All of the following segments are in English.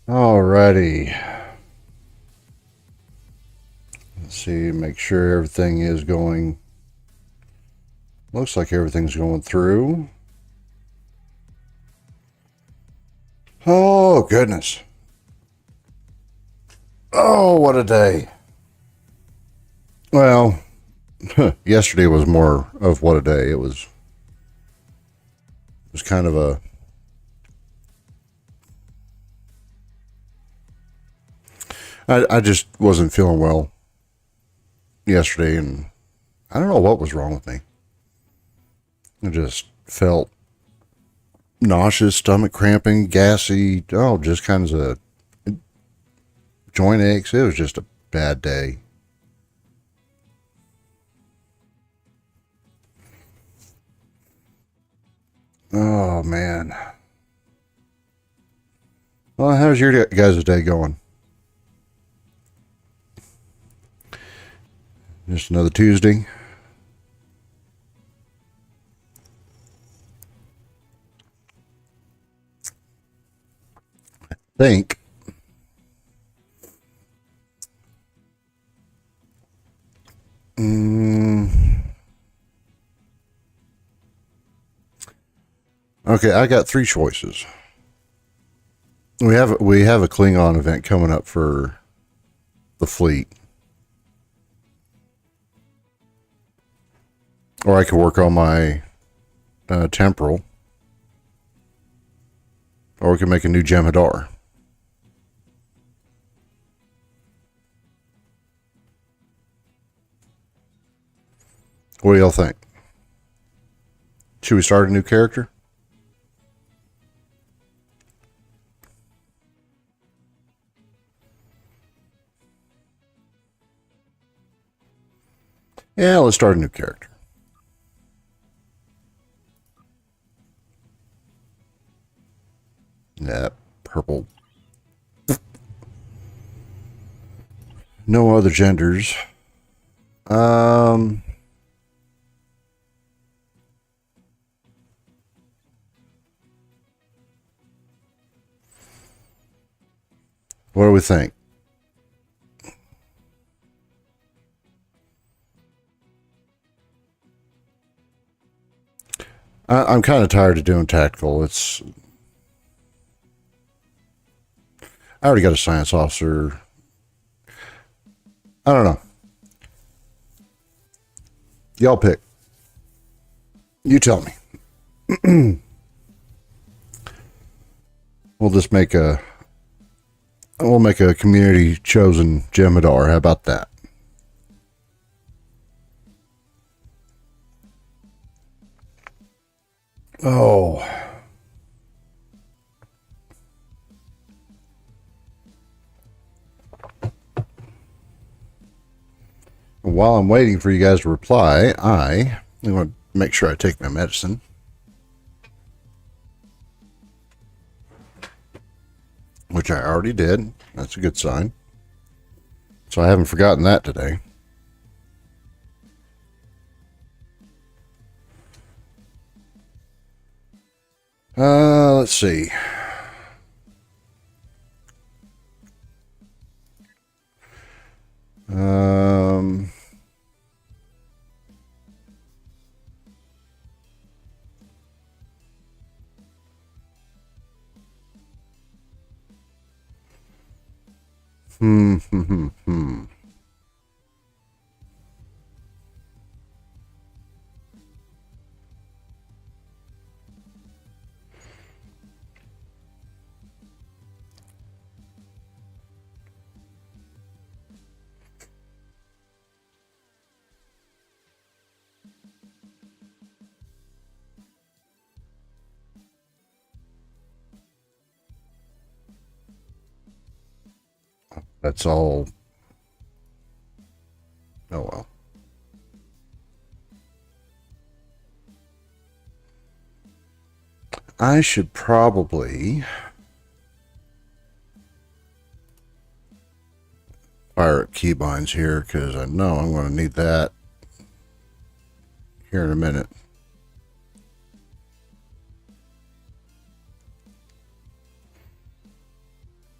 Alrighty. Let's see, make sure everything is going. Looks like everything's going through. Oh, goodness. Oh, what a day. Well, yesterday was more of what a day. It was kind of a. I just wasn't feeling well yesterday, and I don't know what was wrong with me. I just felt nauseous, stomach cramping, gassy. Oh, just kind of joint aches. It was just a bad day. Oh, man. Well, how's your guys' day going? Just another Tuesday. Think. Okay, I got three choices. We have a Klingon event coming up for the fleet, or I could work on my temporal, or we could make a new Jem'Hadar. What do y'all think? Should we start a new character? Yeah, let's start a new character. That purple. No other genders. Um, what do we think? I'm kind of tired of doing tactical. I already got a science officer. I don't know. Y'all pick. You tell me. We'll just make a. We'll make a community chosen Jem'Hadar. How about that? Oh. While I'm waiting for you guys to reply, I'm going to make sure I take my medicine. Which I already did. That's a good sign. So I haven't forgotten that today. Let's see. Um, hmm, hmm, hmm, hmm. That's all. Oh well. I should probably fire up keybinds here because I know I'm going to need that here in a minute.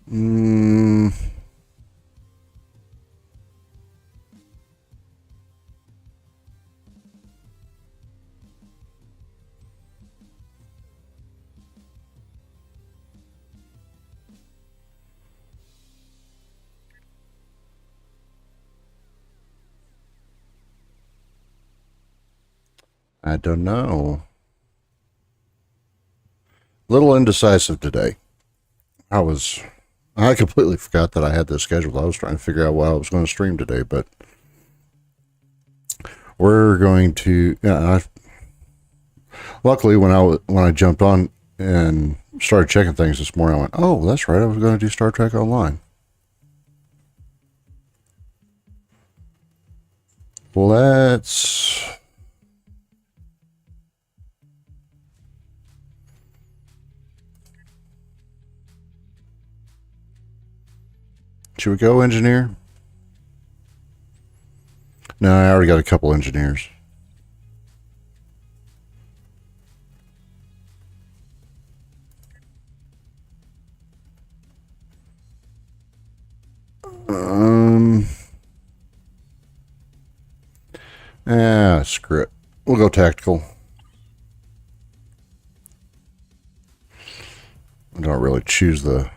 Mm, I don't know. Little indecisive today. I completely forgot that I had this scheduled. I was trying to figure out what I was going to stream today, but we're going to. Yeah, luckily, when I jumped on and started checking things this morning, I went, "Oh, that's right. I was going to do Star Trek Online." Let's. Should we go engineer? No, I already got a couple engineers. Screw it. We'll go tactical. I don't really choose the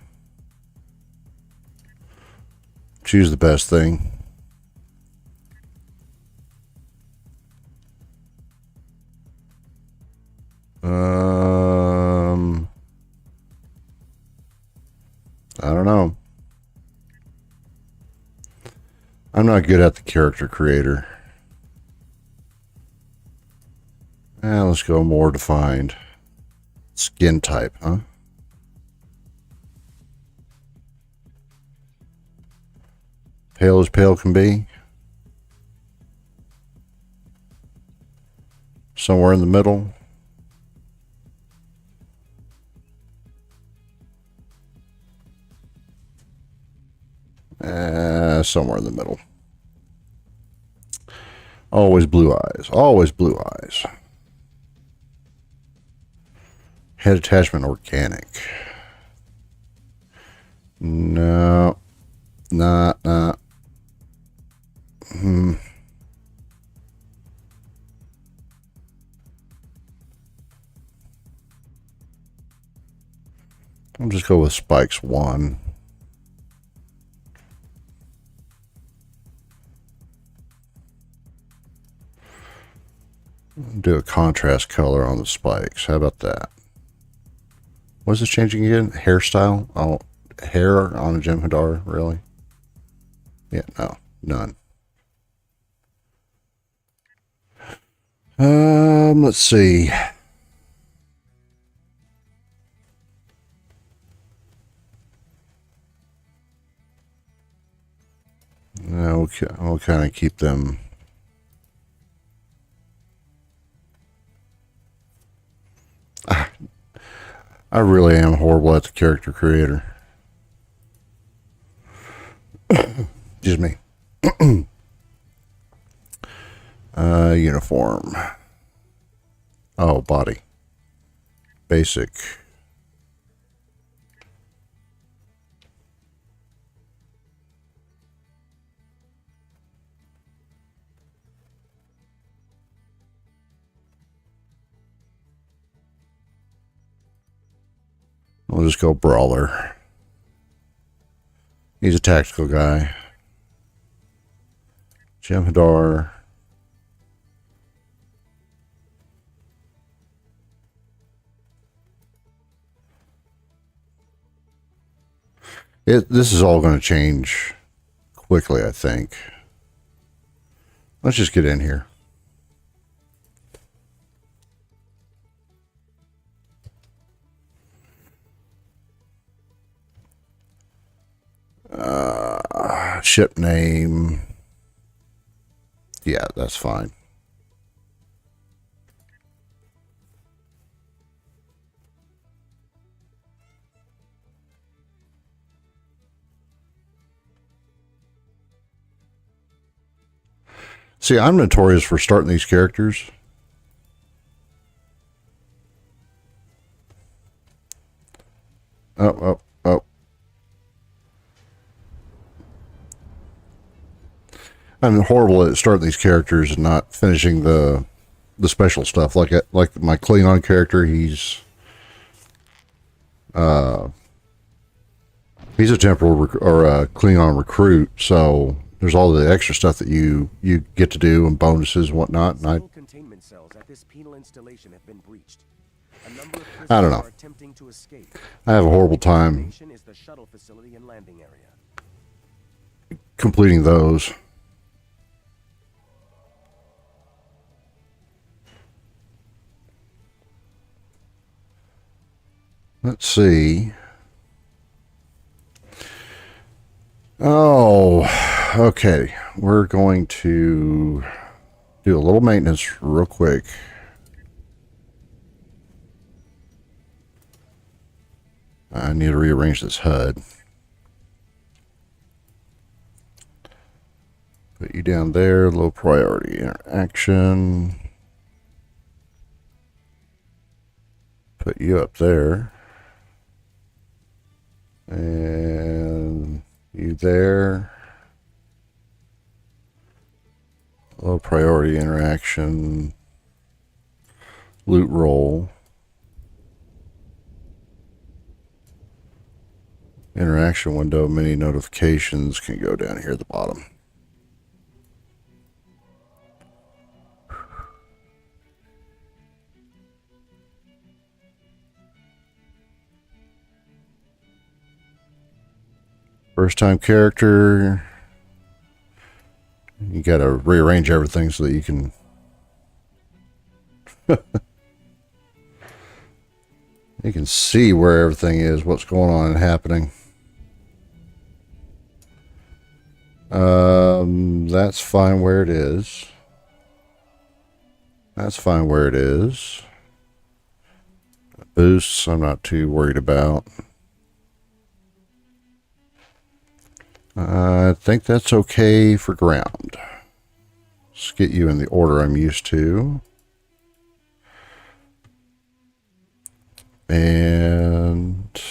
best thing. I don't know. I'm not good at the character creator. Let's go more defined. Skin type, huh? Pale as pale can be. Somewhere in the middle. Somewhere in the middle. Always blue eyes. Always blue eyes. Head attachment organic. No. Nah. I'll just go with spikes 1. Do a contrast color on the spikes. How about that? What's this changing again? Hairstyle? Oh, hair on a Jem'Hadar? Really? Yeah, no. None. Let's see. We'll kind of keep them. I really am horrible at the character creator. Excuse me. Uniform. Oh, body. Basic. We'll just go brawler. He's a tactical guy. Jem'Hadar. This is all going to change quickly, I think. Let's just get in here. Ship name. Yeah, that's fine. See, I'm notorious for starting these characters. Oh. I'm horrible at starting these characters and not finishing the special stuff. Like my Klingon character, he's a temporal or a Klingon recruit, so there's all the extra stuff that you get to do and bonuses and whatnot. And containment cells at this penal installation have been breached. A number of I don't know. are attempting to escape. I have a horrible time Is the shuttle facility and landing area. completing those. Let's see. Oh, okay. We're going to do a little maintenance real quick. I need to rearrange this HUD. Put you down there, low priority interaction. Put you up there. And you there. Low priority interaction. Loot roll. Interaction window, many notifications can go down here at the bottom. First time character. You got to rearrange everything so that you can you can see where everything is, what's going on and happening. That's fine where it is. That's fine where it is. Boosts, I'm not too worried about. I think that's okay for ground. Let's get you in the order I'm used to. And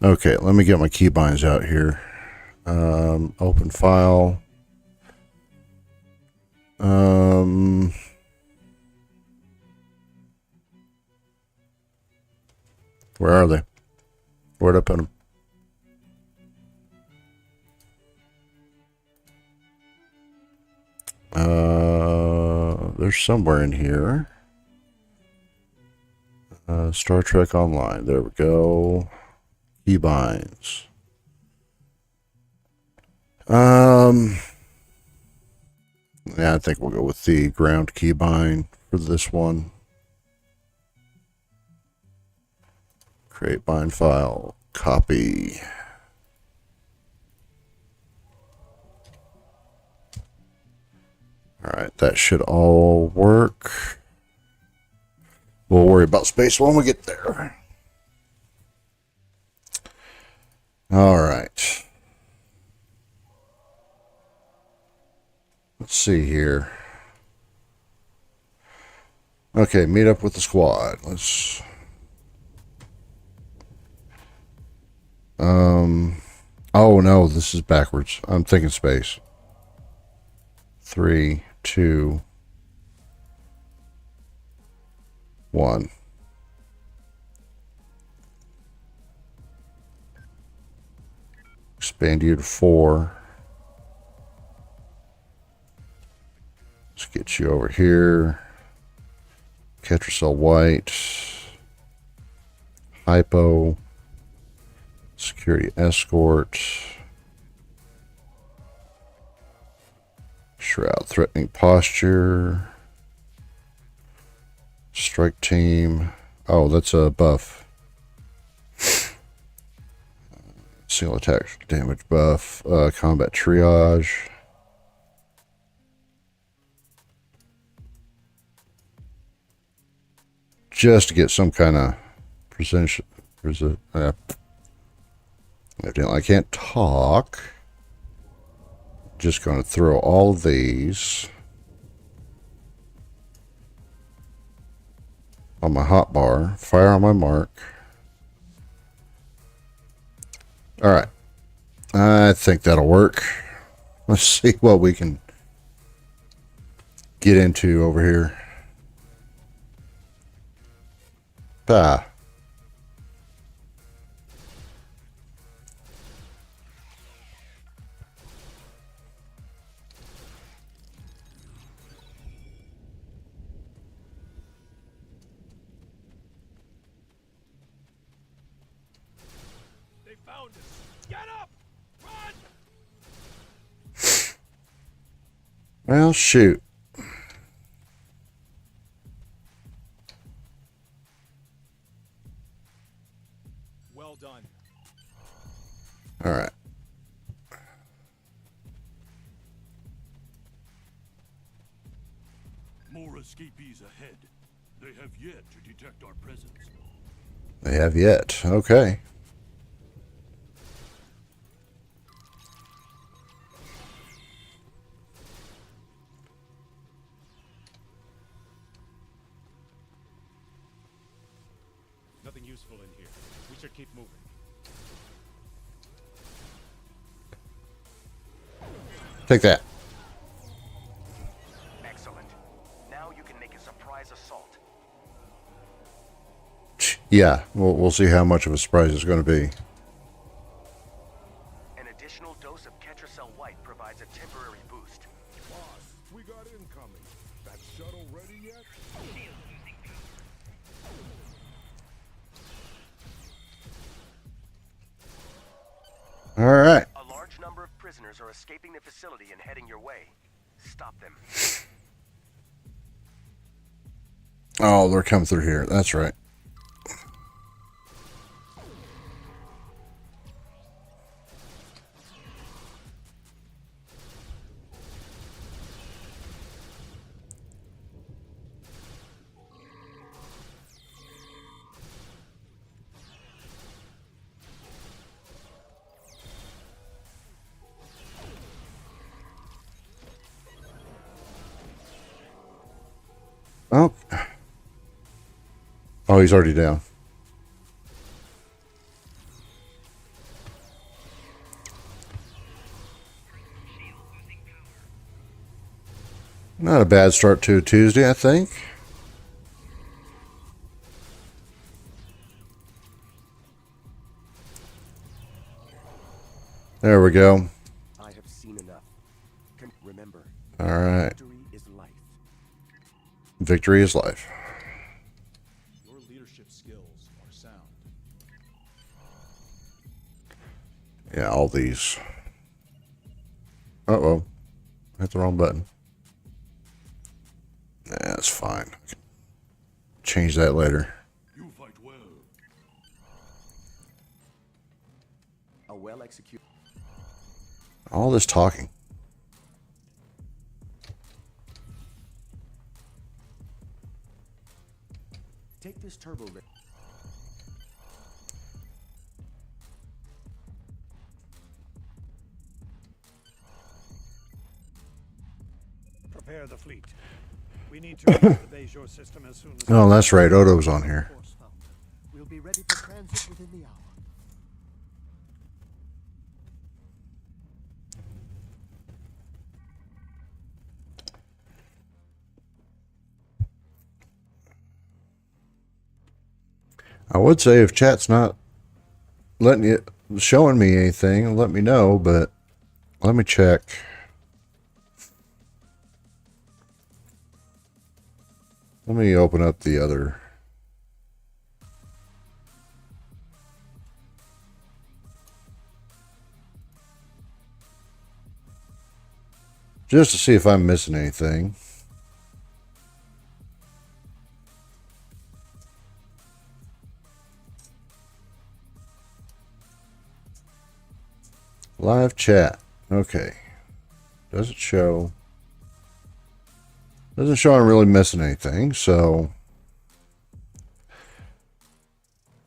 okay, let me get my keybinds out here. Open file. Where are they? Where'd I put them? They're somewhere in here. Star Trek Online. There we go. Keybinds. Yeah, I think we'll go with the ground keybind for this one. Create bind file. Copy. Alright, that should all work. We'll worry about space when we get there. Alright. Let's see here. Okay, meet up with the squad. Let's... Oh no, this is backwards. I'm thinking space. 3, 2, 1. Expand you to 4. Let's get you over here. Ketracel white. Hypo. Security escort. Shroud threatening posture. Strike team. Oh, that's a buff. Single attack damage buff. Combat triage. Just to get some kind of precision. Evidently I can't talk. Just going to throw all of these on my hotbar. Fire on my mark. All right. I think that'll work. Let's see what we can get into over here. Ah. They found us. Get up! Run! Well, shoot. Well done. All right. More escapees ahead. They have yet to detect our presence. They have yet. Okay. Nothing useful in here. We should keep moving. Take that. Excellent. Now you can make a surprise assault. Yeah, we'll see how much of a surprise it's going to be. An additional dose of Ketracel White provides a temporary boost. Boss, we got incoming. That shuttle ready yet? All right. A large number of prisoners are escaping the facility and heading your way. Stop them. Oh, they're coming through here. That's right. Oh. Oh, he's already down. Not a bad start to a Tuesday, I think. There we go. I have seen enough. Remember, All right. victory is life. Victory is life. Your leadership skills are sound. Yeah, all these. Uh-oh. Hit the wrong button. That's fine. Change that later. You fight well. A well-executed... All this talking. Take this turbo lift. Prepare the fleet. We need to reach the Bejor system as soon as Oh, that's right. Odo's on here. Force found. We'll be ready to transit within the hour. I would say if chat's not letting you, showing me anything, let me know, but let me check. Let me open up the other. Just to see if I'm missing anything. Live chat. Okay. Doesn't show. Doesn't show I'm really missing anything, so.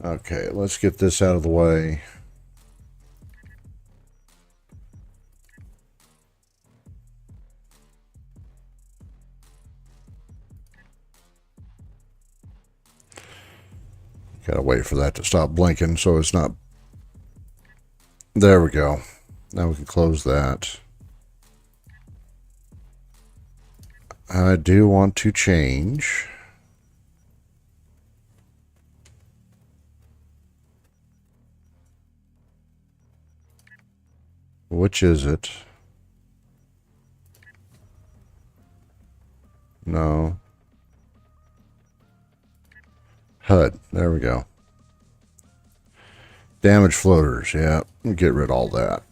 Okay, let's get this out of the way. Gotta wait for that to stop blinking so it's not. There we go. Now we can close that. I do want to change. Which is it? No. HUD. There we go. Damage floaters. Yeah. Get rid of all that.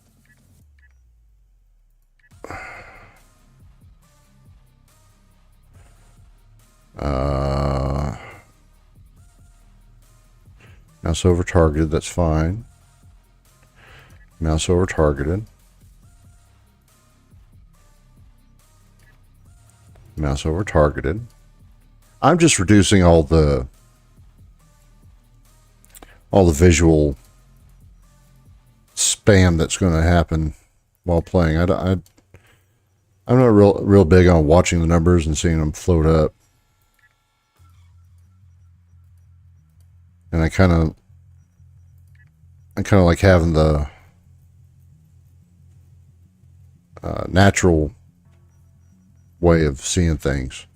Mouse over targeted. That's fine. Mouse over targeted. Mouse over targeted. I'm just reducing all the visual spam that's going to happen while playing. I'm not real big on watching the numbers and seeing them float up. And I kind of like having the natural way of seeing things,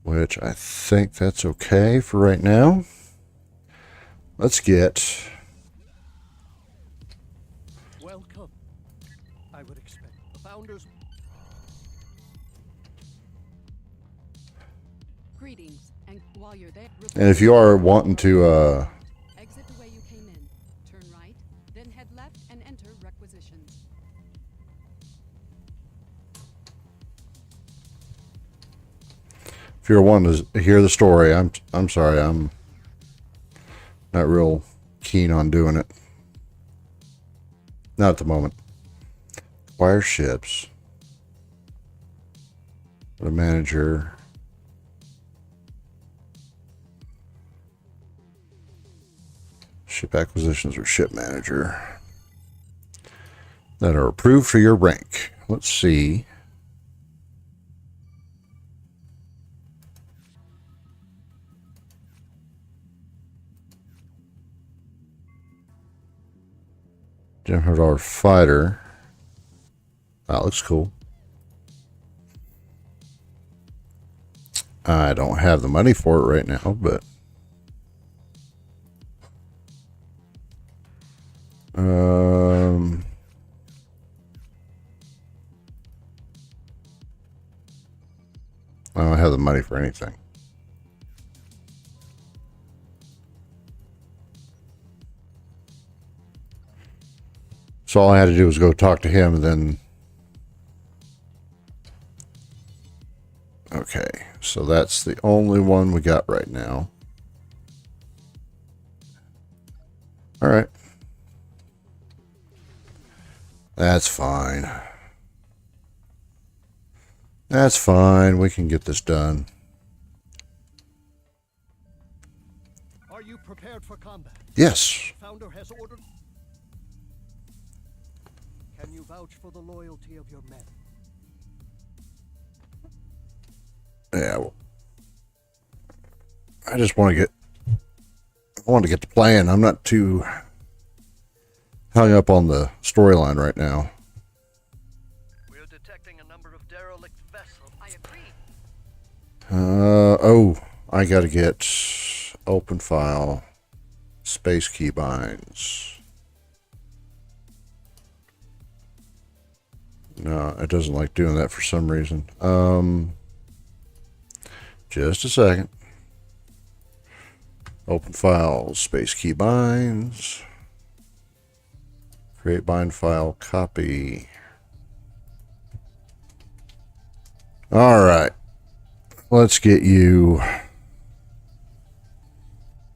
which I think that's okay for right now. Let's get Welcome. I would expect the founders. Greetings, and while you're there, and if you are wanting to exit the way you came in. Turn right, then head left and enter requisitions. if you're wanting to hear the story, I'm sorry, I'm not real keen on doing it. Not at the moment. Acquire ships. The manager. Ship acquisitions or ship manager. That are approved for your rank. Let's see. $100 fighter. That looks cool. I don't have the money for it right now, but I don't have the money for anything. So all I had to do was go talk to him and then... Okay, so that's the only one we got right now. All right. That's fine. That's fine. We can get this done. Are you prepared for combat? Yes. Founder has ordered. Can you vouch for the loyalty of your men? Yeah. Well, I just want to get... I want to get to playing. I'm not too hung up on the storyline right now. We're detecting a number of derelict vessels. I agree. Oh, I got to get open file, space keybinds. No, it doesn't like doing that for some reason. Just a second. Open file, space keybinds. Create bind file, copy. All right. Let's get you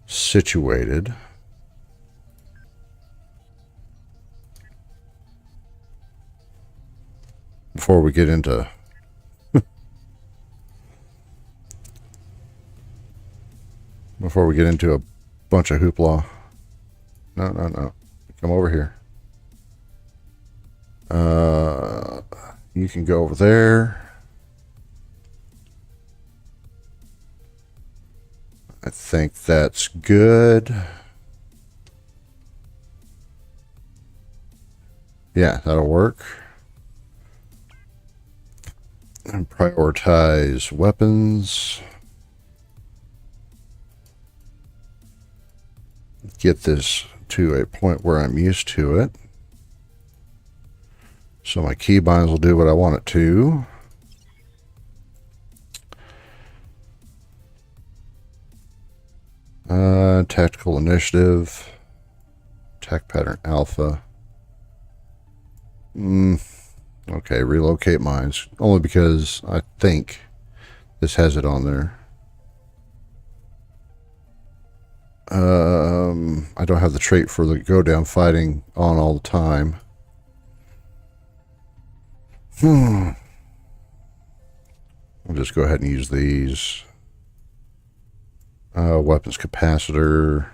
situated. Before we get into a bunch of hoopla. No. Come over here. You can go over there. I think that's good. Yeah, that'll work. And prioritize weapons. Get this to a point where I'm used to it. So my keybinds will do what I want it to. Tactical initiative. Attack pattern alpha. Okay, relocate mines. Only because I think this has it on there. I don't have the trait for the go down fighting on all the time. I'll just go ahead and use these. Weapons capacitor.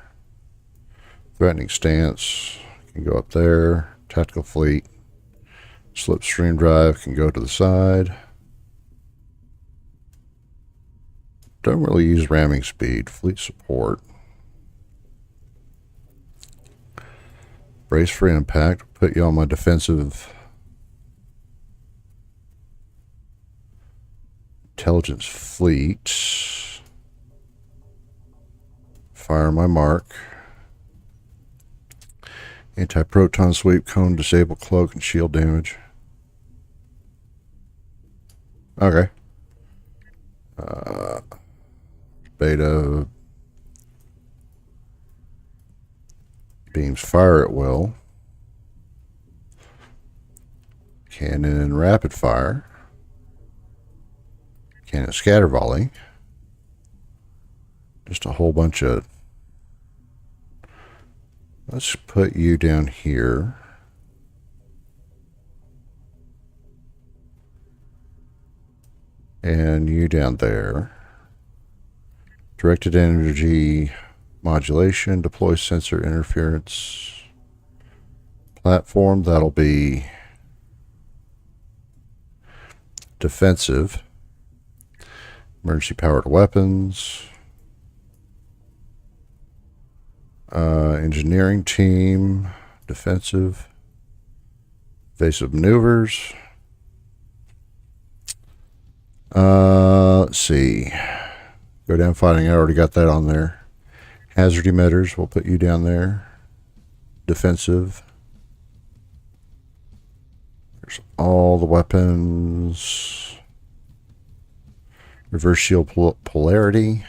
Threatening stance can go up there. Tactical fleet. Slipstream drive can go to the side. Don't really use ramming speed. Fleet support. Brace for impact. Put you on my defensive. Intelligence fleet. Fire my mark. Anti-proton sweep, cone, disable cloak, and shield damage. Okay. Beta. Beams fire at will. Cannon rapid fire. Cannon scatter volley. Just a whole bunch of... Let's put you down here. And you down there. Directed energy modulation, deploy sensor interference platform. That'll be defensive. Emergency powered weapons. Engineering team, defensive, evasive maneuvers. Let's see. Go down fighting. I already got that on there. Hazard emitters. We'll put you down there. Defensive. There's all the weapons. Reverse shield polarity.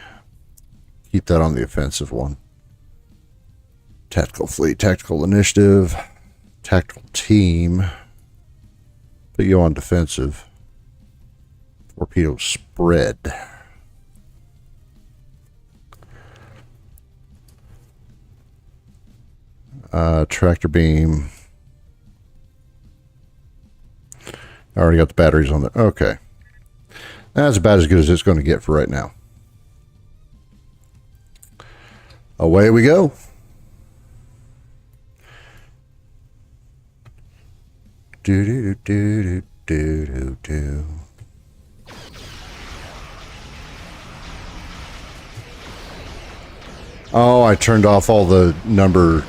Keep that on the offensive one. Tactical fleet, tactical initiative, tactical team. Put you on defensive. Torpedo spread. Tractor beam. I already got the batteries on there. Okay. That's about as good as it's going to get for right now. Away we go. Do do do do do do. Oh, I turned off all the number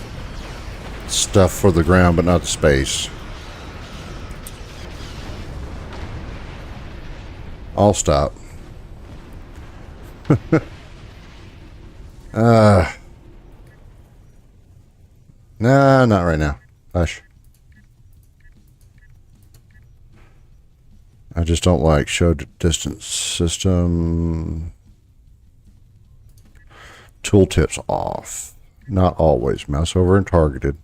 stuff for the ground, but not the space. I'll stop. Nah, not right now. Hush. I just don't like show distance system. Tooltips off. Not always. Mouse over and targeted.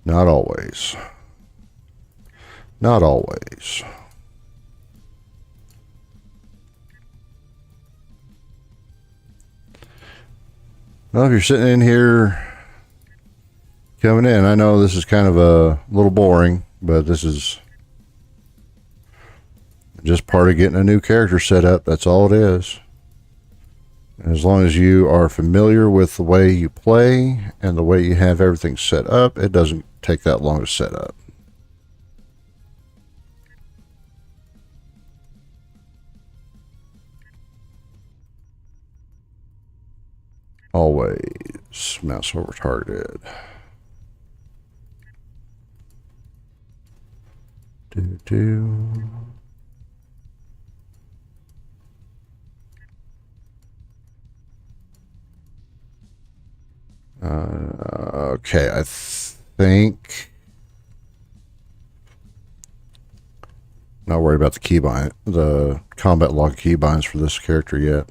Not always. Not always. Well, if you're sitting in here coming in, I know this is kind of a little boring, but this is just part of getting a new character set up. That's all it is. As long as you are familiar with the way you play and the way you have everything set up, it doesn't take that long to set up. Always. Mouse over targeted. Okay, I think. Not worried about the combat log keybinds for this character yet.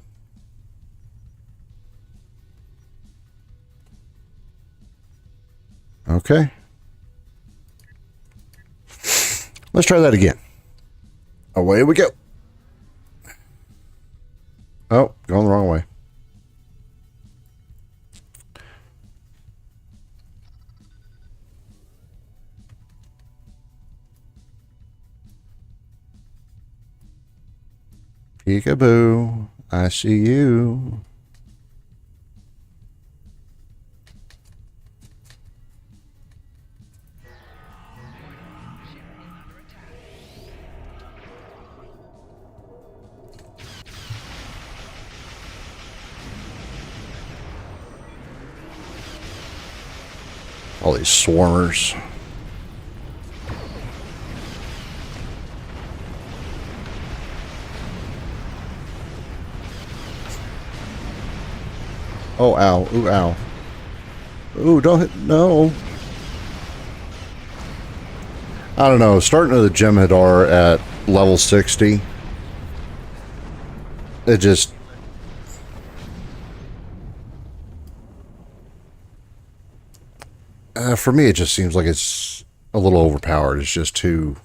Okay. Let's try that again. Away we go. Oh, going the wrong way. Peekaboo, I see you. All these swarmers. Oh, ow. Ooh, ow. Ooh, don't hit. No. I don't know. Starting to the Jem'Hadar at level 60. It just... for me, it just seems like it's a little overpowered. It's just too...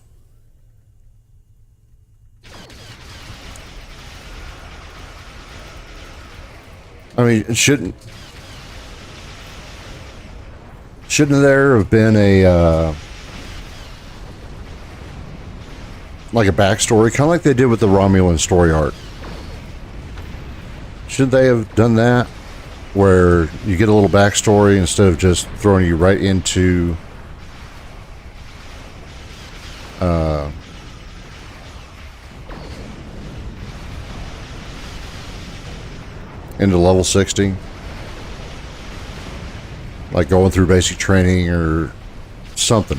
I mean, shouldn't there have been a like a backstory, kind of like they did with the Romulan story arc? Shouldn't they have done that, where you get a little backstory instead of just throwing you right into level 60, like going through basic training or something?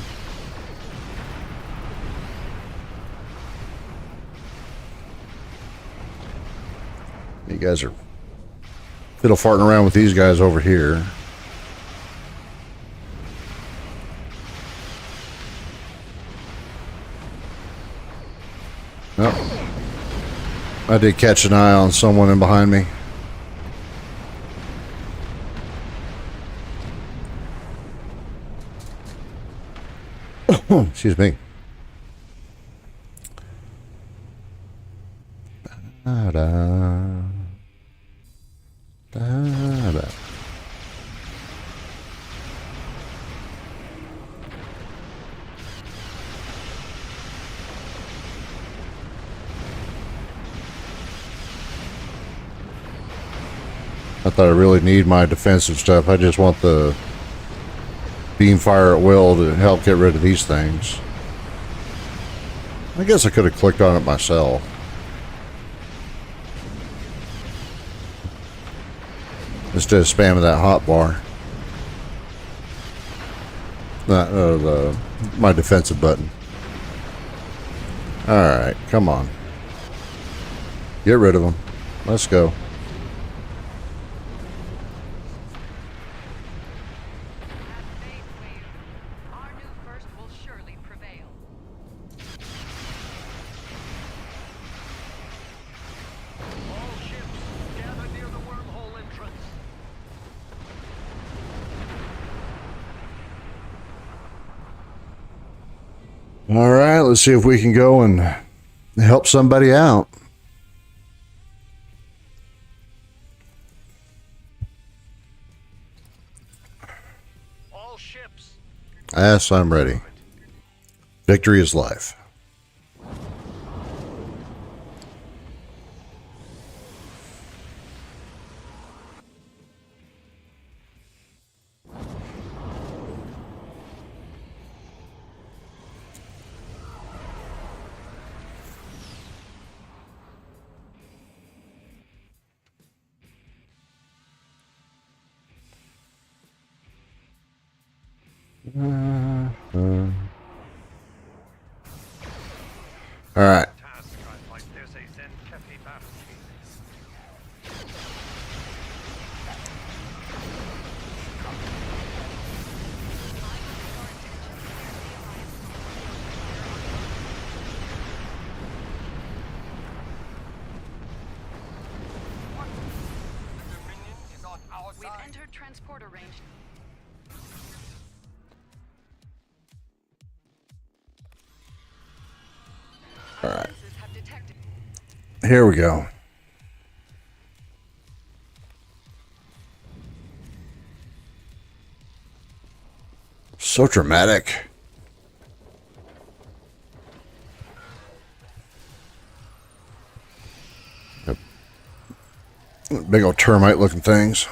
You guys are fiddle farting around with these guys over here. Oh, I did catch an eye on someone in behind me. Excuse me. Da-da. Da-da. I thought I really need my defensive stuff. I just want the beam fire at will to help get rid of these things. I guess I could have clicked on it myself. Instead of spamming that hot bar. My defensive button. Alright, come on. Get rid of them. Let's go. Our new first will surely prevail. All ships, gather near the wormhole entrance. Alright, let's see if we can go and help somebody out. All ships. Yes, I'm ready. Victory is life. All right. We've entered transporter range. All right. Sensors have detected. Here we go. So dramatic. Yep. Big old termite looking things.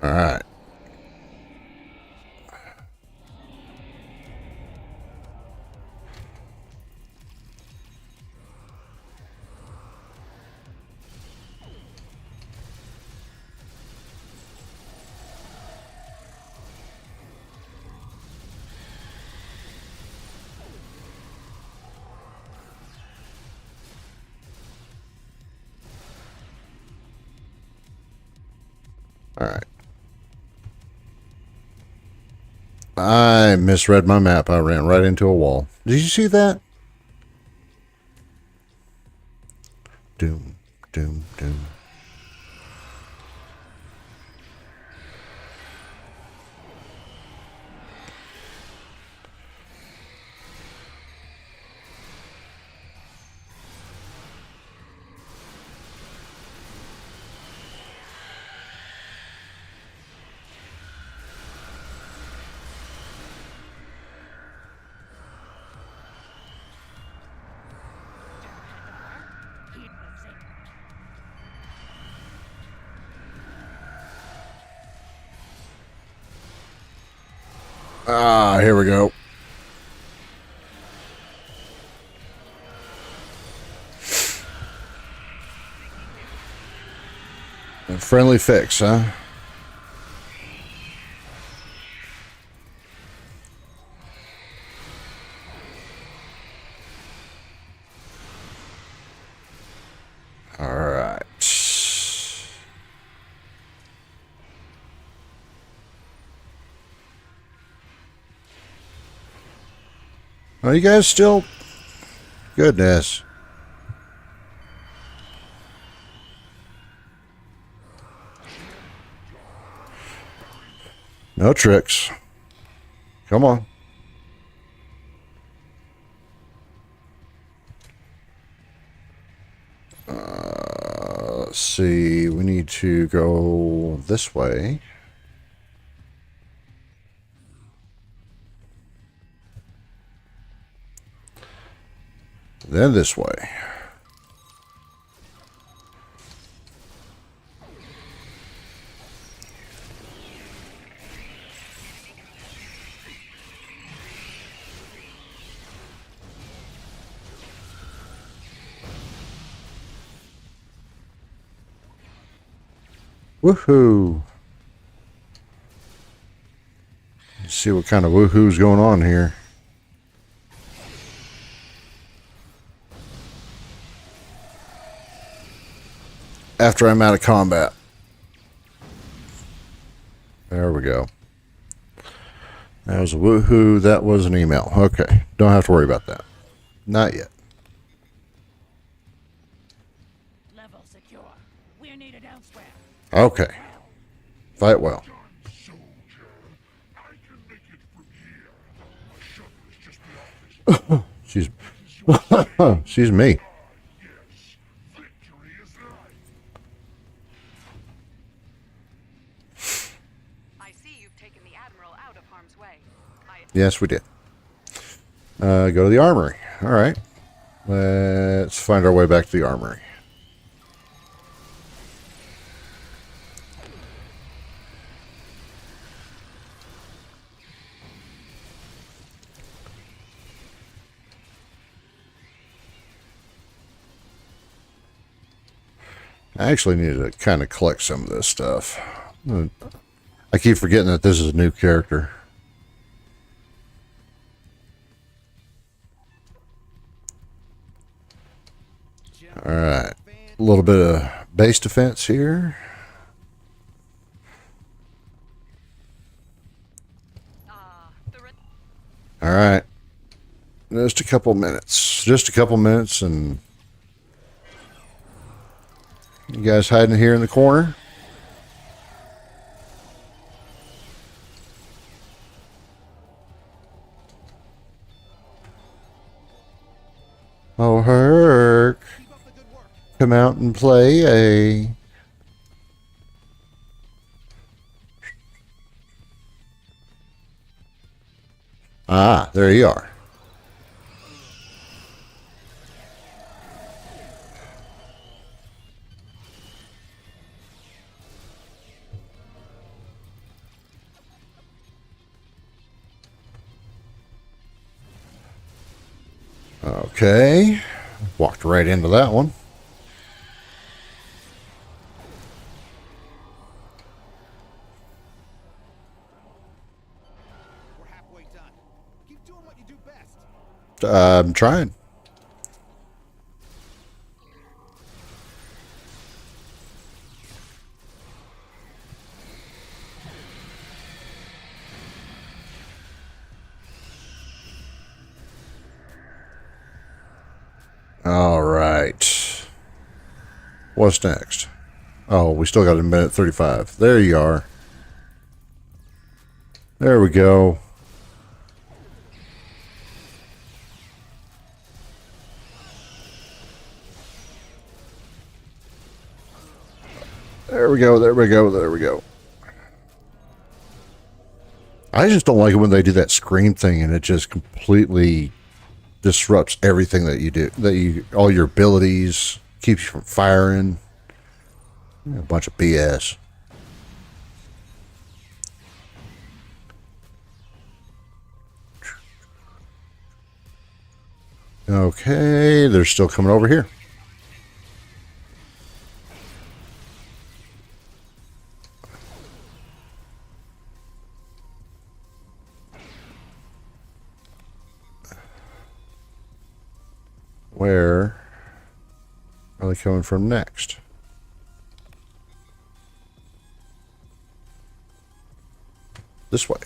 All right. All right. I misread my map. I ran right into a wall. Did you see that? Doom, doom, doom. Ah, here we go. A friendly fix, huh? All right. Are you guys still? Goodness. No tricks. Come on. Let's see. We need to go this way. Then this way. Woohoo! Let's see what kind of woohoo's going on here. After I'm out of combat. There we go. That was a woohoo. That was an email. Okay. Don't have to worry about that. Not yet. Level secure. We're needed elsewhere. Okay. Fight well. She's she's me. I see you've taken the Admiral out of harm's way. Yes, we did. Go to the armory. All right. Let's find our way back to the armory. I actually need to kind of collect some of this stuff. I keep forgetting that this is a new character. Alright. A little bit of base defense here. Alright. Just a couple minutes. Just a couple minutes and you guys hiding here in the corner? Oh, Herc. Come out and play a... Ah, there you are. Okay. Walked right into that one. We're halfway done. Keep doing what you do best. I'm trying. All right. What's next? Oh, we still got a minute 35. There you are. There we go. There we go, there we go, there we go. I just don't like it when they do that scream thing and it just completely disrupts everything that you do. All your abilities, keeps you from firing. A bunch of BS. Okay, they're still coming over here. Where are they coming from next? This way.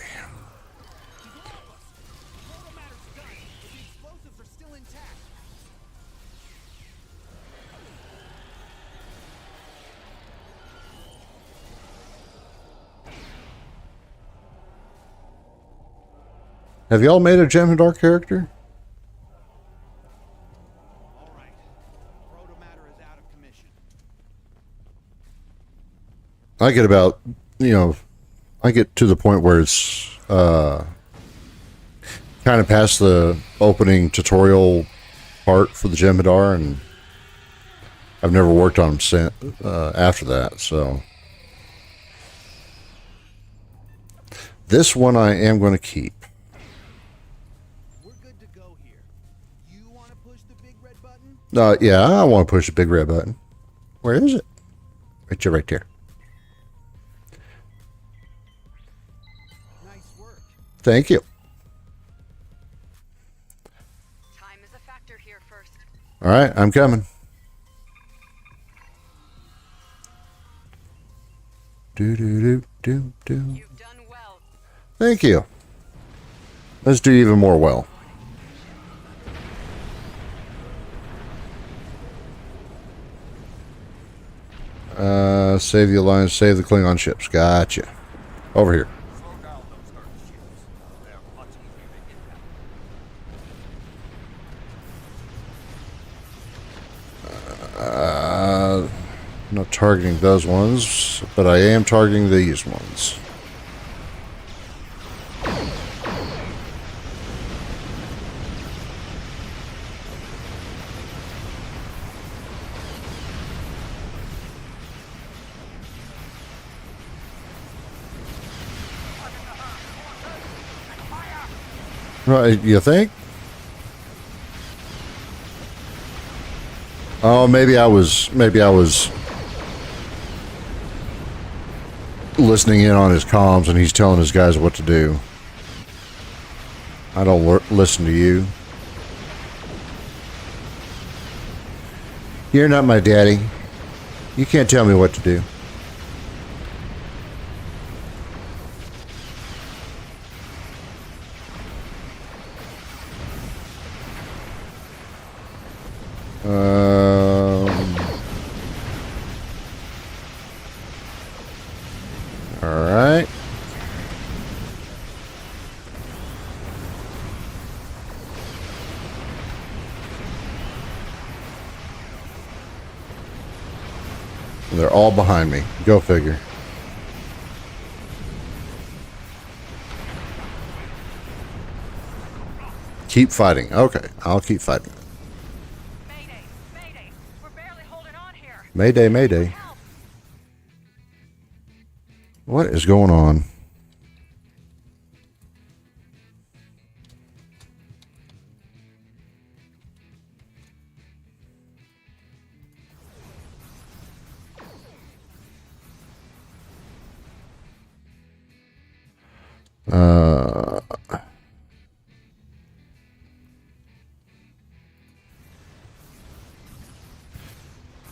Have y'all made a Gem and Dark character? I get about, I get to the point where it's kind of past the opening tutorial part for the Jem'Hadar, and I've never worked on them since, after that, so. This one I am going to keep. We're good to go here. You want to push the big red button? Yeah, I want to push the big red button. Where is it? Right there. Thank you. Time is a factor here first. All right, I'm coming. Do. You've done well. Thank you. Let's do even more well. Save the Alliance, save the Klingon ships. Gotcha. Over here. Not targeting those ones, but I am targeting these ones. Right, you think? Oh, maybe I was listening in on his comms and he's telling his guys what to do. I don't listen to you. You're not my daddy. You can't tell me what to do. All right. They're all behind me. Go figure. Keep fighting. Okay, I'll keep fighting. Mayday! Mayday! We're barely holding on here. Mayday, mayday. Help! What is going on?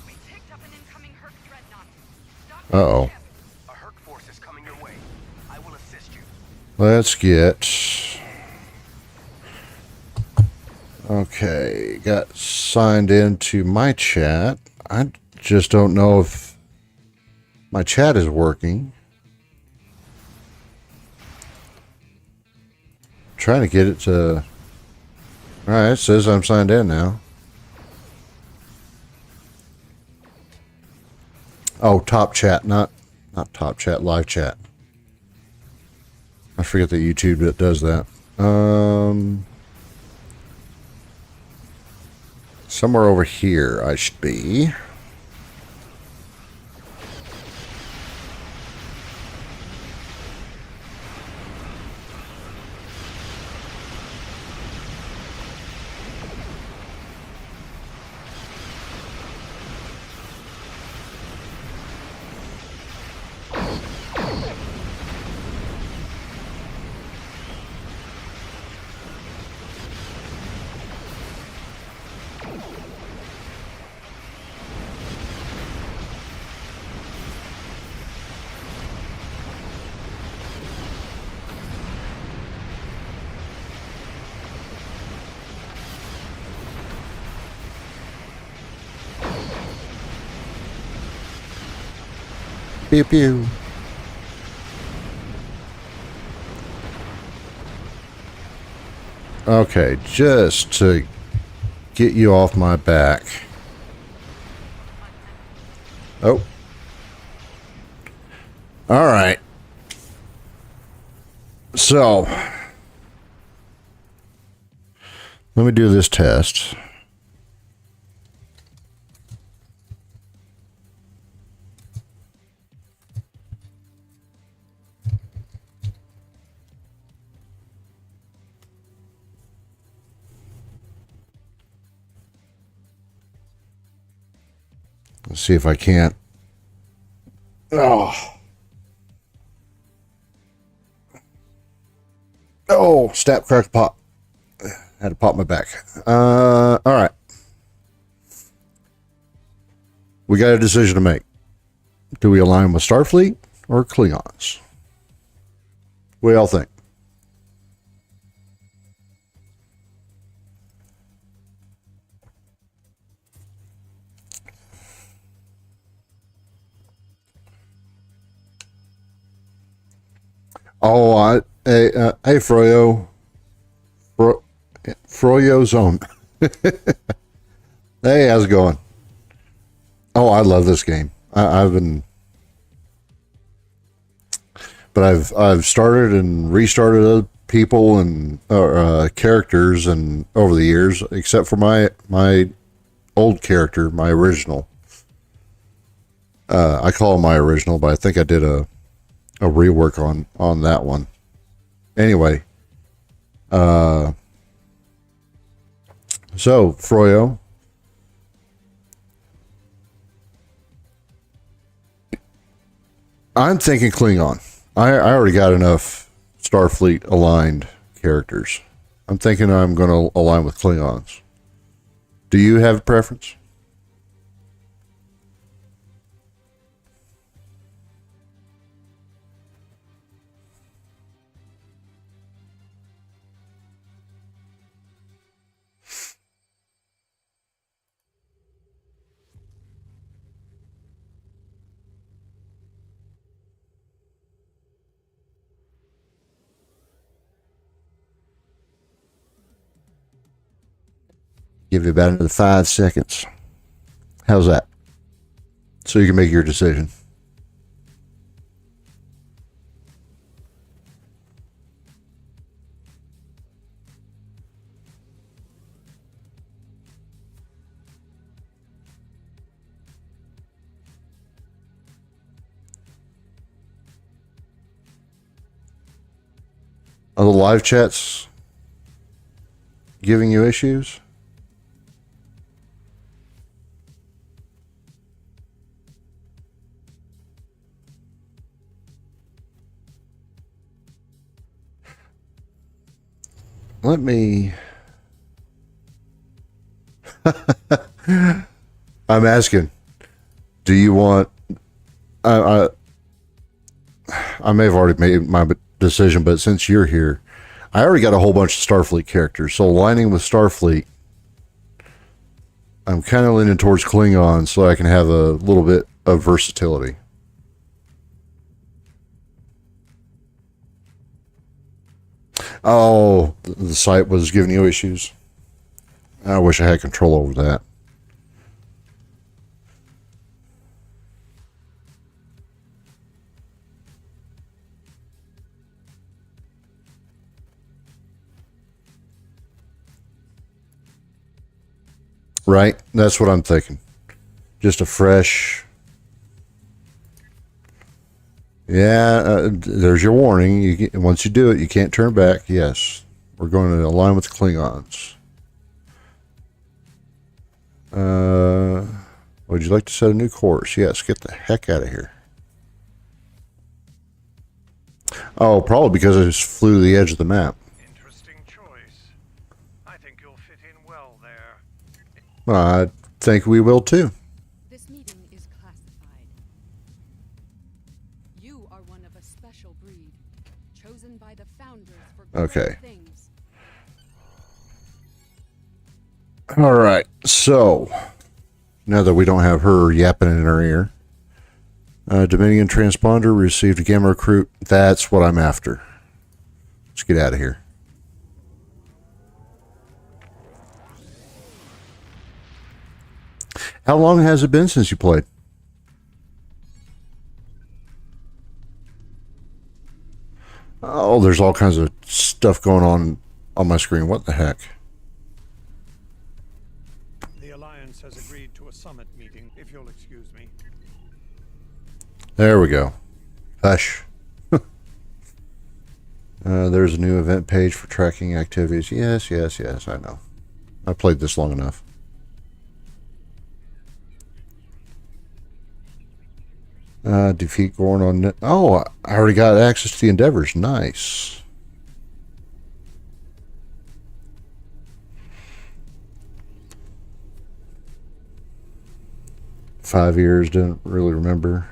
We picked up an incoming Herc dreadnought. Stop Uh-oh. the ship. A Herc force is coming your way. I will assist you. Let's get... Okay, got signed into my chat. I just don't know if my chat is working. Trying to get it to... Alright, it says I'm signed in now. Oh, top chat, not top chat, live chat. I forget that YouTube does that. Somewhere over here I should be. Pew pew. Okay, just to get you off my back. Oh. All right. So, let me do this test. Let's see if I can't. Oh. Oh, snap, crack, pop. Had to pop my back. All right. We got a decision to make. Do we align with Starfleet or Klingons? What do y'all think? Oh, hey, Froyo. Froyo Zone. Hey, how's it going? Oh, I love this game. I've been, but I've started and restarted other people and characters and over the years, except for my old character, my original. I call him my original, but I think I did a rework on that one. Anyway, so Froyo, I'm thinking Klingon. I already got enough Starfleet aligned characters. I'm thinking I'm going to align with Klingons. Do you have a preference? Give you about another 5 seconds. How's that? So you can make your decision. Are the live chats giving you issues? Let me... I'm asking, do you want... I may have already made my decision, but since you're here, I already got a whole bunch of Starfleet characters, so aligning with Starfleet, I'm kind of leaning towards Klingon so I can have a little bit of versatility. Oh, the site was giving you issues. I wish I had control over that. Right? That's what I'm thinking. Just a fresh... Yeah, there's your warning. Once you do it, you can't turn back. Yes, we're going to align with Klingons. Would you like to set a new course? Yes, get the heck out of here. Oh, probably because I just flew to the edge of the map. Interesting choice. I think you'll fit in well there. I think we will too. This meeting is classified. You are one of a special breed, chosen by the founders for great Okay. things. All right, so now that we don't have her yapping in our ear, Dominion transponder received a gamma recruit. That's what I'm after. Let's get out of here. How long has it been since you played? Oh, there's all kinds of stuff going on my screen. What the heck? The Alliance has agreed to a summit meeting, if you'll excuse me. There we go. Hush. There's a new event page for tracking activities. Yes, I know. I played this long enough. Defeat Gorn on net. Oh, I already got access to the Endeavors. Nice. "5 years, didn't really remember."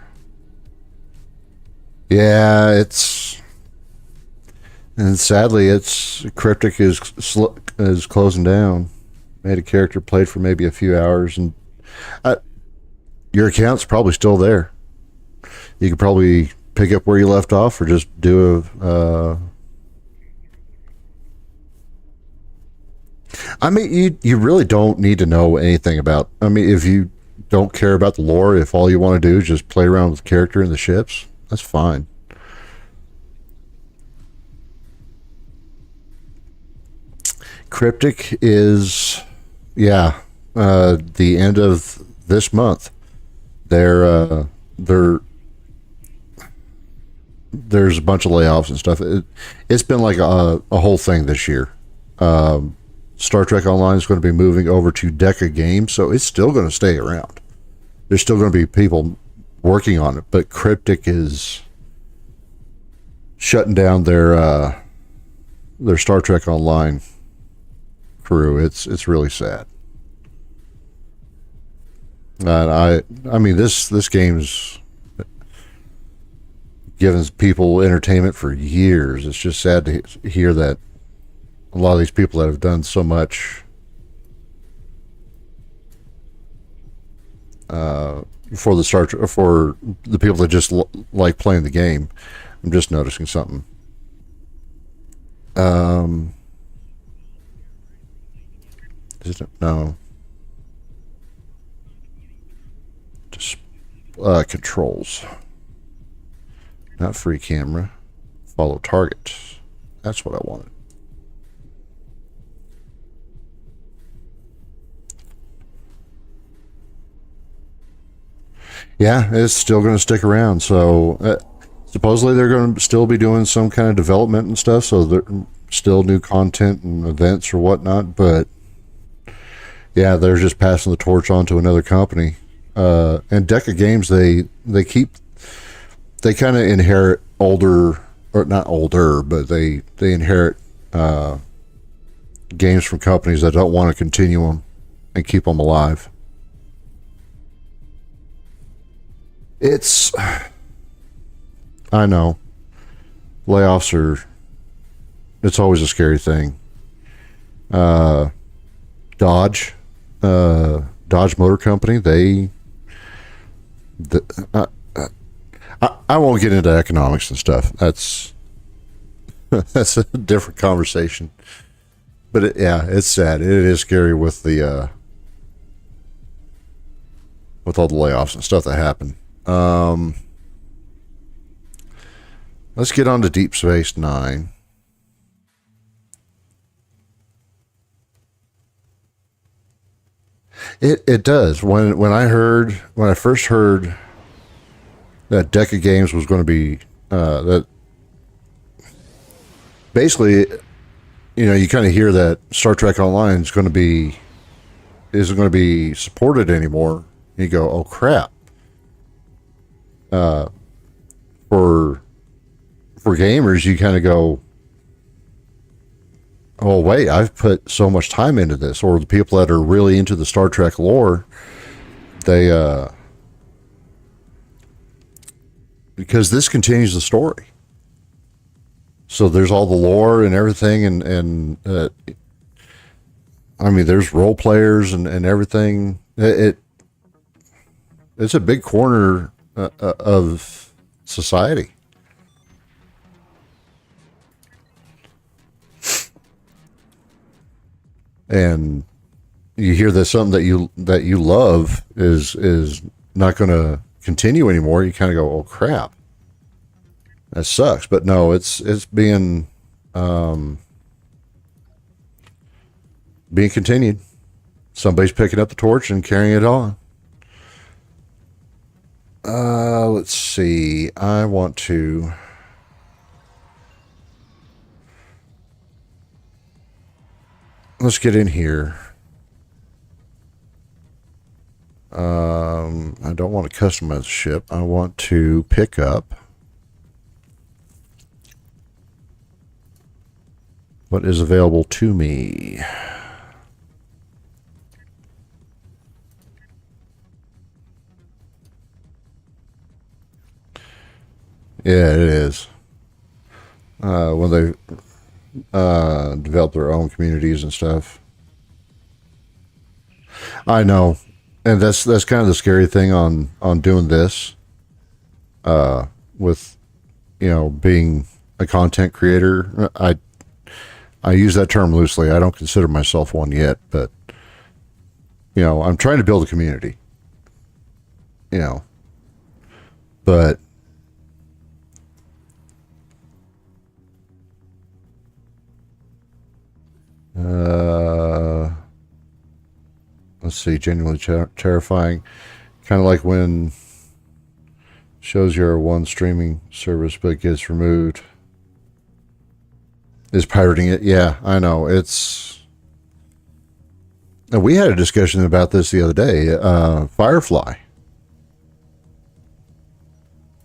Yeah, and sadly, Cryptic is closing down. Made a character, played for maybe a few hours, and your account's probably still there. You could probably pick up where you left off, or just do a. I mean, you really don't need to know anything about. I mean, if you don't care about the lore, if all you want to do is just play around with the character and the ships, that's fine. Cryptic is, yeah, the end of this month. There's a bunch of layoffs and stuff. It's been like a whole thing this year. Star Trek Online is going to be moving over to Deca Games, so it's still going to stay around. There's still going to be people working on it, but Cryptic is shutting down their Star Trek Online crew. It's really sad. And I mean this game's given people entertainment for years. It's just sad to hear that a lot of these people that have done so much for the people that just like playing the game. I'm just noticing something. No. Just controls. Not free camera. Follow target. That's what I wanted. Yeah, it's still going to stick around. So supposedly they're going to still be doing some kind of development and stuff. So there's still new content and events or whatnot. But yeah, they're just passing the torch on to another company. And Deca Games, they kind of inherit older, or not older, but they inherit games from companies that don't want to continue them and keep them alive. I know, layoffs it's always a scary thing. Dodge Motor Company, I won't get into economics and stuff. That's a different conversation. But it's sad. It is scary with the with all the layoffs and stuff that happen. Let's get on to Deep Space Nine. It does. When I first heard that Deca Games was going to be that basically, you kind of hear that Star Trek Online isn't going to be supported anymore. You go, oh crap. For gamers, you kind of go, oh wait, I've put so much time into this. Or the people that are really into the Star Trek lore, because this continues the story. So there's all the lore and everything, and I mean, there's role players and everything. It's a big corner of society. And you hear that something that you love is not going to continue anymore. You kind of go, oh crap, that sucks. But no, it's being continued. Somebody's picking up the torch and carrying it on. Let's see. Let's get in here. I don't want to customize the ship. I want to pick up what is available to me. Yeah, it is. When they develop their own communities and stuff. I know, and that's kind of the scary thing on doing this. With being a content creator, I use that term loosely. I don't consider myself one yet, but I'm trying to build a community. But let's see, genuinely terrifying. Kind of like when shows you're one streaming service but gets removed. Is pirating it? Yeah, I know. We had a discussion about this the other day. Firefly.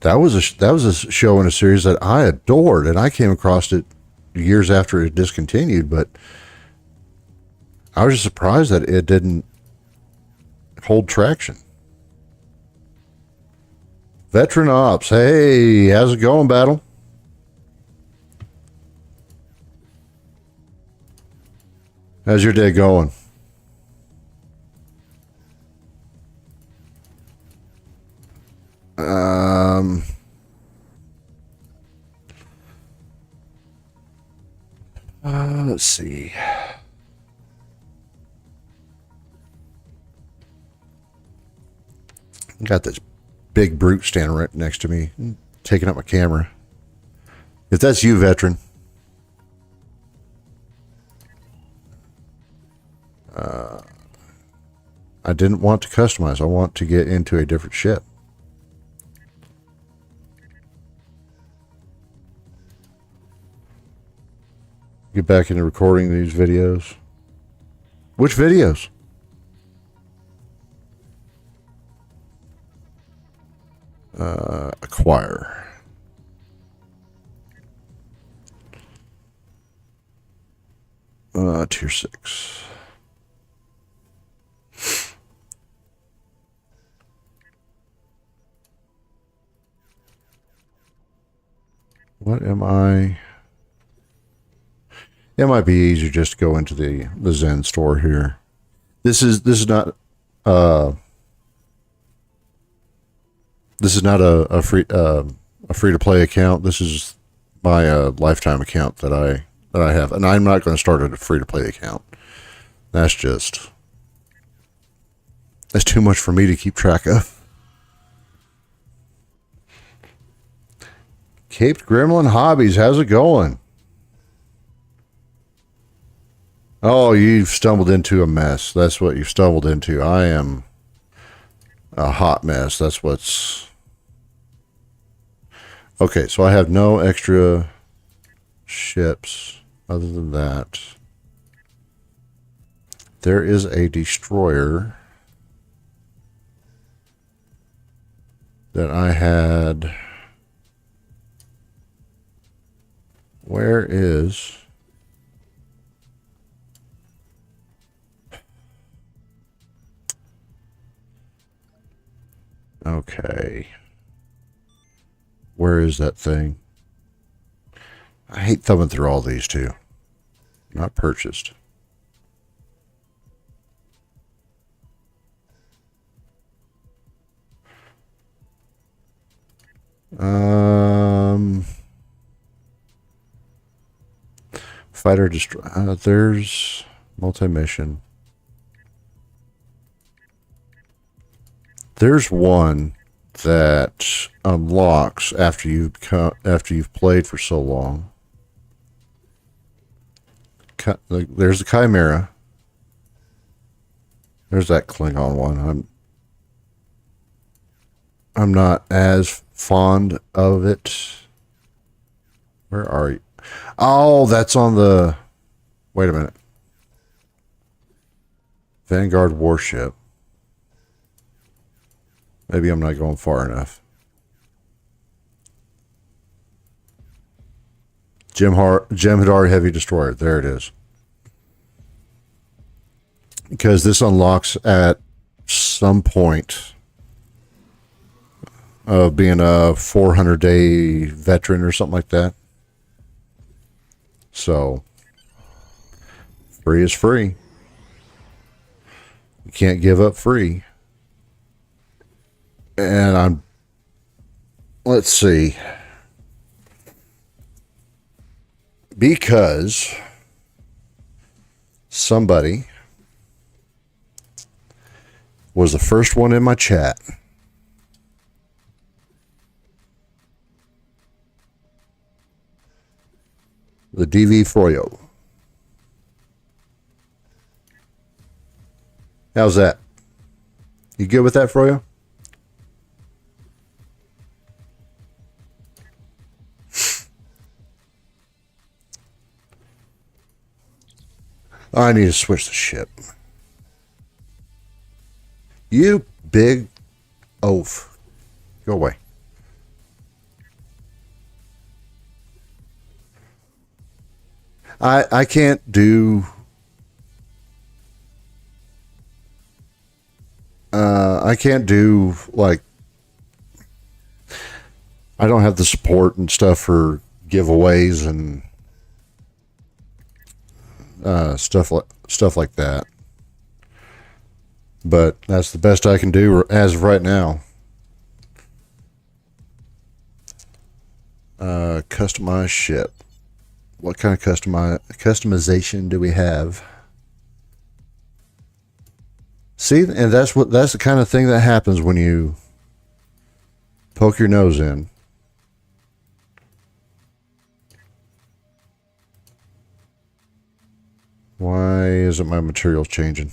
that was a show in a series that I adored, and I came across it years after it discontinued, but I was just surprised that it didn't hold traction. Veteran Ops, hey, how's it going, Battle? How's your day going? Let's see. Got this big brute standing right next to me, taking up my camera. If that's you, veteran. I didn't want to customize. I want to get into a different ship. Get back into recording these videos. Which videos? Acquire. Tier 6. What am I? It might be easier just to go into the Zen store here. This is not a free to play account. This is my lifetime account that I have, and I'm not going to start a free to play account. That's too much for me to keep track of. Caped Gremlin Hobbies, how's it going? Oh, you've stumbled into a mess. That's what you've stumbled into. I am a hot mess. That's what's... Okay, so I have no extra ships other than that. There is a destroyer that I had... Where is... Okay. Where is that thing? I hate thumbing through all these too. Not purchased. Fighter destroy. There's multi-mission. There's one that unlocks after you've played for so long. There's the Chimera. There's that Klingon one. I'm not as fond of it. Where are you? Oh, that's on the... Wait a minute. Vanguard warship. Maybe I'm not going far enough. Jem'Hadar Heavy Destroyer. There it is. Because this unlocks at some point of being a 400-day veteran or something like that. So, free is free. You can't give up free. And let's see. Because somebody was the first one in my chat. The DV Froyo. How's that? You good with that, Froyo? I need to switch the ship. You big oaf. Go away. I can't do like, I don't have the support and stuff for giveaways and stuff like that. But that's the best I can do as of right now. Customize ship. What kind of customization do we have? See, and that's the kind of thing that happens when you poke your nose in. Why isn't my materials changing?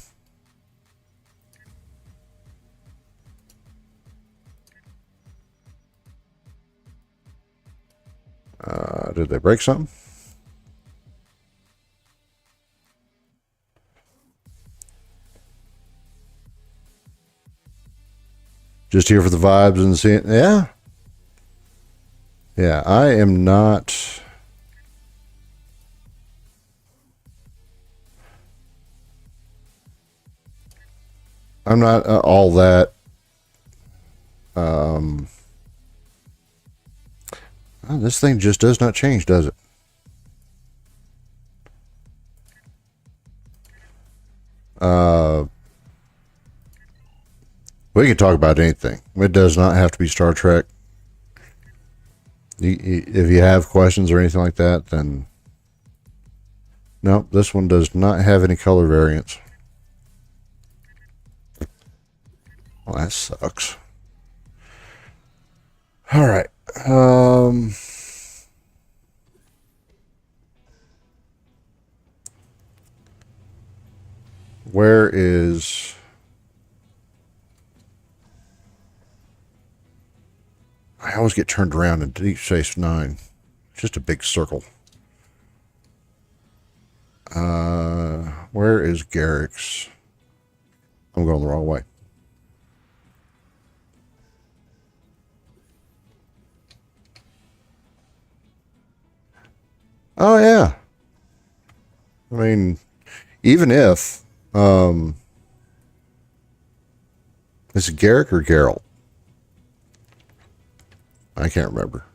Did they break something? Just here for the vibes and seeing. Yeah. Yeah, I am not. I'm not all that. This thing just does not change, does it? We can talk about anything. It does not have to be Star Trek. If you have questions or anything like that, then no, this one does not have any color variants. Well, that sucks. All right. Where is... I always get turned around in Deep Space Nine. Just a big circle. Where is Garrick's? I'm going the wrong way. Oh, yeah. I mean, even if... is it Garrick or Geralt? I can't remember.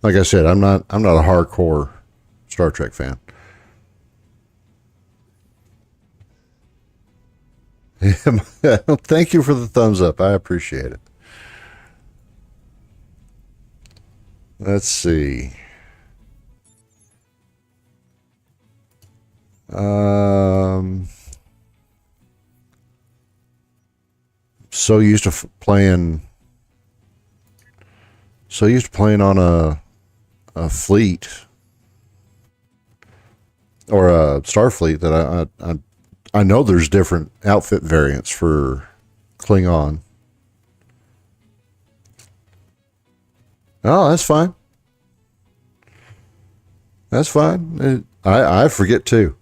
Like I said, I'm not a hardcore Star Trek fan. Thank you for the thumbs up. I appreciate it. Let's see. So used to playing on a fleet or a Starfleet that I know there's different outfit variants for Klingon. Oh, that's fine. That's fine. I forget too.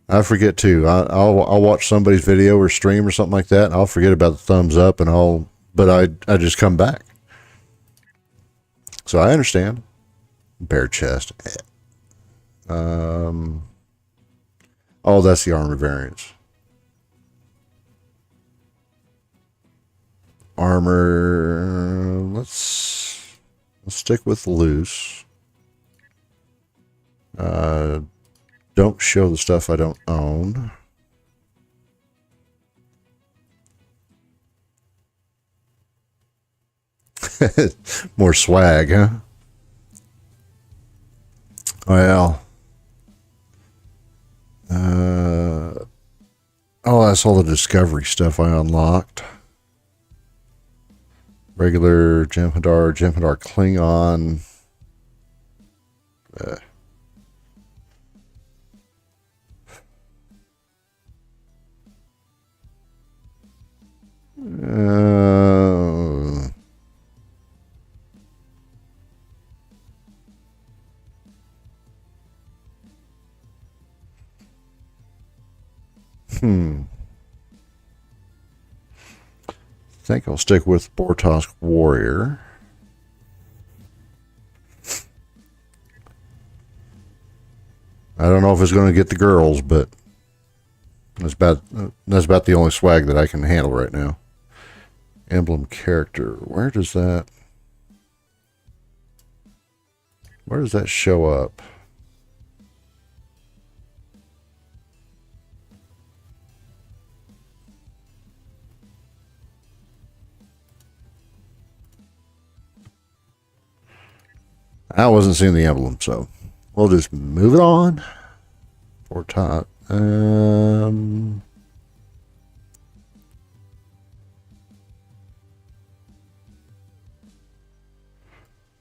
I'll watch somebody's video or stream or something like that, and I'll forget about the thumbs up, but I just come back. So I understand. Bare chest. Oh, that's the armor variants. Armor. Let's stick with loose. Don't show the stuff I don't own. More swag, huh? Well. Oh, that's all the Discovery stuff I unlocked. Regular Jem'Hadar Klingon. I think I'll stick with Bortosk Warrior. I don't know if it's going to get the girls, but that's about the only swag that I can handle right now. Emblem character. Where does that show up? I wasn't seeing the emblem, so we'll just move it on. For top.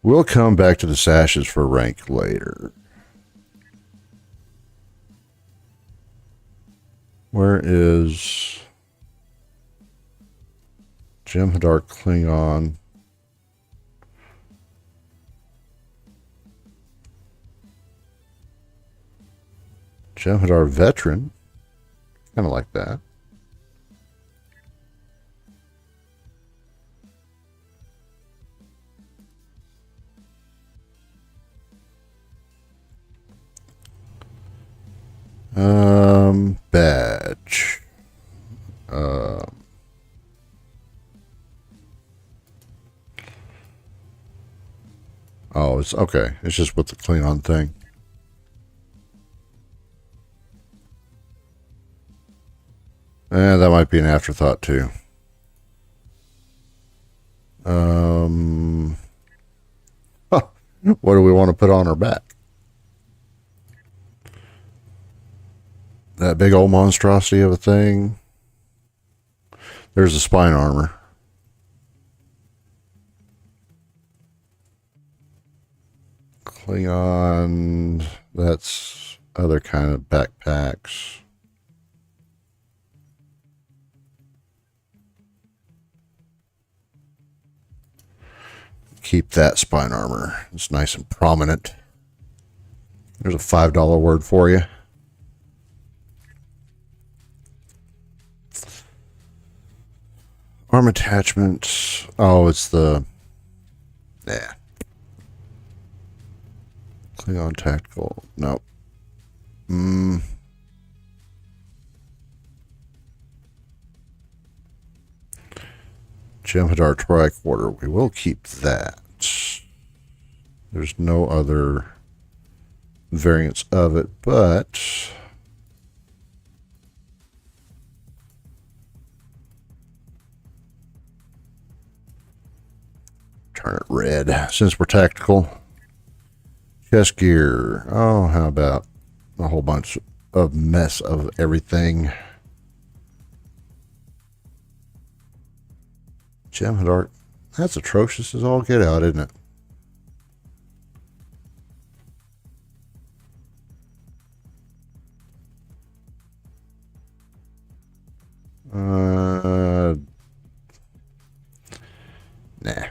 We'll come back to the sashes for rank later. Where is Jem'Hadar Klingon? Jem'Hadar Veteran. Kind of like that. Badge. Oh, it's okay. It's just with the Klingon thing. That might be an afterthought too. What do we want to put on our back? That big old monstrosity of a thing. There's the spine armor. Klingon. That's other kind of backpacks. Keep that spine armor. It's nice and prominent. There's a $5 word for you. Arm attachments. Oh, it's the... Yeah. Klingon tactical. Nope. Jem'Hadar tricorder. We will keep that. There's no other variants of it, but turn it red since we're tactical. Chest gear. Oh, how about a whole bunch of mess of everything. Jem'Hadar. That's atrocious as all get out, isn't it? Nah.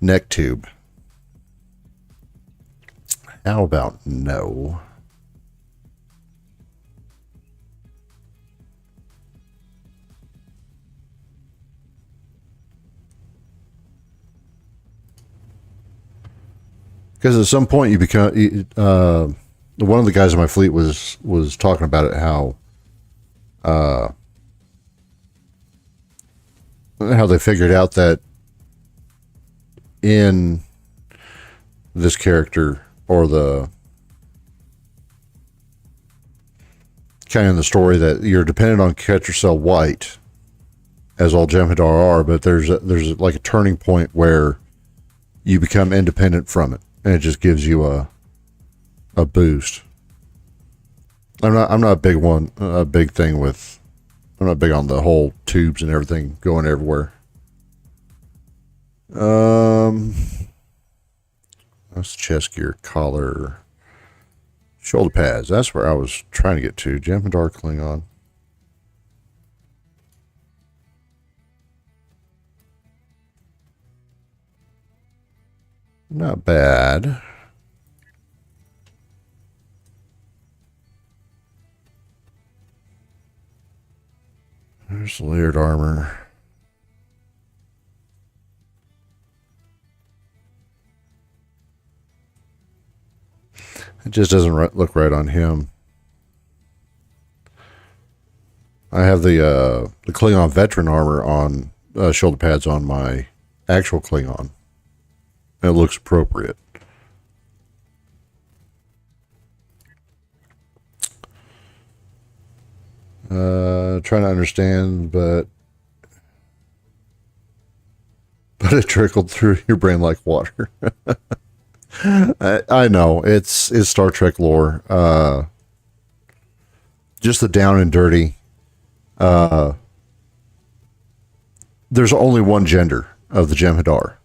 Neck tube. How about no? Because at some point you become one of the guys in my fleet was talking about it, how they figured out that in this character, or the kind of in the story, that you're dependent on Catcher Cell White, as all Jem'Hadar are, but there's like a turning point where you become independent from it, and it just gives you a boost. I'm not a big one, a big thing with. I'm not big on the whole tubes and everything going everywhere. That's chest gear, collar, shoulder pads. That's where I was trying to get to. Jem'Hadar Klingon. Not bad. There's layered armor. It just doesn't look right on him. I have the Klingon veteran armor on, shoulder pads on my actual Klingon. And it looks appropriate. Trying to understand, but it trickled through your brain like water. I know it's Star Trek lore. Just the down and dirty. There's only one gender of the Jem'Hadar.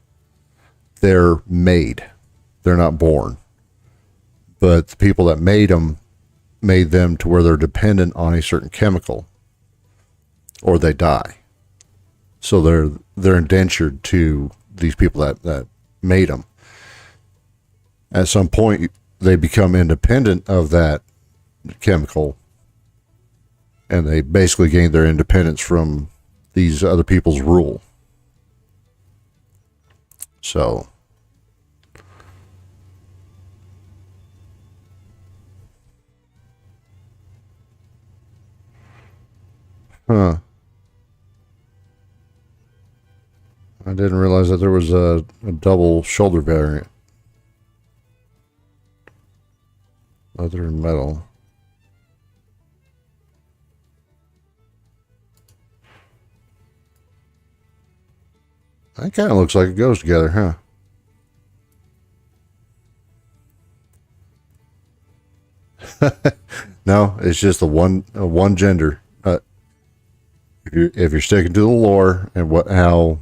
They're made. They're not born. But the people that made them to where they're dependent on a certain chemical, or they die. So they're indentured to these people that made them. At some point, they become independent of that chemical, and they basically gain their independence from these other people's rule. So, I didn't realize that there was a double shoulder variant. Leather and metal. That kind of looks like it goes together, huh? No, it's just one gender. If you're sticking to the lore and how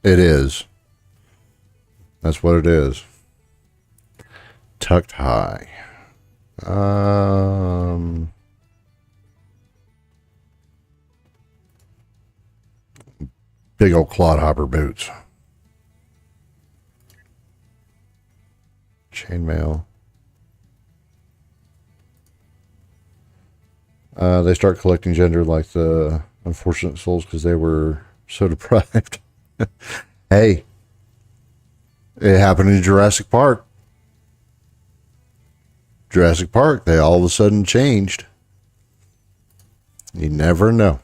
it is, that's what it is. Tucked high. Big old clodhopper boots. Chainmail. They start collecting gender like the unfortunate souls because they were so deprived. Hey, it happened in Jurassic Park. Jurassic Park, they all of a sudden changed. You never know.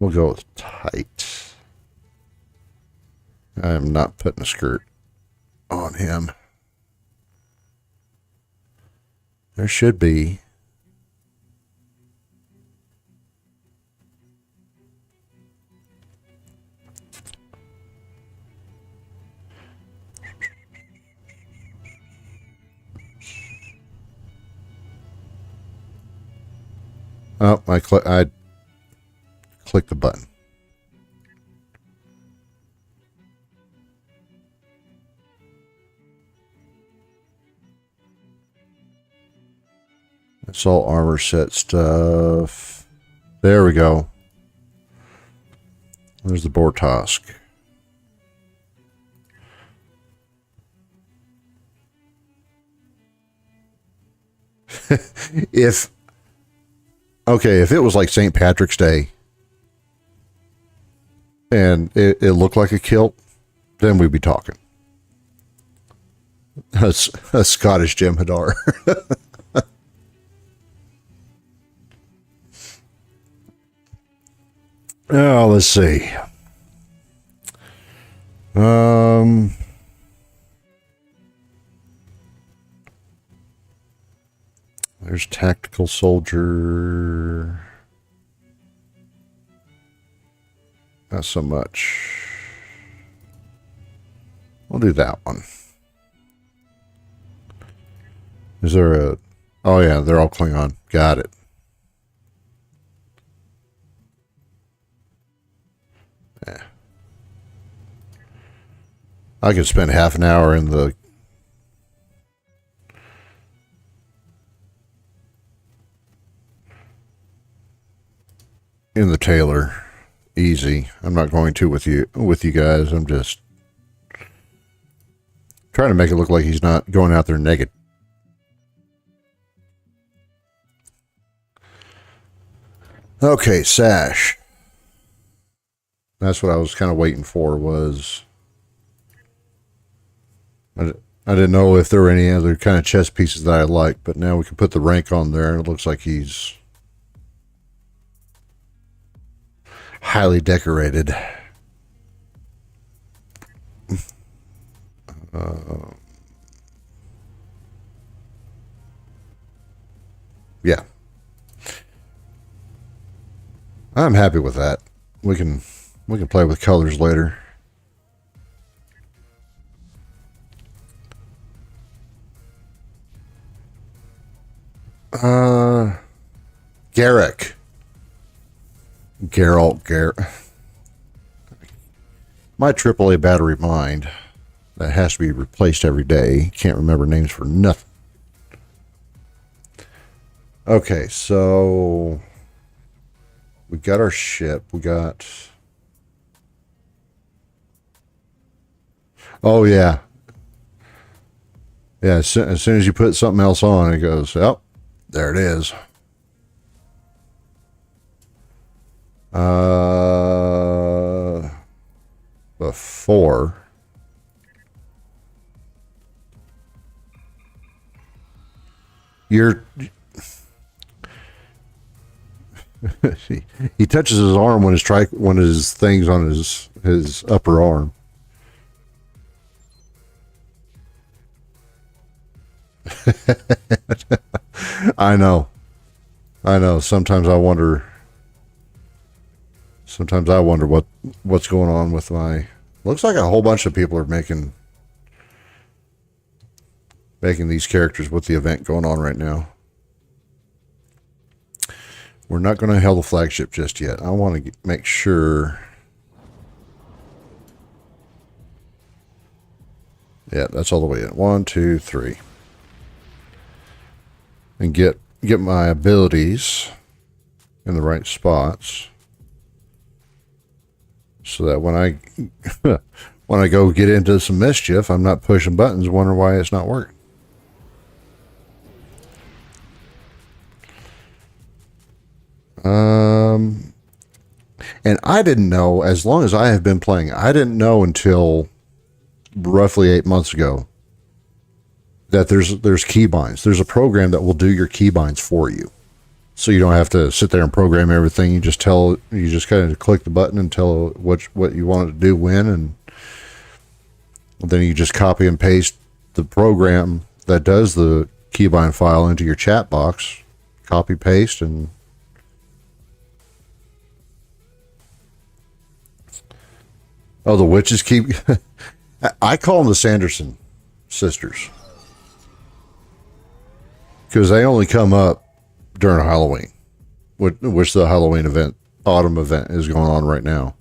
We'll go with tight. I am not putting a skirt on him. There should be. Oh, I clicked the button. It's all armor set stuff. There we go. There's the Bortosk. if it was like St. Patrick's Day and it looked like a kilt, then we'd be talking. A Scottish Jem'Hadar. Oh, let's see. There's tactical soldier. Not so much. We'll do that one. Is there a... Oh yeah, they're all Klingon. Got it. Yeah. I could spend half an hour in the tailor. Easy. I'm not going to with you guys. I'm just trying to make it look like he's not going out there naked. Okay, sash. That's what I was kind of waiting for, was I didn't know if there were any other kind of chess pieces that I liked, but now we can put the rank on there, and it looks like he's highly decorated. Yeah. I'm happy with that. We can play with colors later. Garrick. My AAA battery mind that has to be replaced every day. Can't remember names for nothing. Okay, so we got our ship. We got... Oh, yeah. Yeah, as soon as you put something else on, it goes, oh, there it is. Before... he touches his arm when his thing's on his upper arm. I know. Sometimes I wonder what's going on with my... Looks like a whole bunch of people are making these characters with the event going on right now. We're not going to hail the flagship just yet. I want to make sure... Yeah, that's all the way in. 1, 2, 3. And get my abilities in the right spots, so that when I go get into some mischief, I'm not pushing buttons wondering why it's not working. And I didn't know, as long as I have been playing, I didn't know until roughly 8 months ago that there's keybinds. There's a program that will do your keybinds for you, so you don't have to sit there and program everything. You just kind of click the button and tell what you want it to do when, and then you just copy and paste the program that does the keybind file into your chat box. Copy paste, and oh, the witches keep... I call them the Sanderson sisters, because they only come up during Halloween, which the Halloween event, autumn event, is going on right now.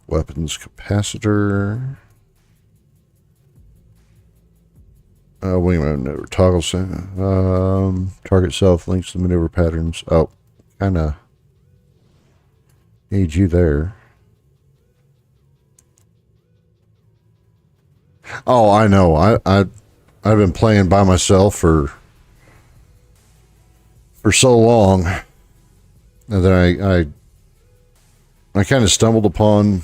Weapons capacitor. Wait a minute. Toggle target self links to maneuver patterns. Oh, kind of need you there. Oh, I know. I've been playing by myself for so long, and then I kind of stumbled upon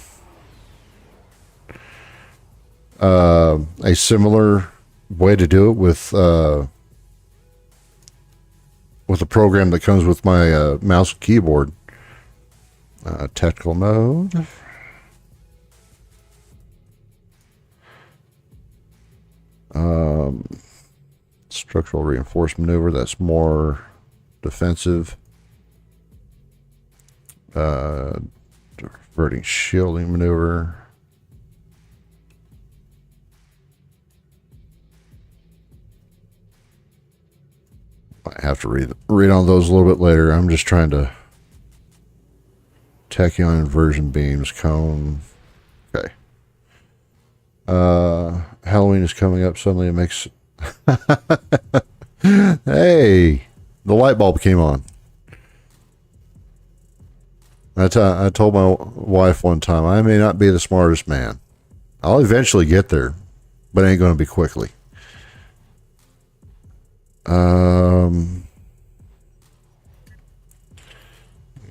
a similar way to do it with a program that comes with my mouse and keyboard. Tactical mode. Structural reinforced maneuver, that's more defensive. Diverting shielding maneuver. I have to read on those a little bit later. I'm just trying to... Tachyon inversion beams, cone. Okay. Halloween is coming up. Suddenly it makes... Hey! The light bulb came on. I told my wife one time, I may not be the smartest man. I'll eventually get there, but it ain't going to be quickly.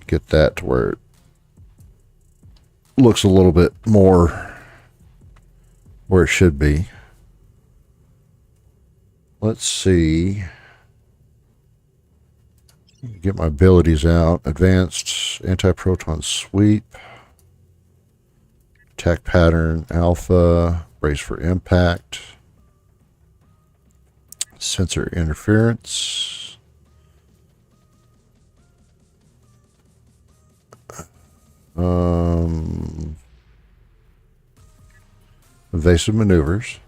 Get that to where looks a little bit more where it should be. Let's see. Get my abilities out. Advanced anti-proton sweep. Attack pattern alpha. Brace for impact. Sensor interference. Evasive maneuvers.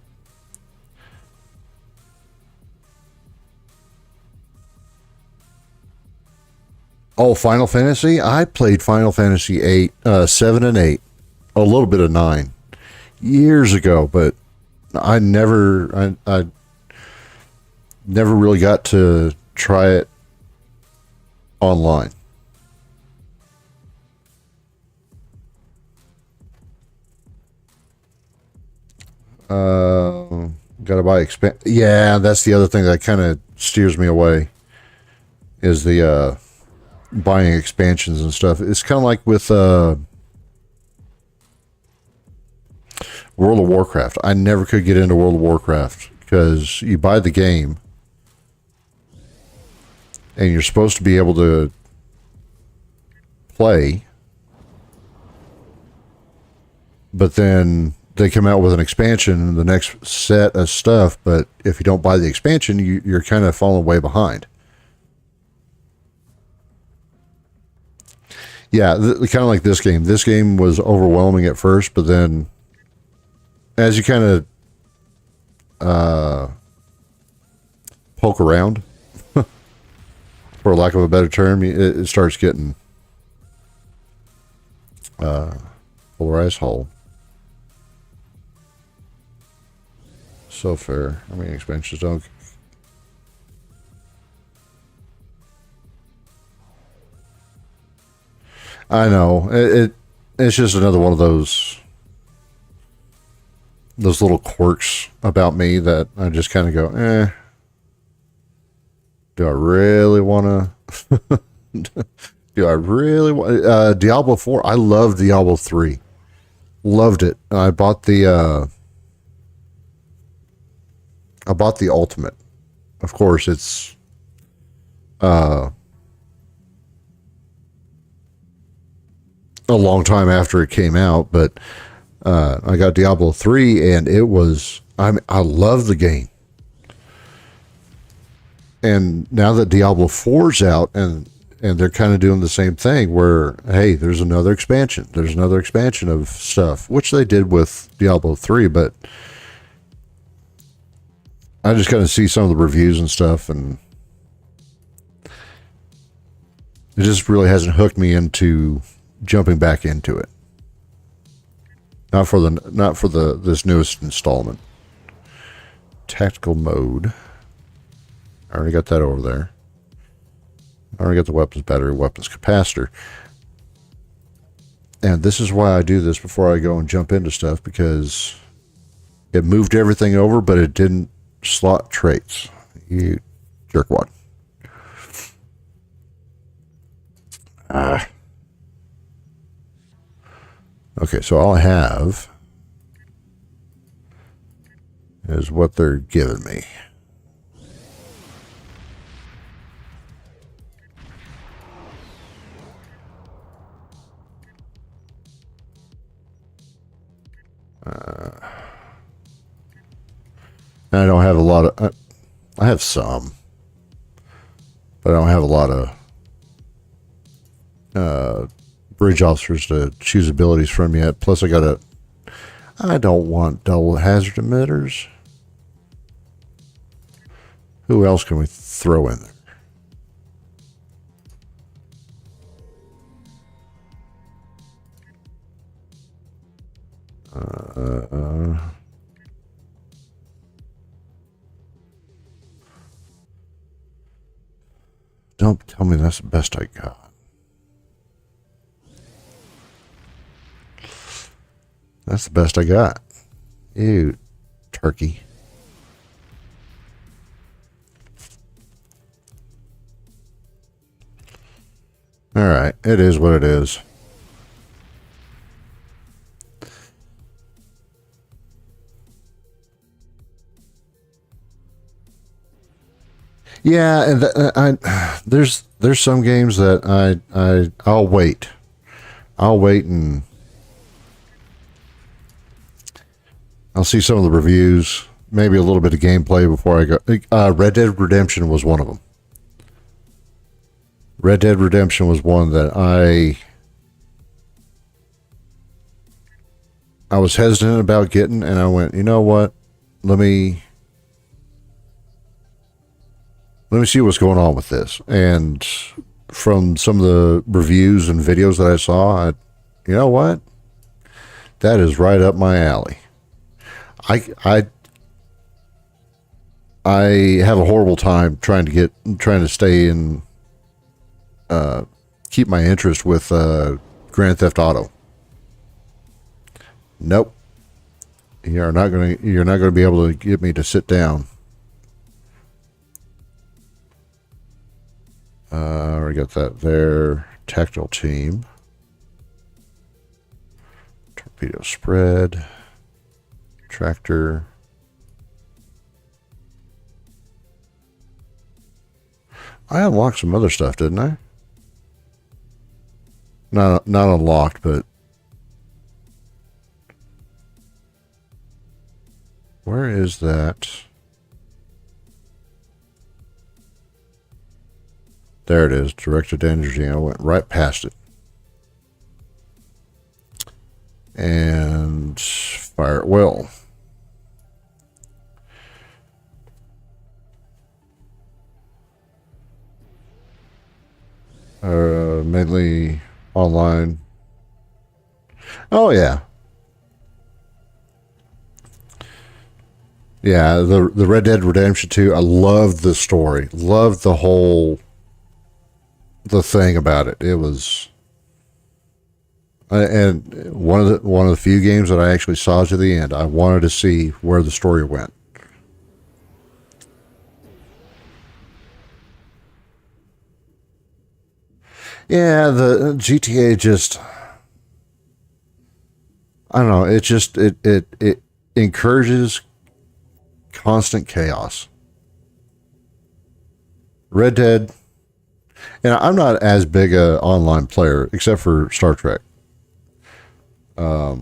Oh, Final Fantasy? I played Final Fantasy 8, 7 and 8. A little bit of 9. Years ago, but I never really got to try it online. Gotta buy expand. Yeah, that's the other thing that kind of steers me away. Is the buying expansions and stuff. It's kind of like with World of Warcraft. I never could get into World of Warcraft because you buy the game and you're supposed to be able to play, but then they come out with an expansion, the next set of stuff, but if you don't buy the expansion, you're kind of falling way behind. Yeah, kind of like this game. This game was overwhelming at first, but then as you kind of poke around, for lack of a better term, it starts getting polarized whole. So fair. I mean, expansions don't. I know it's just another one of those little quirks about me that I just kind of go, do I really want to? Do I really want Diablo 4? I love Diablo 3. Loved it. I bought the ultimate. Of course, it's a long time after it came out, but I got Diablo 3 and it was, I love the game. And now that Diablo 4's out and they're kind of doing the same thing where, hey, there's another expansion. There's another expansion of stuff, which they did with Diablo 3, but I just kind of see some of the reviews and stuff, and it just really hasn't hooked me into jumping back into it. Not for this newest installment. Tactical mode. I already got that over there. I already got the weapons battery, weapons capacitor. And this is why I do this before I go and jump into stuff, because it moved everything over, but it didn't slot traits. You jerkwad. Okay, so all I have is what they're giving me. I don't have a lot of... I have some. But I don't have a lot of bridge officers to choose abilities from yet. Plus I don't want double hazard emitters. Who else can we throw in there? Don't tell me that's the best I got. That's the best I got. Ew, turkey. All right, it is what it is. Yeah, and there's some games that I'll wait. I'll wait and I'll see some of the reviews, maybe a little bit of gameplay before I go. Red Dead Redemption was one of them. Red Dead Redemption was one that I was hesitant about getting, and I went, you know what? Let me see what's going on with this. And from some of the reviews and videos that I saw, you know what? That is right up my alley. I have a horrible time trying to stay in, keep my interest with Grand Theft Auto. Nope. You're not gonna be able to get me to sit down. We got that there. Tactile team. Torpedo spread. Tractor. I unlocked some other stuff, didn't I? Not unlocked, but where is that? There it is. Directed energy. I went right past it. And fire at will. Mainly online. Oh yeah. Yeah, the Red Dead Redemption 2, I loved the story. Loved the thing about it. It was and one of the few games that I actually saw to the end. I wanted to see where the story went. Yeah, the GTA just, I don't know, it encourages constant chaos. Red Dead, and I'm not as big a online player except for Star Trek. A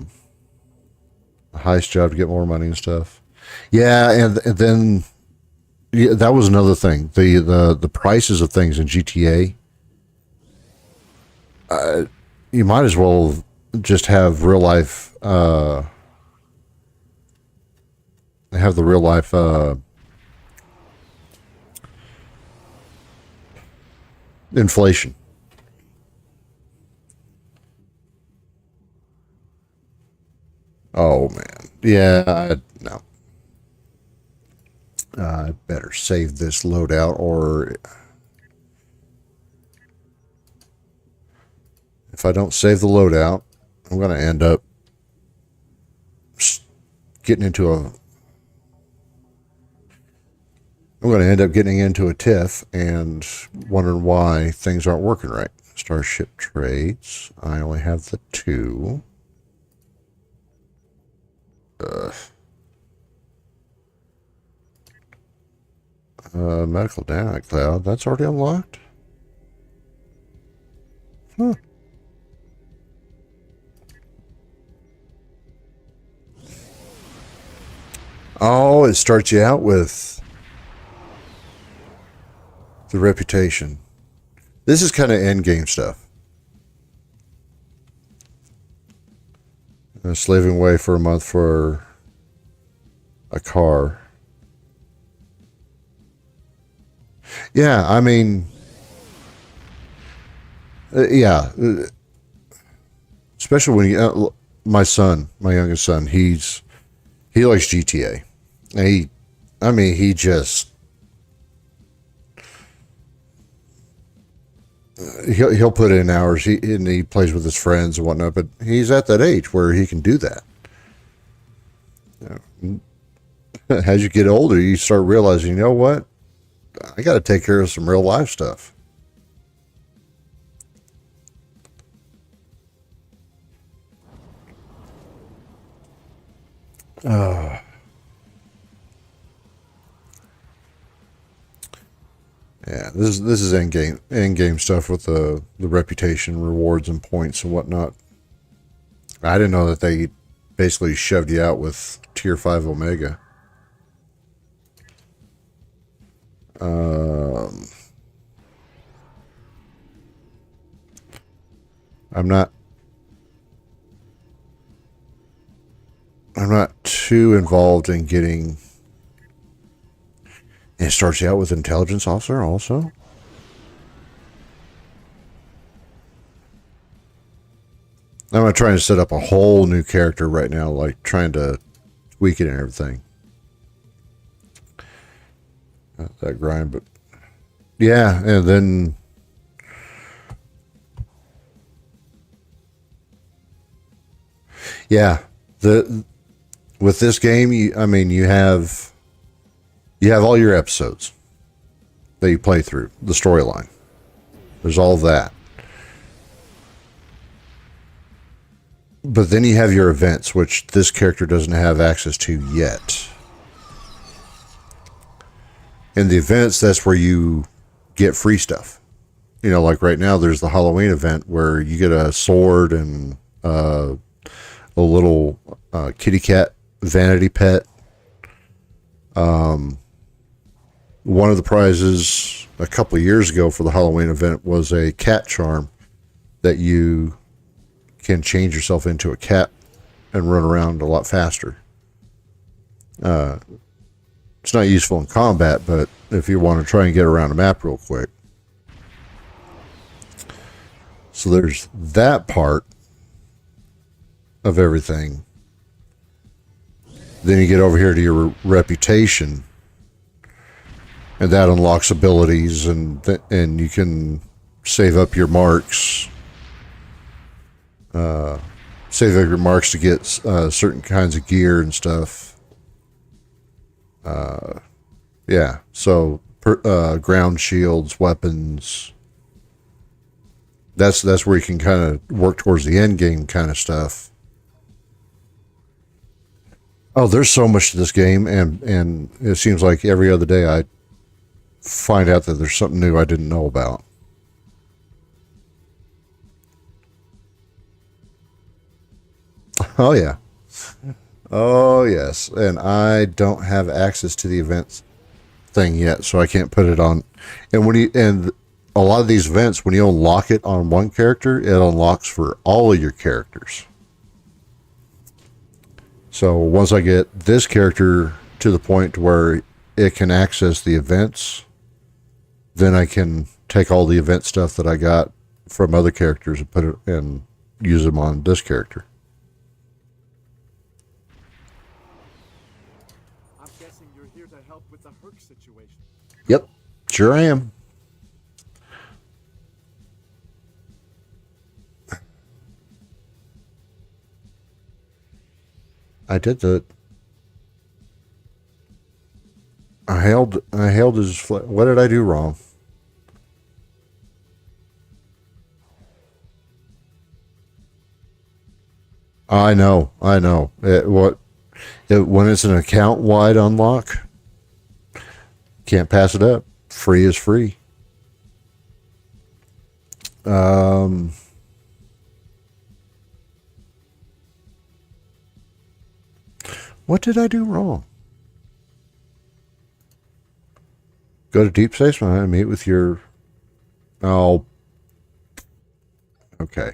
heist job to get more money and stuff. Yeah, and then yeah, that was another thing. The prices of things in GTA. You might as well just have real life. Have the real life. Inflation. Oh man, yeah, no. I better save this loadout, or if I don't save the loadout, I'm going to end up getting into a. I'm going to end up getting into a tiff and wondering why things aren't working right. Starship trades. I only have the 2. Medical data cloud. That's already unlocked? Huh. Oh, it starts you out with the reputation. This is kind of end game stuff. Slaving away for a month for a car. Yeah, I mean, yeah. Especially when you, my youngest son, he likes GTA. And he just, he'll put in hours. And he plays with his friends and whatnot. But he's at that age where he can do that. As you get older, you start realizing, you know what? I got to take care of some real life stuff. Yeah, this is end game stuff with the reputation, rewards, and points and whatnot. I didn't know that they basically shoved you out with tier 5 Omega. I'm not too involved in getting. It starts you out with intelligence officer also. I'm trying to set up a whole new character right now, like trying to tweak it and everything. Not that grind, but yeah, and then yeah, with this game, you have all your episodes that you play through, the storyline. There's all of that. But then you have your events, which this character doesn't have access to yet. In the events, that's where you get free stuff. You know, like right now, there's the Halloween event where you get a sword and a little kitty cat vanity pet. One of the prizes a couple of years ago for the Halloween event was a cat charm that you can change yourself into a cat and run around a lot faster. It's not useful in combat, but if you want to try and get around a map real quick. So there's that part of everything. Then you get over here to your reputation, and that unlocks abilities, and you can save up your marks. Save up your marks to get certain kinds of gear and stuff. Yeah, so ground shields, weapons. That's where you can kind of work towards the end game kind of stuff. Oh, there's so much to this game, and it seems like every other day I find out that there's something new I didn't know about. Oh yeah. Oh yes, and I don't have access to the events thing yet, so I can't put it on. And a lot of these events, when you unlock it on one character, it unlocks for all of your characters. So once I get this character to the point where it can access the events, then I can take all the event stuff that I got from other characters and put it and use them on this character. I'm guessing you're here to help with the Herc situation. Yep, sure I am. I did the. I held his. What did I do wrong? I know. When it's an account wide unlock, can't pass it up. Free is free. What did I do wrong? Go to Deep Space Mine and meet with your. Oh. Okay.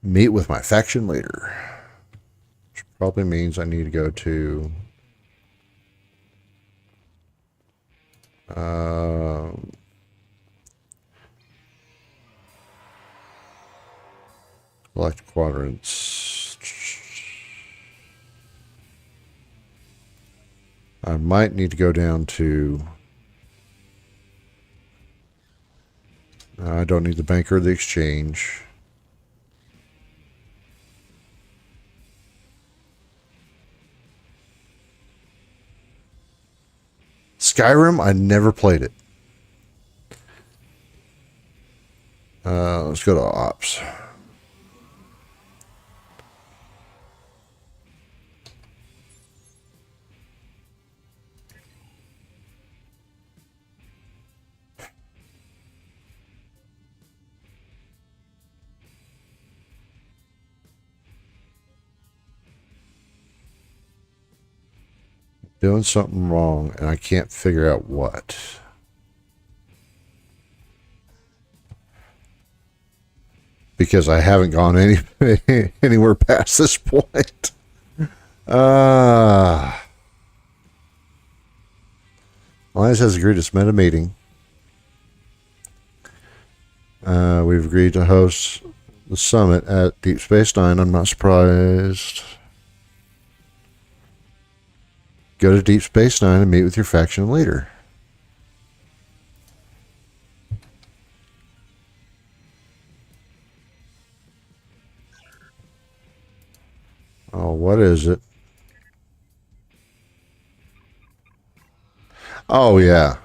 Meet with my faction leader. Which probably means I need to go to. Select quadrants. I might need to go down to. I don't need the banker or the exchange. Skyrim, I never played it. Let's go to Ops. Doing something wrong, and I can't figure out what. Because I haven't gone anywhere past this point. Alliance has agreed to submit a meeting. We've agreed to host the summit at Deep Space Nine. I'm not surprised. Go to Deep Space Nine and meet with your faction leader. Oh, what is it? Oh, yeah.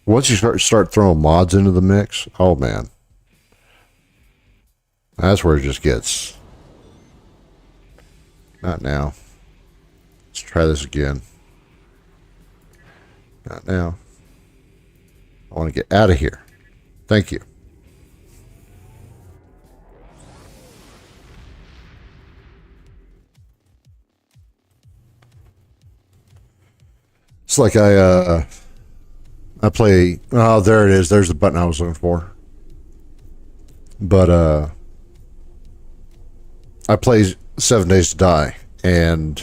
Once you start throwing mods into the mix, oh, man. That's where it just gets... Not now. Let's try this again. Not now. I want to get out of here. Thank you. It's like I play... Oh, there it is. There's the button I was looking for. But, I play 7 Days to Die, and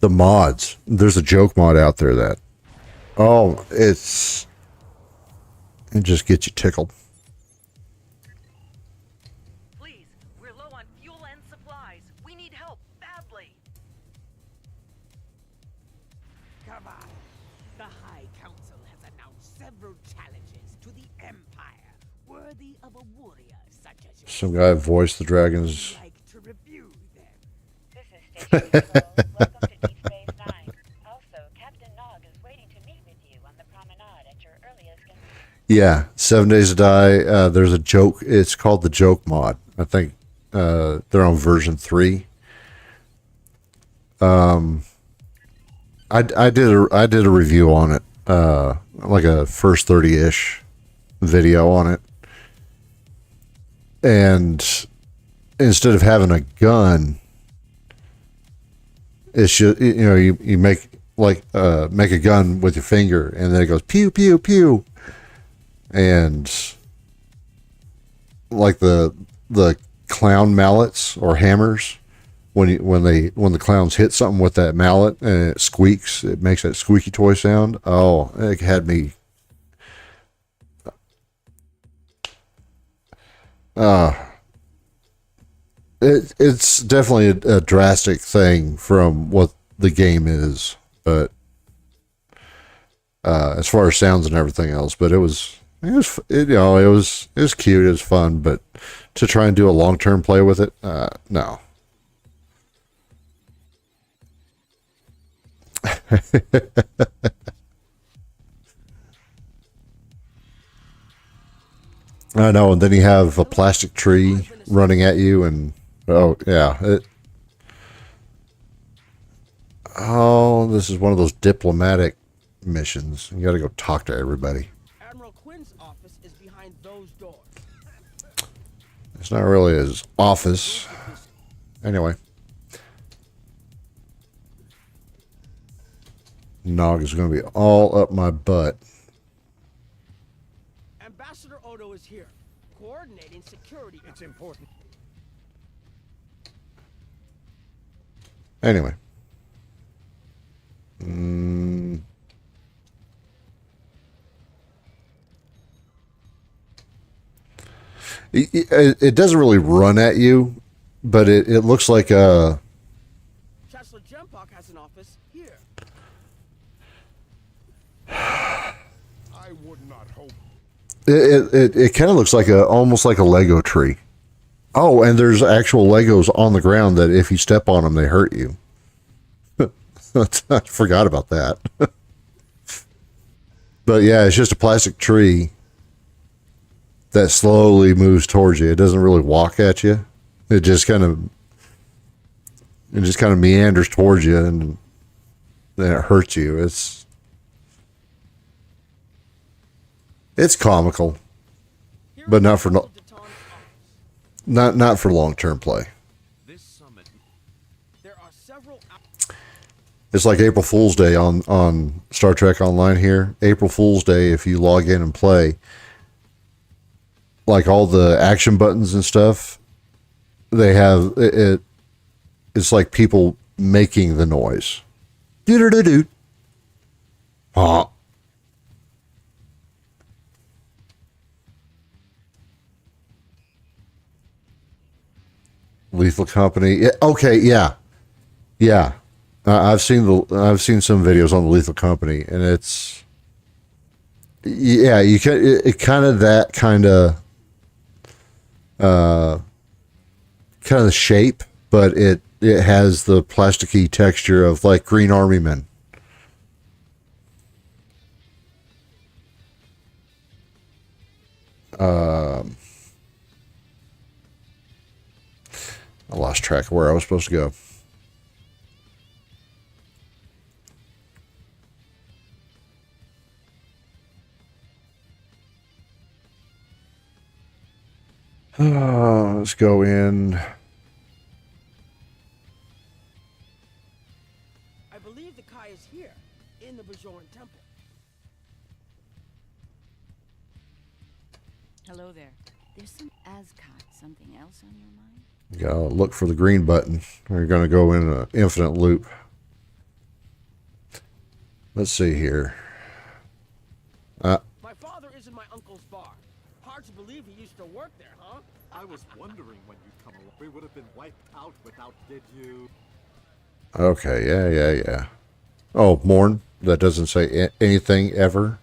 the mods. There's a joke mod out there that... Oh, it just gets you tickled. Please, we're low on fuel and supplies. We need help badly. Come on. The High Council has announced several challenges to the Empire, worthy of a warrior such as you. Some guy voiced the dragons. Like to review them. This is Station Control. Welcome to Deep Space Nine. Also, Captain Nog is waiting to meet with you on the promenade at your earliest convenience. Yeah, 7 Days to Die. There's a joke. It's called the joke mod. I think they're on version 3. I did a review on it, like a first 30-ish video on it, and instead of having a gun, it should, you make make a gun with your finger, and then it goes pew pew pew, and like the clown mallets or hammers. When the clowns hit something with that mallet and it squeaks, it makes that squeaky toy sound. Oh, it had me. It's definitely a drastic thing from what the game is, but as far as sounds and everything else, but it was cute, it was fun, but to try and do a long-term play with it, no. I know, and then you have a plastic tree running at you, and oh yeah, this is one of those diplomatic missions. You got to go talk to everybody. Admiral Quinn's office is behind those doors. It's not really his office, anyway. Nog is going to be all up my butt. Ambassador Odo is here, coordinating security. It's important. Anyway. It doesn't really run at you, but it looks like a... Chancellor Jempok has an office here. I would not hope. It kind of looks like almost like a Lego tree. Oh, and there's actual Legos on the ground that if you step on them, they hurt you. I forgot about that. But yeah, it's just a plastic tree that slowly moves towards you. It doesn't really walk at you. It just kind of meanders towards you, and then it hurts you. It's comical, but not for not for long-term play. This summit. There are several. It's like April Fool's Day on Star Trek Online here. April Fool's Day, if you log in and play, like all the action buttons and stuff, they have it. It's like people making the noise. Do-do-do-do. Ah. Lethal Company. Yeah, okay, yeah. I've seen some videos on the Lethal Company, and it's you can it kind of that kind of the shape, but it has the plasticky texture of like Green Army Men. I lost track of where I was supposed to go. Let's go in. I believe the Kai is here, in the Bajoran Temple. Hello there. There's some Ascot, something else on your mind? You gotta look for the green button. We're gonna go in an infinite loop. Let's see here. My father is in my uncle's bar. Hard to believe he used to work there, huh? I was wondering when you'd come along. We would have been wiped out without, did you? Okay, yeah. Oh, Morn. That doesn't say anything ever.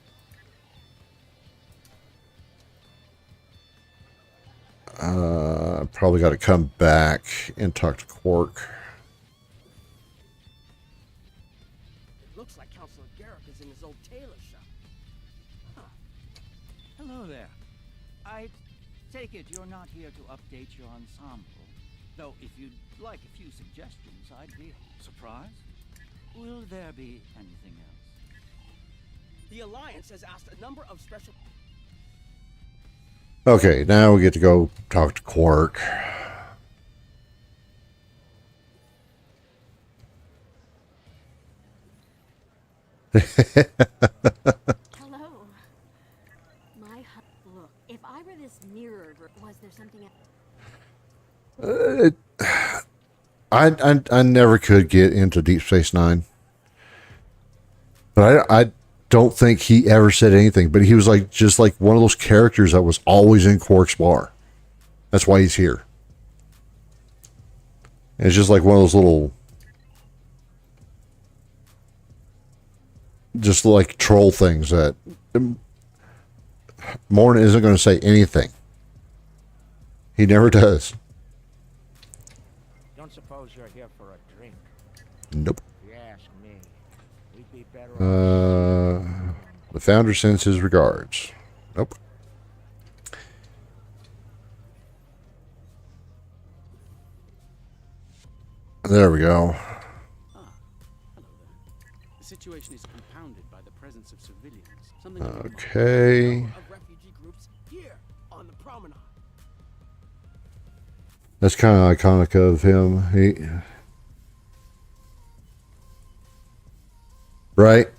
Probably got to come back and talk to Quark. It looks like Counselor Garrick is in his old tailor shop. Huh. Hello there. I take it you're not here to update your ensemble. Though if you'd like a few suggestions, I'd be surprised. Will there be anything else? The Alliance has asked a number of special... Okay, now we get to go talk to Quark. Hello. Look, if I were this mirrored, was there something I never could get into Deep Space Nine, but I don't think he ever said anything. But he was like just like one of those characters that was always in Quark's bar. That's why he's here. And it's just like one of those little, just like troll things that Morn isn't going to say anything. He never does. Don't suppose you're here for a drink? Nope. If you ask me, we'd be better off. The founder sends his regards. Nope. There we go. Hello there. The situation is compounded by the presence of civilians. Something Okay. of refugee groups here on the promenade. That's kind of iconic of him. Right?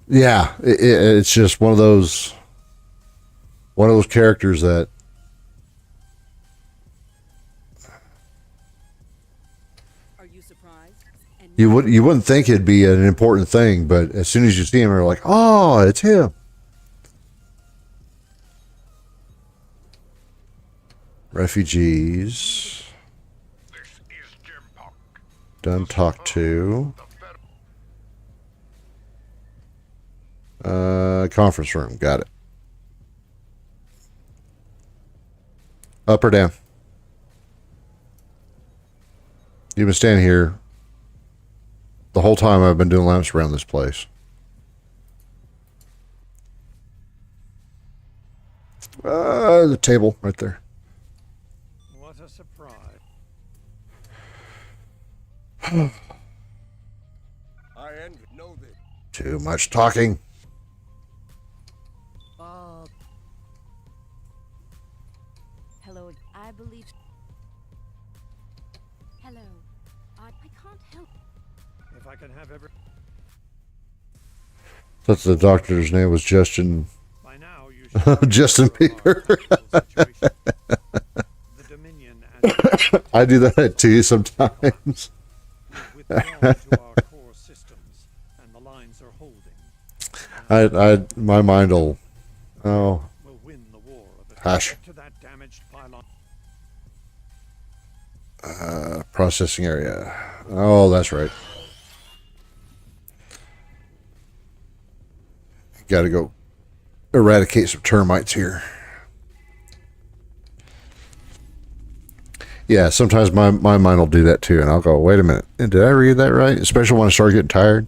Yeah, it's just one of those characters that Are you surprised? you wouldn't think it'd be an important thing, but as soon as you see him, you're like, oh, it's him. Refugees. Done talked to. Conference room. Got it. Up or down? You've been standing here the whole time I've been doing laps around this place. The table right there. What a surprise. I know this. Too much talking. Hello, I believe... Hello. I can't help. I can have every. Thought the doctor's name was Justin. By now, you should Justin Bieber. the Dominion and I do that too sometimes. withdrawn to our core systems, and the lines are holding. My mind will. Oh. We'll win the war of it. Hush. Get to that damaged pylon. Processing area. Oh, that's right. Got to go eradicate some termites here. Yeah, sometimes my mind will do that too, and I'll go, wait a minute, did I read that right? Especially when I start getting tired.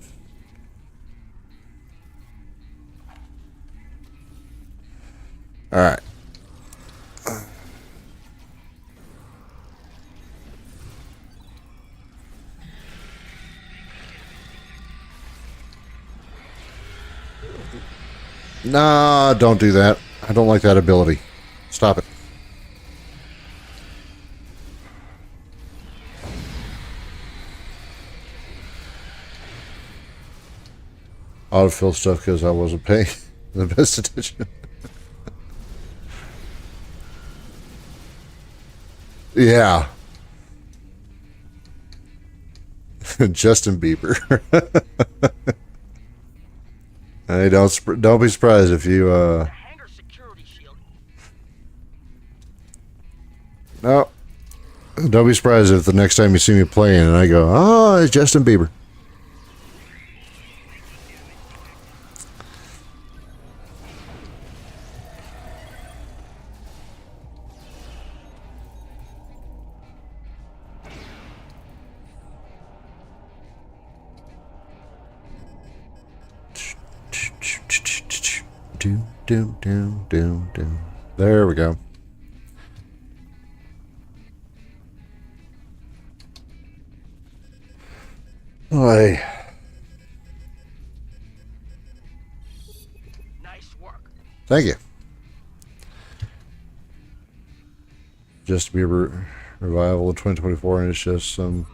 All right. Nah, don't do that. I don't like that ability. Stop it. Autofill stuff because I wasn't paying the best attention. Yeah. Justin Bieber. Hey, don't be surprised if you no. Don't be surprised if the next time you see me playing and I go, oh, it's Justin Bieber. Do. There we go. Oy. Nice work. Thank you. Just to be a revival of 2024, and it's just some.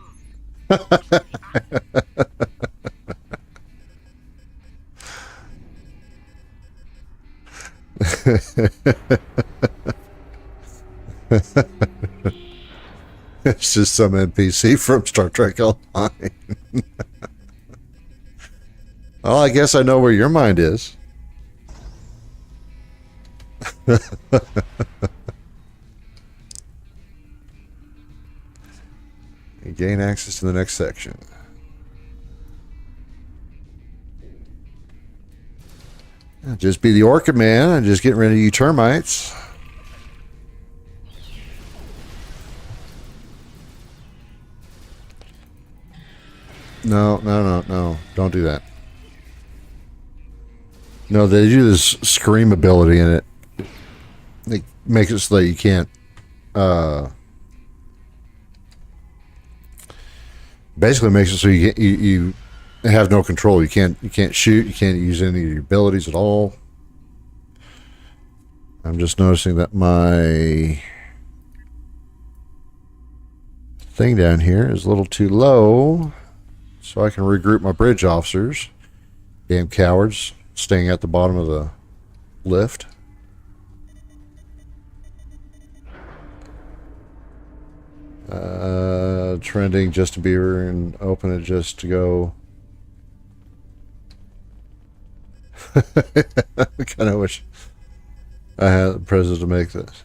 It's just some NPC from Star Trek Online. Well, I guess I know where your mind is. You gain access to the next section. Just be the Orchid Man and just getting rid of you termites. No. Don't do that. No, they do this scream ability in it. They make it so that you can't basically makes it so you have no control. You can't shoot, you can't use any of your abilities at all. I'm just noticing that my thing down here is a little too low, so I can regroup my bridge officers. Damn cowards, staying at the bottom of the lift. Trending Justin Bieber and open it just to go. I kind of wish I had the president to make this.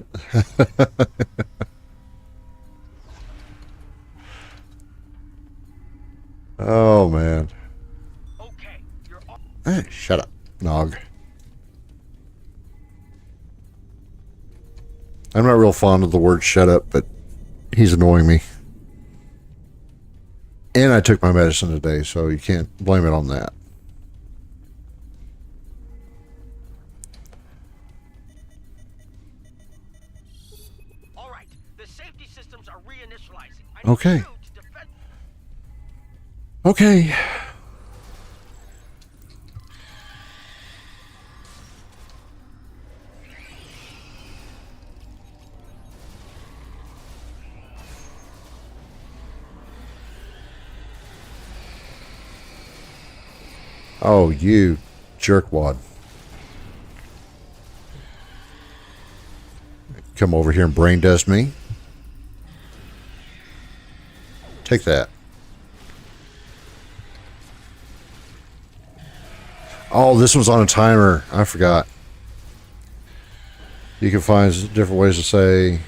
Oh man. Okay, you're off. Hey, shut up, Nog. I'm not real fond of the word shut up, but he's annoying me. And I took my medicine today, so you can't blame it on that. All right, the safety systems are reinitializing. Okay. Okay. Oh, you jerkwad. Come over here and brain dust me. Take that. Oh, this was on a timer. I forgot. You can find different ways to say.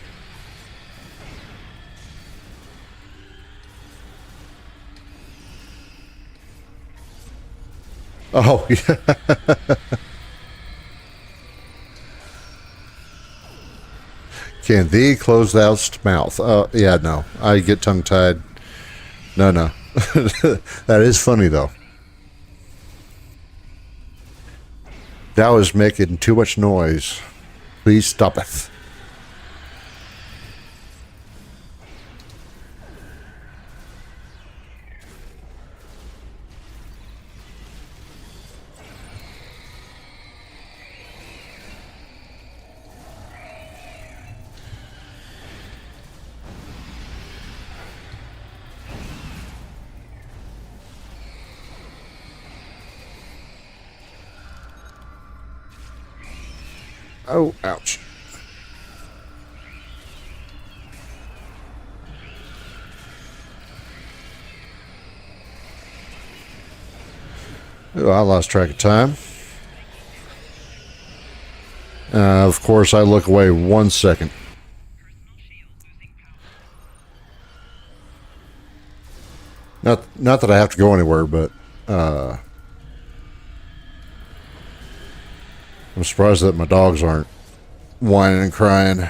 Oh, yeah. Can thee close thou'st mouth? Yeah, no. I get tongue-tied. No. That is funny, though. Thou is making too much noise. Please stop it. Oh, ouch. Oh, I lost track of time. Of course, I look away 1 second. Not that I have to go anywhere, but I'm surprised that my dogs aren't whining and crying.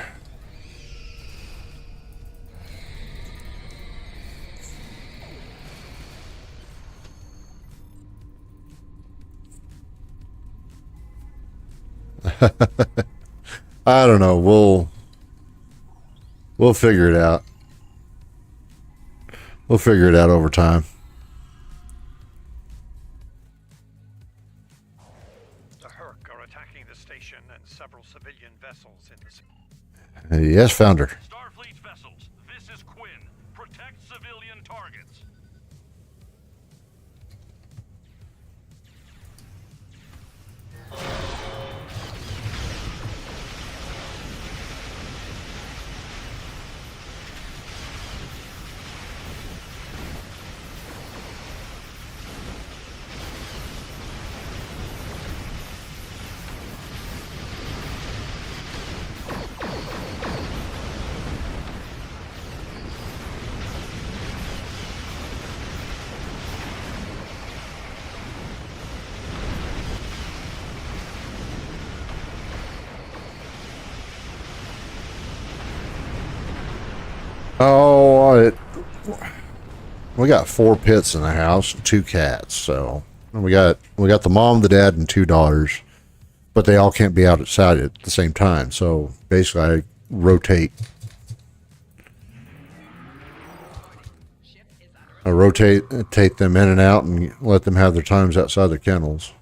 I don't know. We'll figure it out. We'll figure it out over time. The Herc are attacking the station and several civilian vessels in the... Yes, Founder. Starfleet vessels, this is Quinn. Protect civilian targets. Oh, we got 4 pits in the house, and 2 cats. So we got the mom, the dad, and 2 daughters, but they all can't be outside at the same time. So basically, I rotate. I rotate them in and out, and let them have their times outside their kennels.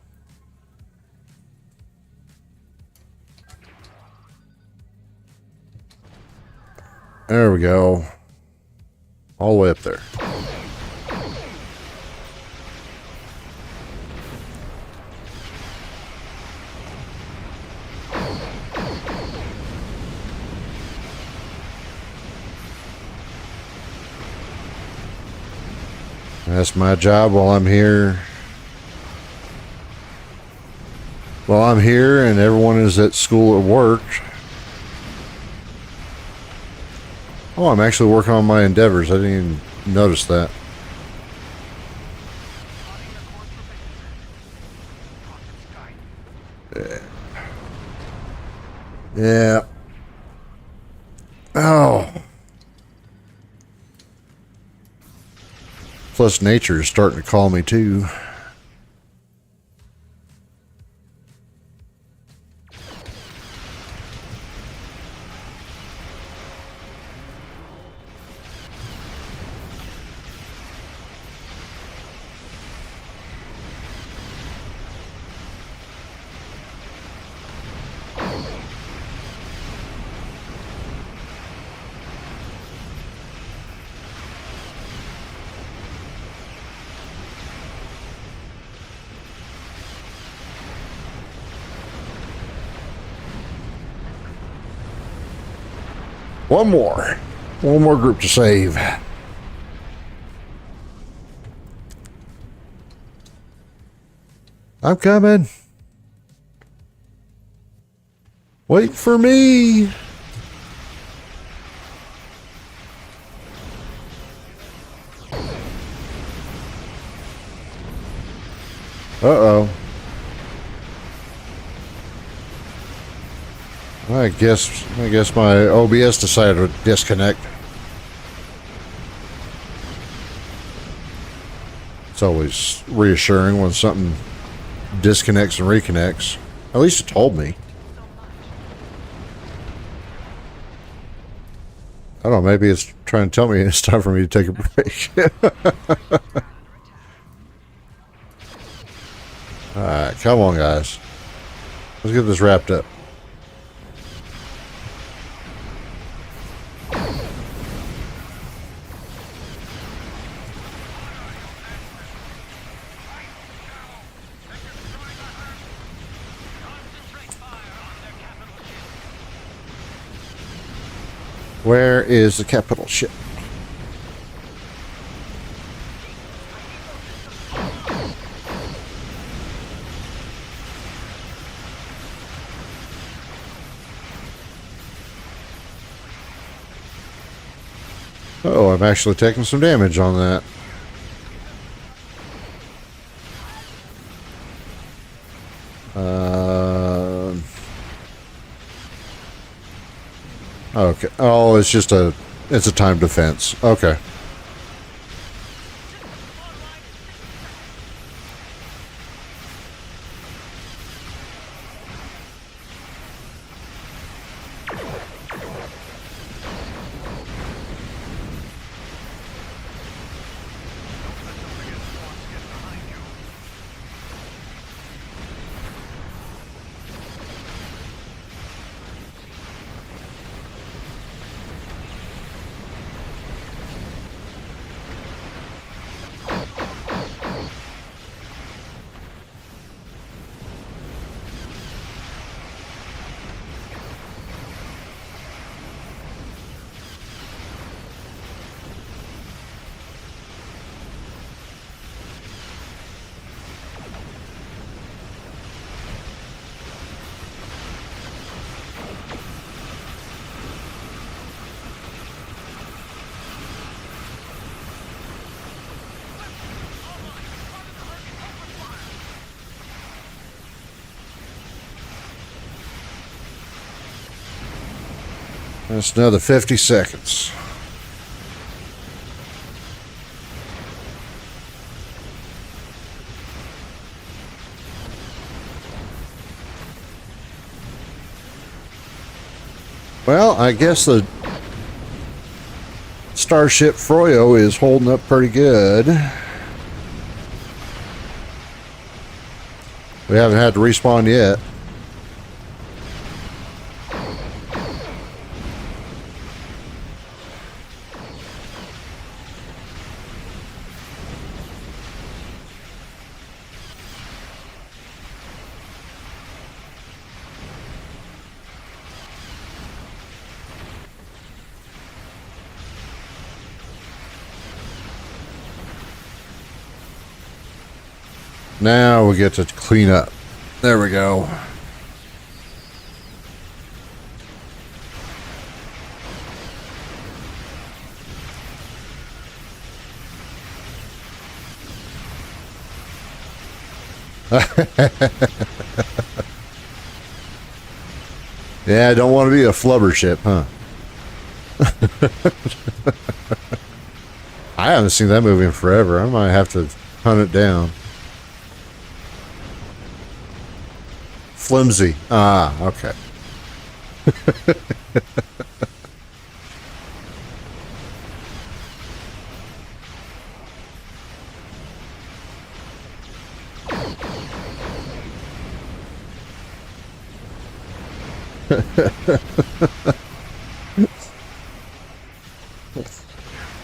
There we go. All the way up there. That's my job while I'm here. While I'm here and everyone is at school or work. Oh, I'm actually working on my endeavors. I didn't even notice that. Yeah. Oh. Plus, nature is starting to call me too. One more. One more group to save. I'm coming. Wait for me. Uh-oh. I guess my OBS decided to disconnect. It's always reassuring when something disconnects and reconnects. At least it told me. I don't know, maybe it's trying to tell me it's time for me to take a break. Alright, come on guys. Let's get this wrapped up. Where is the capital ship? Oh, I'm actually taking some damage on that. Okay. Oh, it's a timed defense. Okay. That's another 50 seconds. Well, I guess the Starship Froyo is holding up pretty good. We haven't had to respawn yet. Now we get to clean up. There we go. Yeah, I don't want to be a flubber ship, huh? I haven't seen that movie in forever. I might have to hunt it down. Flimsy. Ah, okay.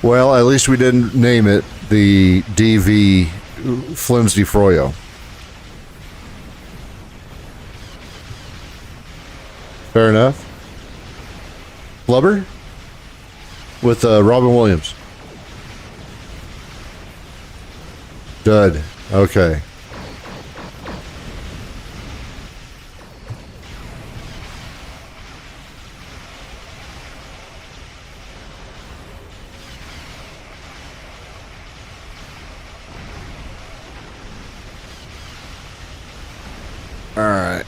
Well, at least we didn't name it the DV Flimsy Froyo. Fair enough. Flubber? With Robin Williams. Good. Okay. All right.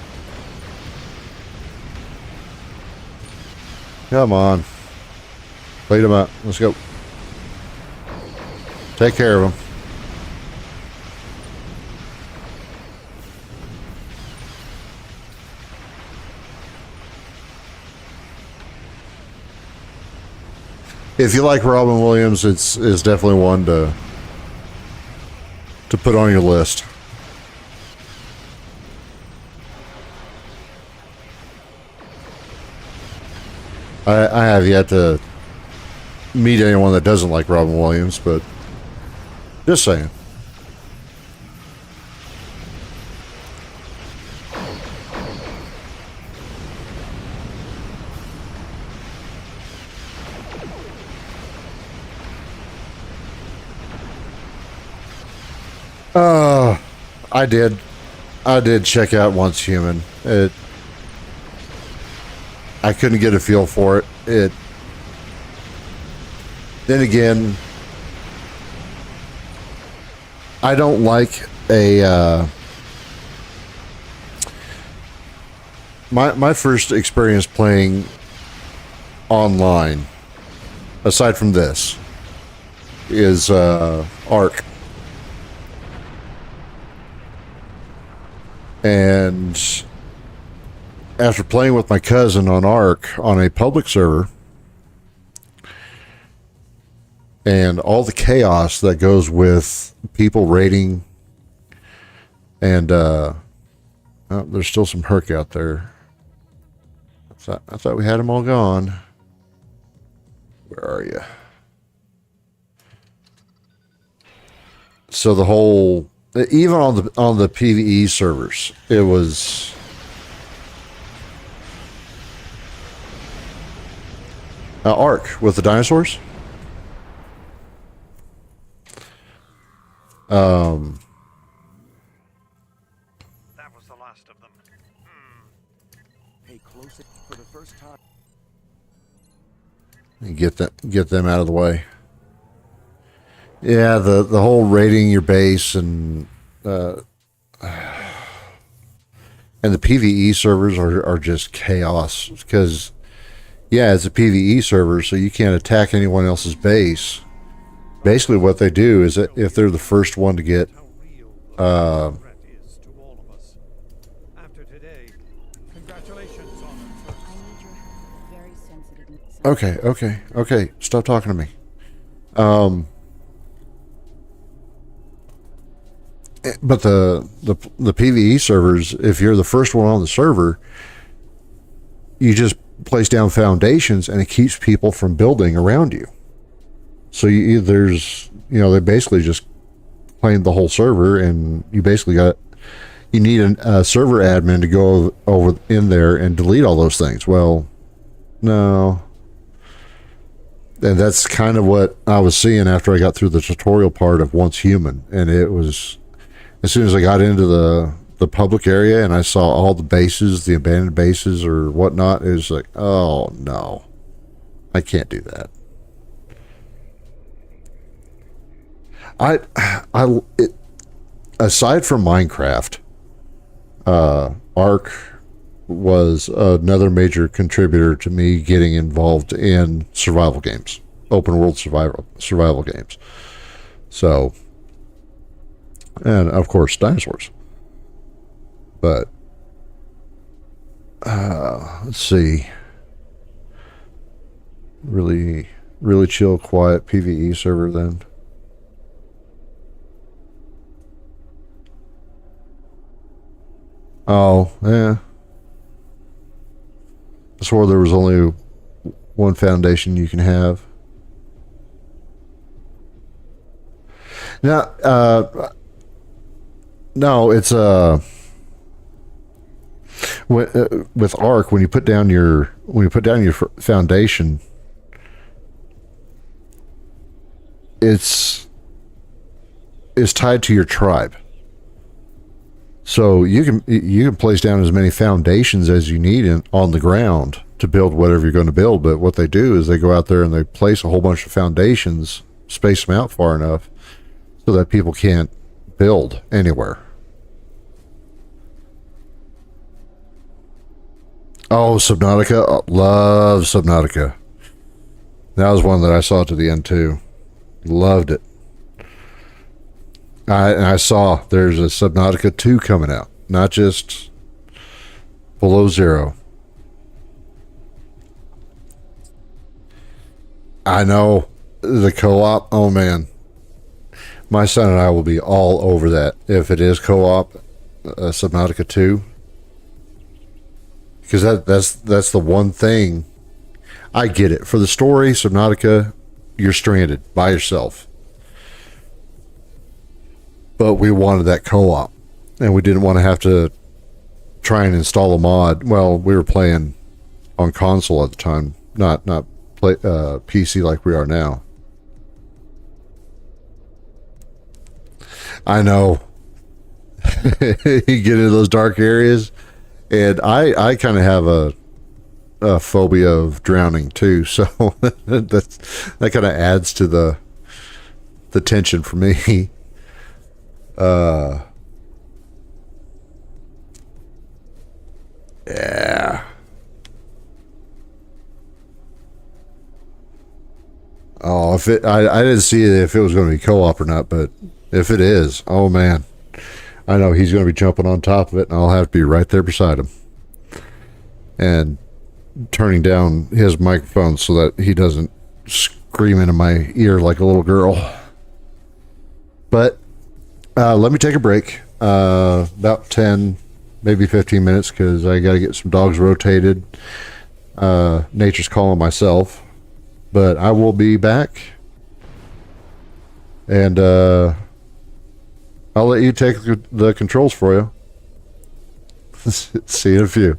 Come on. Lead them up. Let's go. Take care of them. If you like Robin Williams, it's definitely one to put on your list. I have yet to meet anyone that doesn't like Robin Williams, but just saying. I did check out Once Human. I couldn't get a feel for it. Then again, I don't like my first experience playing online, aside from this, is Ark. And after playing with my cousin on Ark on a public server, and all the chaos that goes with people raiding, and oh, there's still some Herc out there. I thought we had them all gone. Where are you? So the whole, even on the PvE servers, it was Ark with the dinosaurs. That was the last of them. Pay close for the first time. And get them out of the way. Yeah, the whole raiding your base and the PvE servers are just chaos, because yeah, it's a PvE server, so you can't attack anyone else's base. Basically what they do is that if they're the first one to get After today, congratulations on Very sensitive. Okay, stop talking to me. But the PvE servers, if you're the first one on the server, you just place down foundations and it keeps people from building around you. So they basically just claimed the whole server, and you basically you need a server admin to go over in there and delete all those things. Well, no. And that's kind of what I was seeing after I got through the tutorial part of Once Human. And it was, as soon as I got into the public area and I saw all the bases, the abandoned bases or whatnot, it was like, oh no, I can't do that. Aside from Minecraft, Ark was another major contributor to me getting involved in survival games, open world survival games. So, and of course dinosaurs. But let's see. Really chill, quiet PvE server then. Oh, yeah. I swore there was only one foundation you can have. Now, no, it's with Ark, when you put down your foundation, it's tied to your tribe. So you can place down as many foundations as you need on the ground to build whatever you're going to build. But what they do is they go out there and they place a whole bunch of foundations, space them out far enough so that people can't build anywhere. Oh, Subnautica. Love Subnautica. That was one that I saw to the end too. Loved it. I saw there's a Subnautica 2 coming out, not just Below Zero. I know the co-op. Oh man, my son and I will be all over that if it is co-op. Subnautica 2, because that's the one thing. I get it for the story. Subnautica, you're stranded by yourself. But we wanted that co-op, and we didn't want to have to try and install a mod. Well, we were playing on console at the time, not play PC like we are now. I know. You get into those dark areas, and I kind of have a phobia of drowning too, so that kind of adds to the tension for me. Yeah. Oh, if it, I didn't see if it was going to be co-op or not, but if it is, oh man, I know he's going to be jumping on top of it, and I'll have to be right there beside him and turning down his microphone so that he doesn't scream into my ear like a little girl. But let me take a break, about 10, maybe 15 minutes, because I got to get some dogs rotated. Nature's calling myself, but I will be back, and I'll let you take the controls for you. See you in a few.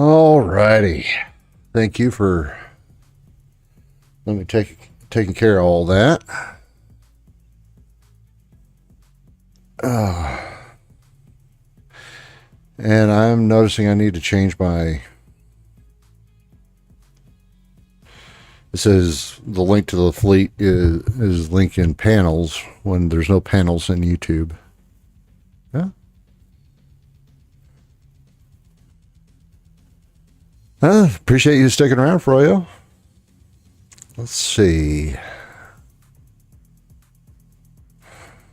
All righty. Thank you for taking care of all that. And I'm noticing I need to change my... It says the link to the fleet is linked in panels when there's no panels in YouTube. Yeah. Appreciate you sticking around, Froyo. Let's see.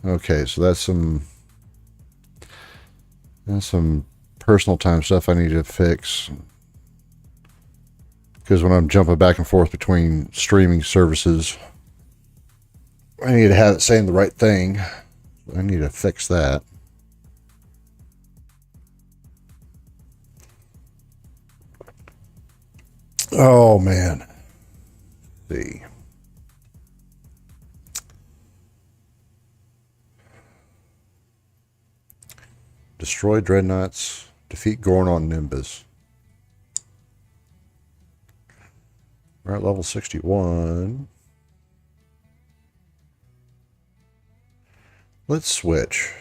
Okay, so that's some personal time stuff I need to fix. Because when I'm jumping back and forth between streaming services, I need to have it saying the right thing. I need to fix that. Oh, man. Let's see. Destroy dreadnoughts. Defeat Gorn on Nimbus. We're at level 61. Let's switch.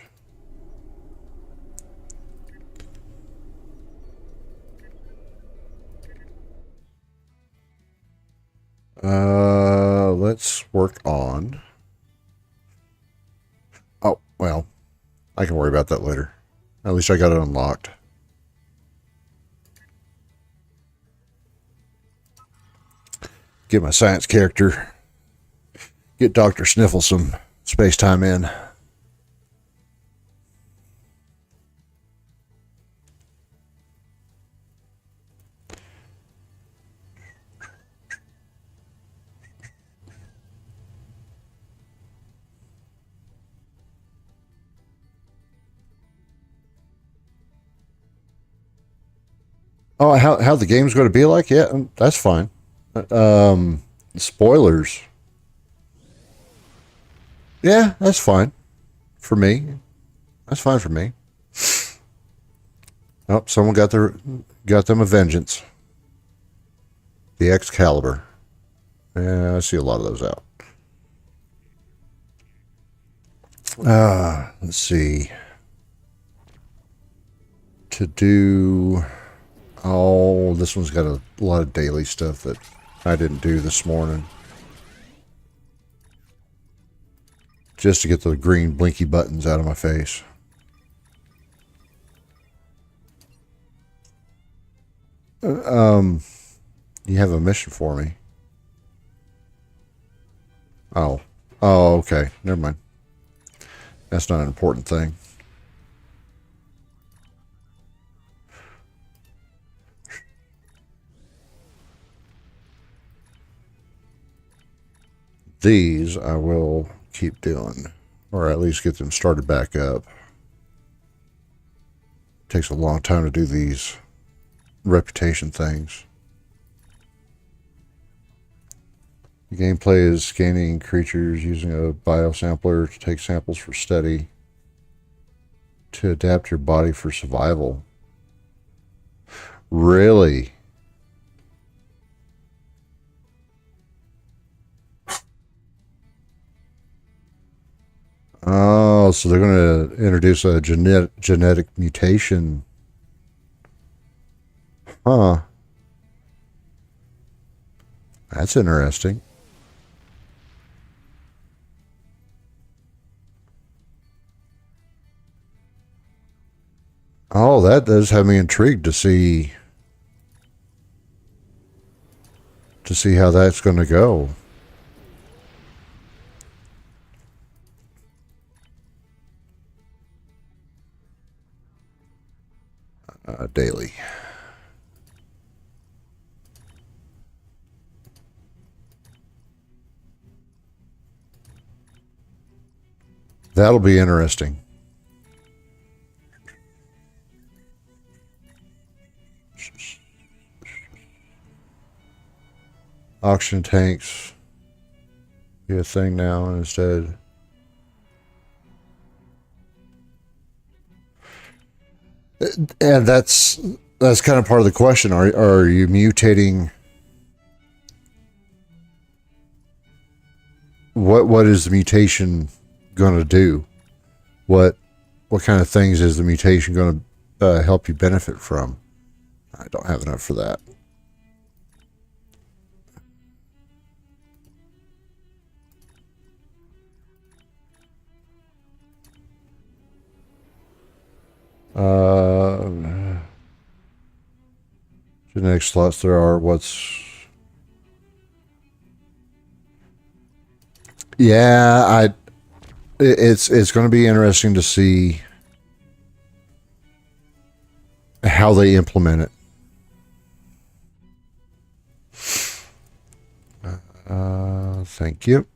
Let's work on... Oh, well, I can worry about that later. At least I got it unlocked. Get my science character. Get Dr. Sniffle some space time in. Oh, how the game's going to be like? Yeah, that's fine. Spoilers. Yeah, that's fine. For me. That's fine for me. Oh, someone got them a vengeance. The Excalibur. Yeah, I see a lot of those out. Let's see. To do... Oh, this one's got a lot of daily stuff that I didn't do this morning. Just to get the green blinky buttons out of my face. You have a mission for me. Oh. Oh, okay. Never mind. That's not an important thing. These I will keep doing, or at least get them started back up. Takes a long time to do these reputation things. The gameplay is scanning creatures using a biosampler to take samples for study to adapt your body for survival. Really? Oh, so they're going to introduce a genetic mutation. Huh. That's interesting. Oh, that does have me intrigued to see how that's going to go. Daily. That'll be interesting. Auction tanks be a thing now instead. And that's that's kind of part of the question. Are you mutating? What is the mutation going to do? What kind of things is the mutation going to help you benefit from? I don't have enough for that. Genetic slots there are. Yeah, it's going to be interesting to see how they implement it. Thank you.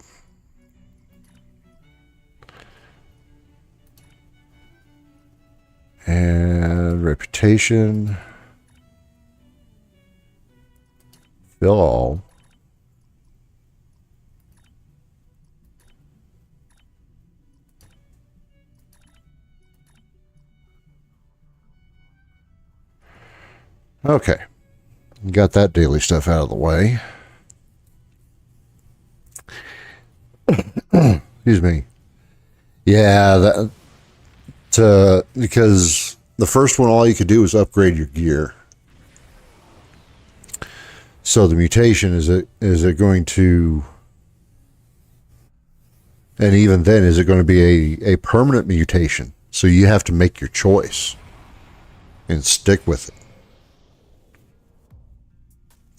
And reputation. Fill all. Okay. Got that daily stuff out of the way. Excuse me. Yeah, because the first one, all you could do was upgrade your gear. So the mutation, is it going to, and even then, is it going to be a permanent mutation? So you have to make your choice and stick with it.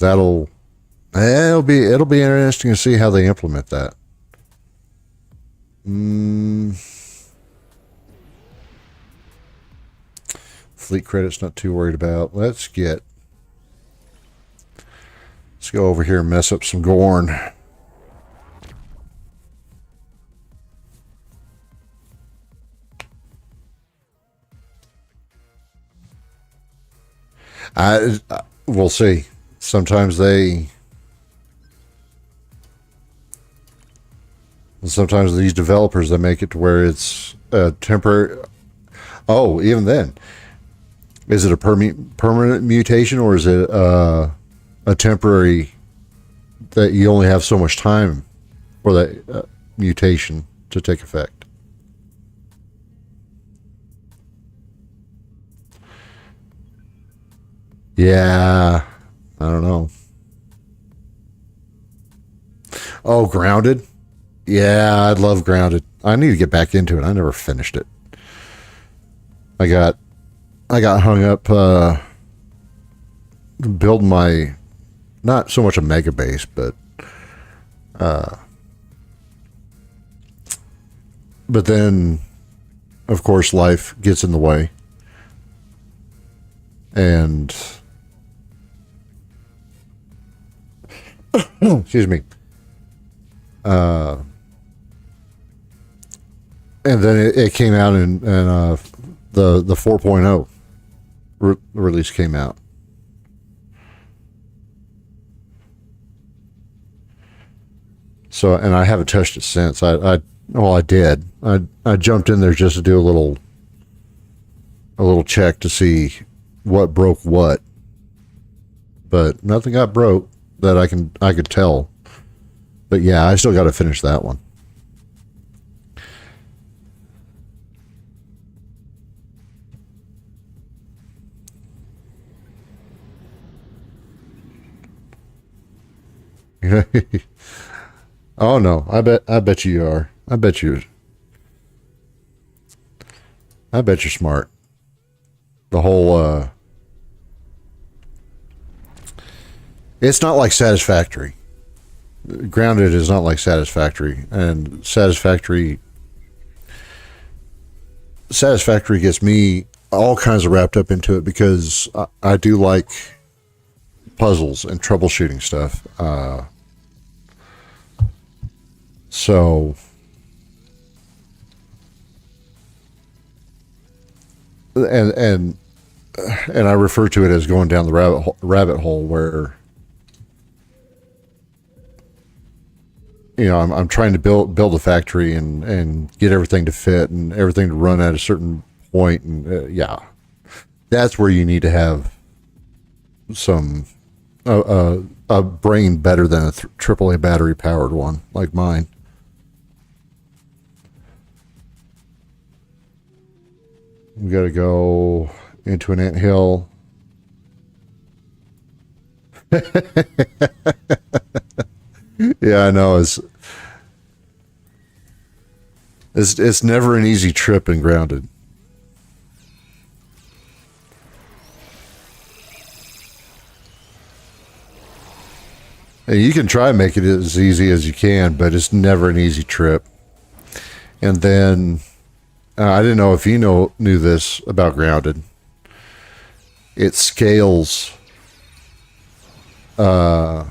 It'll be interesting to see how they implement that. Fleet credits, not too worried about. Let's go over here and mess up some Gorn. We'll see. Sometimes these developers, they make it to where it's a temporary. Oh, even then, is it a permanent mutation, or is it a temporary that you only have so much time for that mutation to take effect? Yeah, I don't know. Oh, Grounded? Yeah, I'd love Grounded. I need to get back into it. I never finished it. I got hung up building my, not so much a mega base, but then of course life gets in the way, and excuse me, and then it came out, and the 4.0 release came out. So, and I haven't touched it since. I did. I jumped in there just to do a little check to see what broke what, but nothing got broke that I could tell. But yeah, I still got to finish that one. Oh no, I bet you are. I bet you're smart. The whole it's not like Satisfactory. Grounded is not like Satisfactory, and Satisfactory gets me all kinds of wrapped up into it because I do like puzzles and troubleshooting stuff. So and I refer to it as going down the rabbit hole where, you know, I'm trying to build a factory and get everything to fit and everything to run at a certain point, and yeah, that's where you need to have some a brain better than a AAA battery powered one like mine. We got to go into an anthill. Yeah, I know. It's never an easy trip in Grounded. And you can try and make it as easy as you can, but it's never an easy trip. And then I didn't know if you knew this about Grounded. It scales. So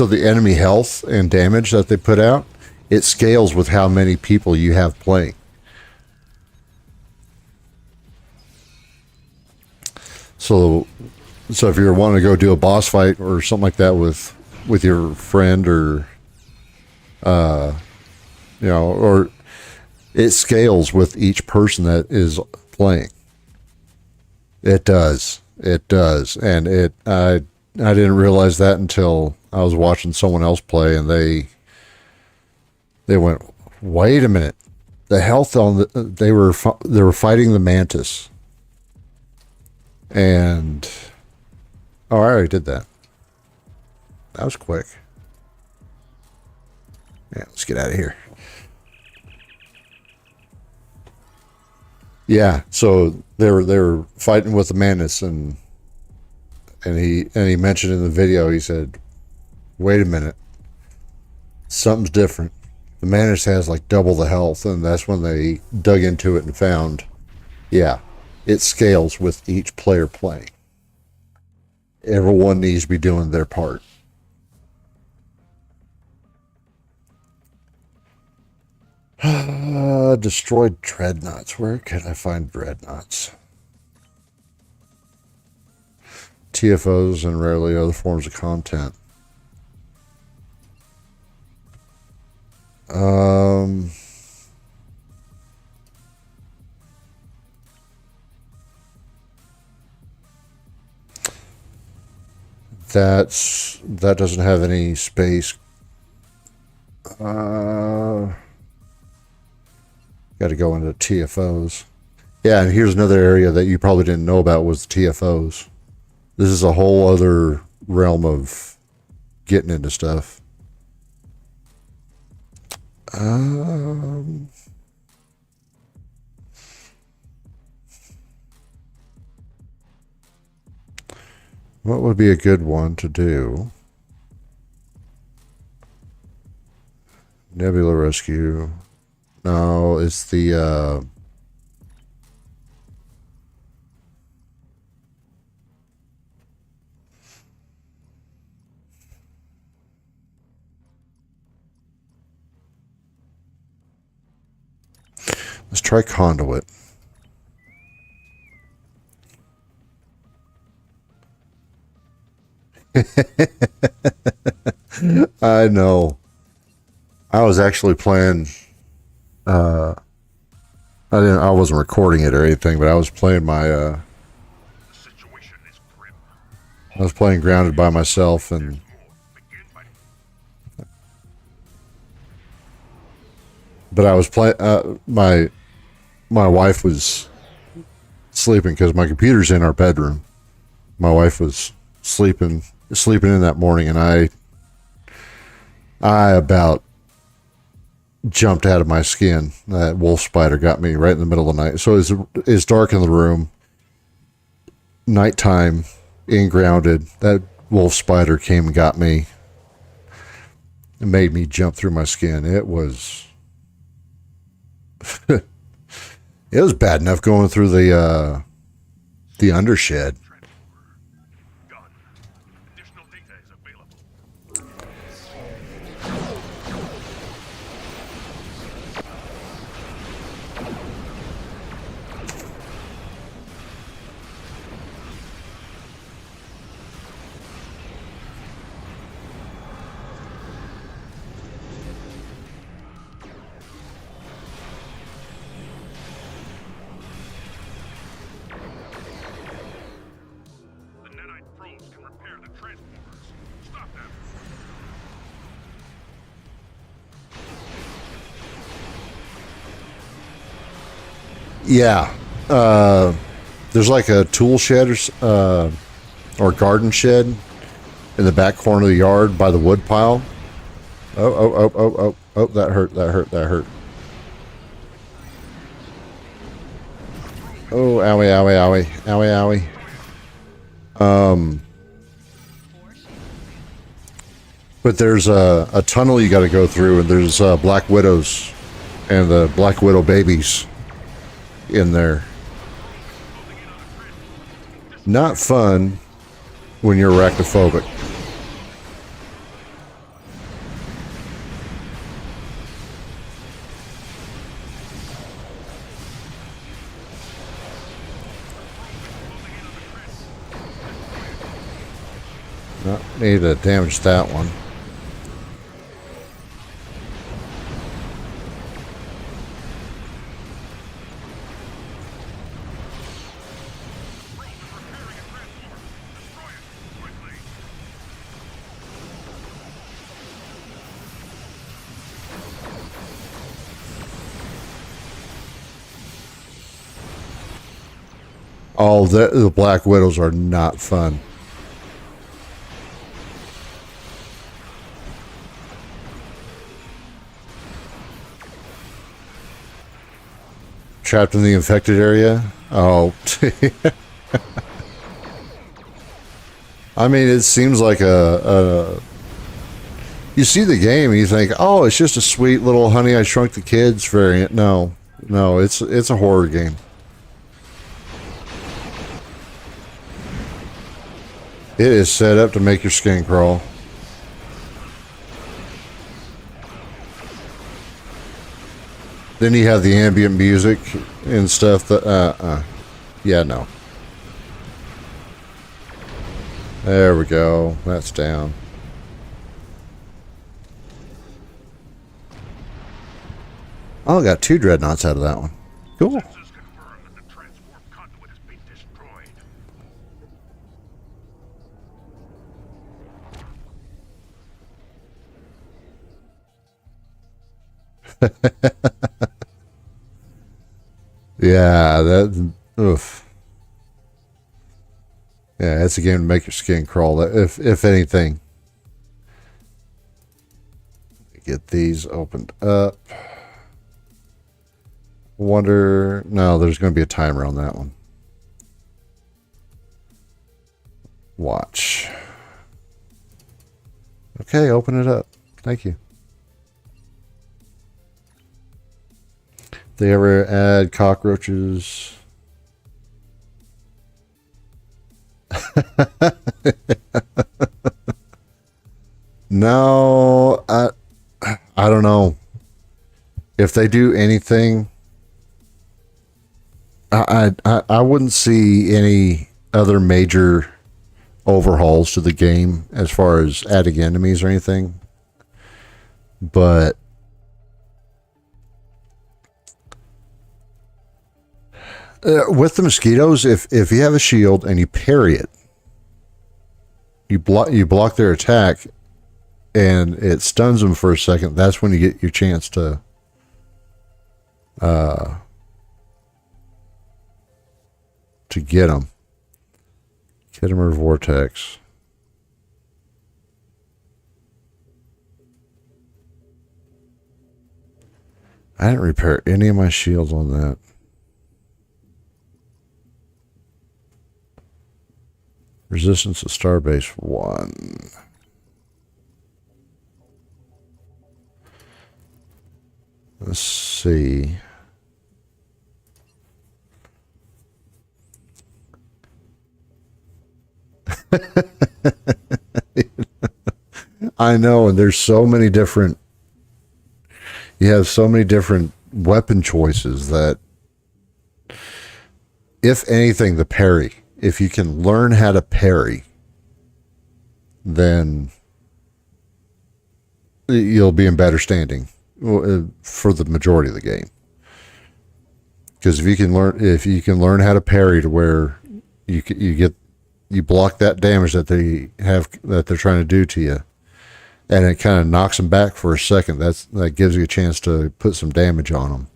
the enemy health and damage that they put out, it scales with how many people you have playing. So if you're wanting to go do a boss fight or something like that with your friend, or or it scales with each person that is playing. It does, and I didn't realize that until I was watching someone else play, and they went, wait a minute, the health on they were fighting the mantis, and I already did that. That was quick. Yeah, let's get out of here. Yeah, so they were fighting with the mantis, and he mentioned in the video, he said, wait a minute, something's different. The mantis has like double the health, and that's when they dug into it and found, yeah, it scales with each player playing. Everyone needs to be doing their part. Destroyed dreadnoughts. Where can I find dreadnoughts? TFOs and rarely other forms of content. That doesn't have any space. Got to go into TFOs. Yeah, and here's another area that you probably didn't know about was the TFOs. This is a whole other realm of getting into stuff. What would be a good one to do? Nebula Rescue. No, it's the let's try Conduit. I know. I was actually playing. I wasn't recording it or anything, but I was playing my. I was playing Grounded by myself, and but I was playing. My wife was sleeping because my computer's in our bedroom. My wife was sleeping in that morning, and I about jumped out of my skin. That wolf spider got me right in the middle of the night. So it's dark in the room, nighttime, in Grounded. That wolf spider came and got me and made me jump through my skin. It was it was bad enough going through the undershed. Yeah. There's like a tool shed or garden shed in the back corner of the yard by the wood pile. Oh, that hurt. Oh, owie. But there's a tunnel you got to go through, and there's Black Widows and the Black Widow babies in there. Not fun when you're arachnophobic. Need to damage that one. Oh, the Black Widows are not fun. Trapped in the infected area? Oh. I mean, it seems like you see the game and you think, oh, it's just a sweet little Honey, I Shrunk the Kids variant. No, it's a horror game. It is set up to make your skin crawl. Then you have the ambient music and stuff that, yeah, no. There we go. That's down. Oh, I got 2 dreadnoughts out of that one. Cool. Yeah, that. Oof. Yeah, it's a game to make your skin crawl. If anything, get these opened up. Wonder. No, there's going to be a timer on that one. Watch. Okay, open it up. Thank you. They ever add cockroaches? No, I don't know. If they do anything, I wouldn't see any other major overhauls to the game as far as adding enemies or anything. But with the mosquitoes, if you have a shield and you parry it, you block their attack, and it stuns them for a second. That's when you get your chance to get them. Kittimer Vortex. I didn't repair any of my shields on that. Resistance to Starbase 1. Let's see. I know, and there's so many different. You have so many different weapon choices that, if anything, the parry. If you can learn how to parry, then you'll be in better standing for the majority of the game. Because if you can learn how to parry to where you get you block that damage that they're trying to do to you, and it kind of knocks them back for a second. That gives you a chance to put some damage on them.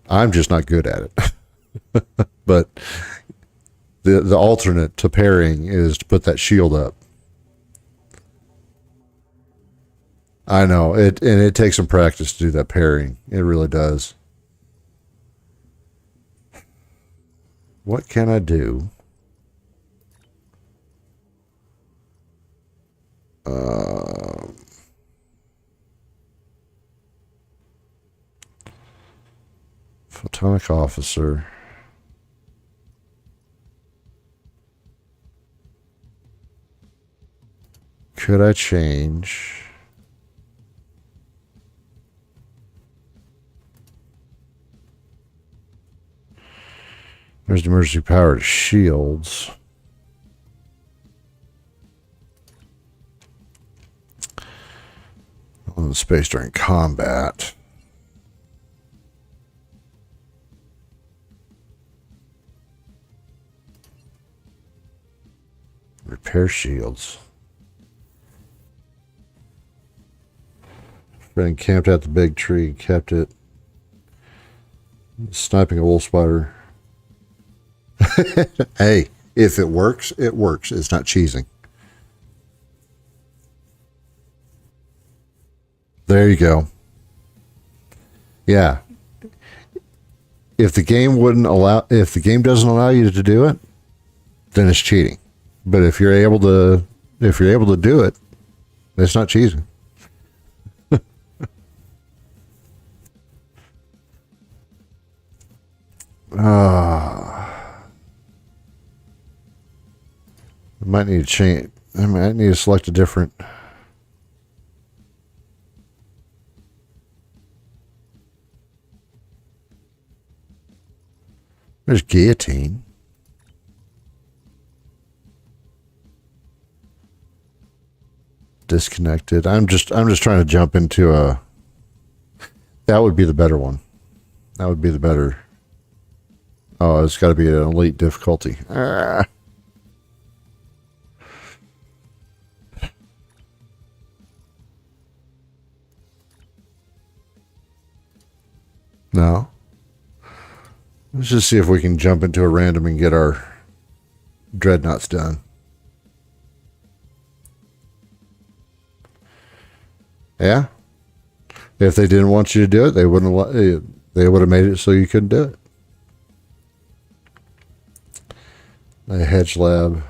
I'm just not good at it. But the alternate to parrying is to put that shield up. I know it, and it takes some practice to do that parrying. It really does. What can I do? Photonic officer. Could I change? There's the emergency power to shields. On the space during combat. Repair shields. Friend camped at the big tree, kept it. Sniping a wolf spider. Hey, if it works, it works. It's not cheesing. There you go. Yeah. If the game doesn't allow you to do it, then it's cheating. But if you're able to do it, it's not cheating. I might need to change. I might need to select a different. There's guillotine. Disconnected. I'm just trying to jump into a. That would be the better one. That would be the better. Oh, it's got to be an elite difficulty. No. Let's just see if we can jump into a random and get our dreadnoughts done. Yeah. If they didn't want you to do it, they would have made it so you couldn't do it. A hedge lab.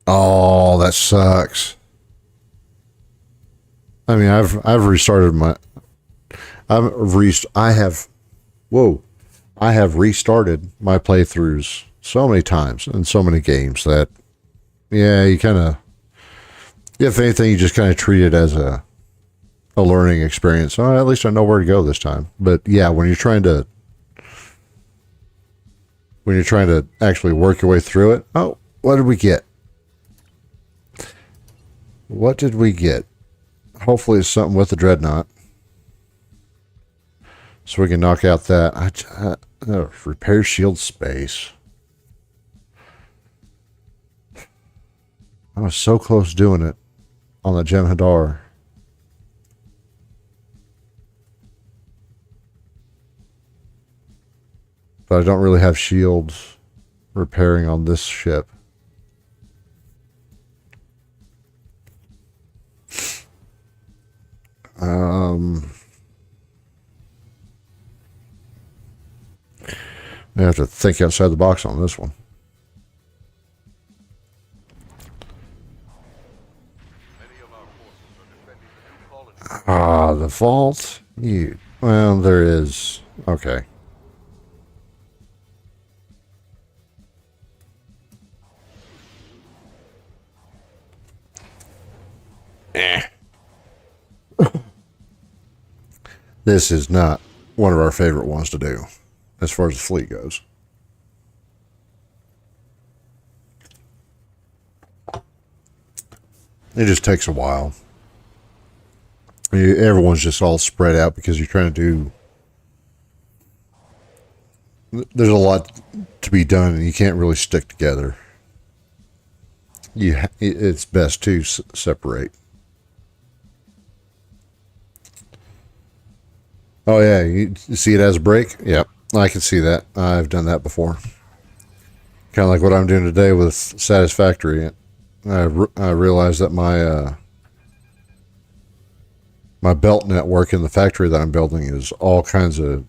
Oh, that sucks. I mean, I've restarted my. I have restarted my playthroughs so many times in so many games that, yeah, you kind of, if anything, you just kind of treat it as a learning experience. Oh, at least I know where to go this time. But yeah, when you're trying to actually work your way through it, oh, what did we get? What did we get? Hopefully it's something with the dreadnought, so we can knock out that. Repair shield space. I was so close doing it on the Jem'Hadar. But I don't really have shields repairing on this ship. I have to think outside the box on this one. Ah, the vault. Well, there is. Okay. This is not one of our favorite ones to do, as far as the fleet goes. It just takes a while. Everyone's just all spread out because you're trying to do. There's a lot to be done, and you can't really stick together. It's best to separate. Oh yeah, you see it as a break? Yep, I can see that. I've done that before. Kind of like what I'm doing today with Satisfactory. I realized that my my belt network in the factory that I'm building is all kinds of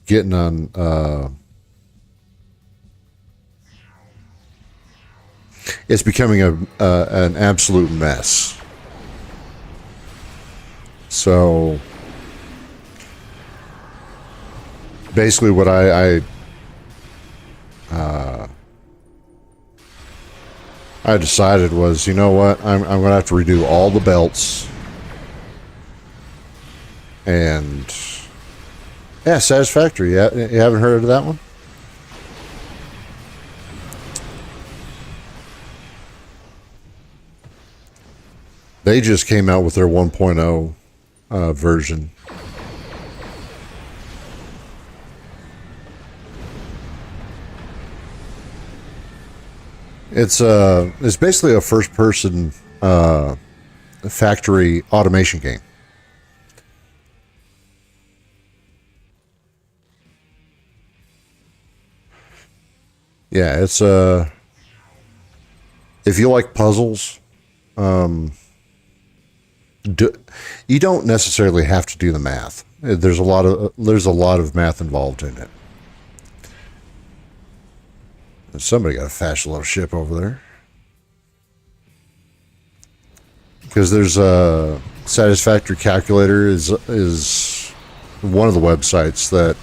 getting on. It's becoming an absolute mess. So basically, what I decided was, you know what, I'm going to have to redo all the belts. And yeah, Satisfactory. Yeah, you haven't heard of that one? They just came out with their 1.0 version. It's basically a first-person factory automation game. Yeah, it's if you like puzzles, you don't necessarily have to do the math. There's a lot of math involved in it. Somebody got a fast little ship over there. Because there's a Satisfactory Calculator is one of the websites that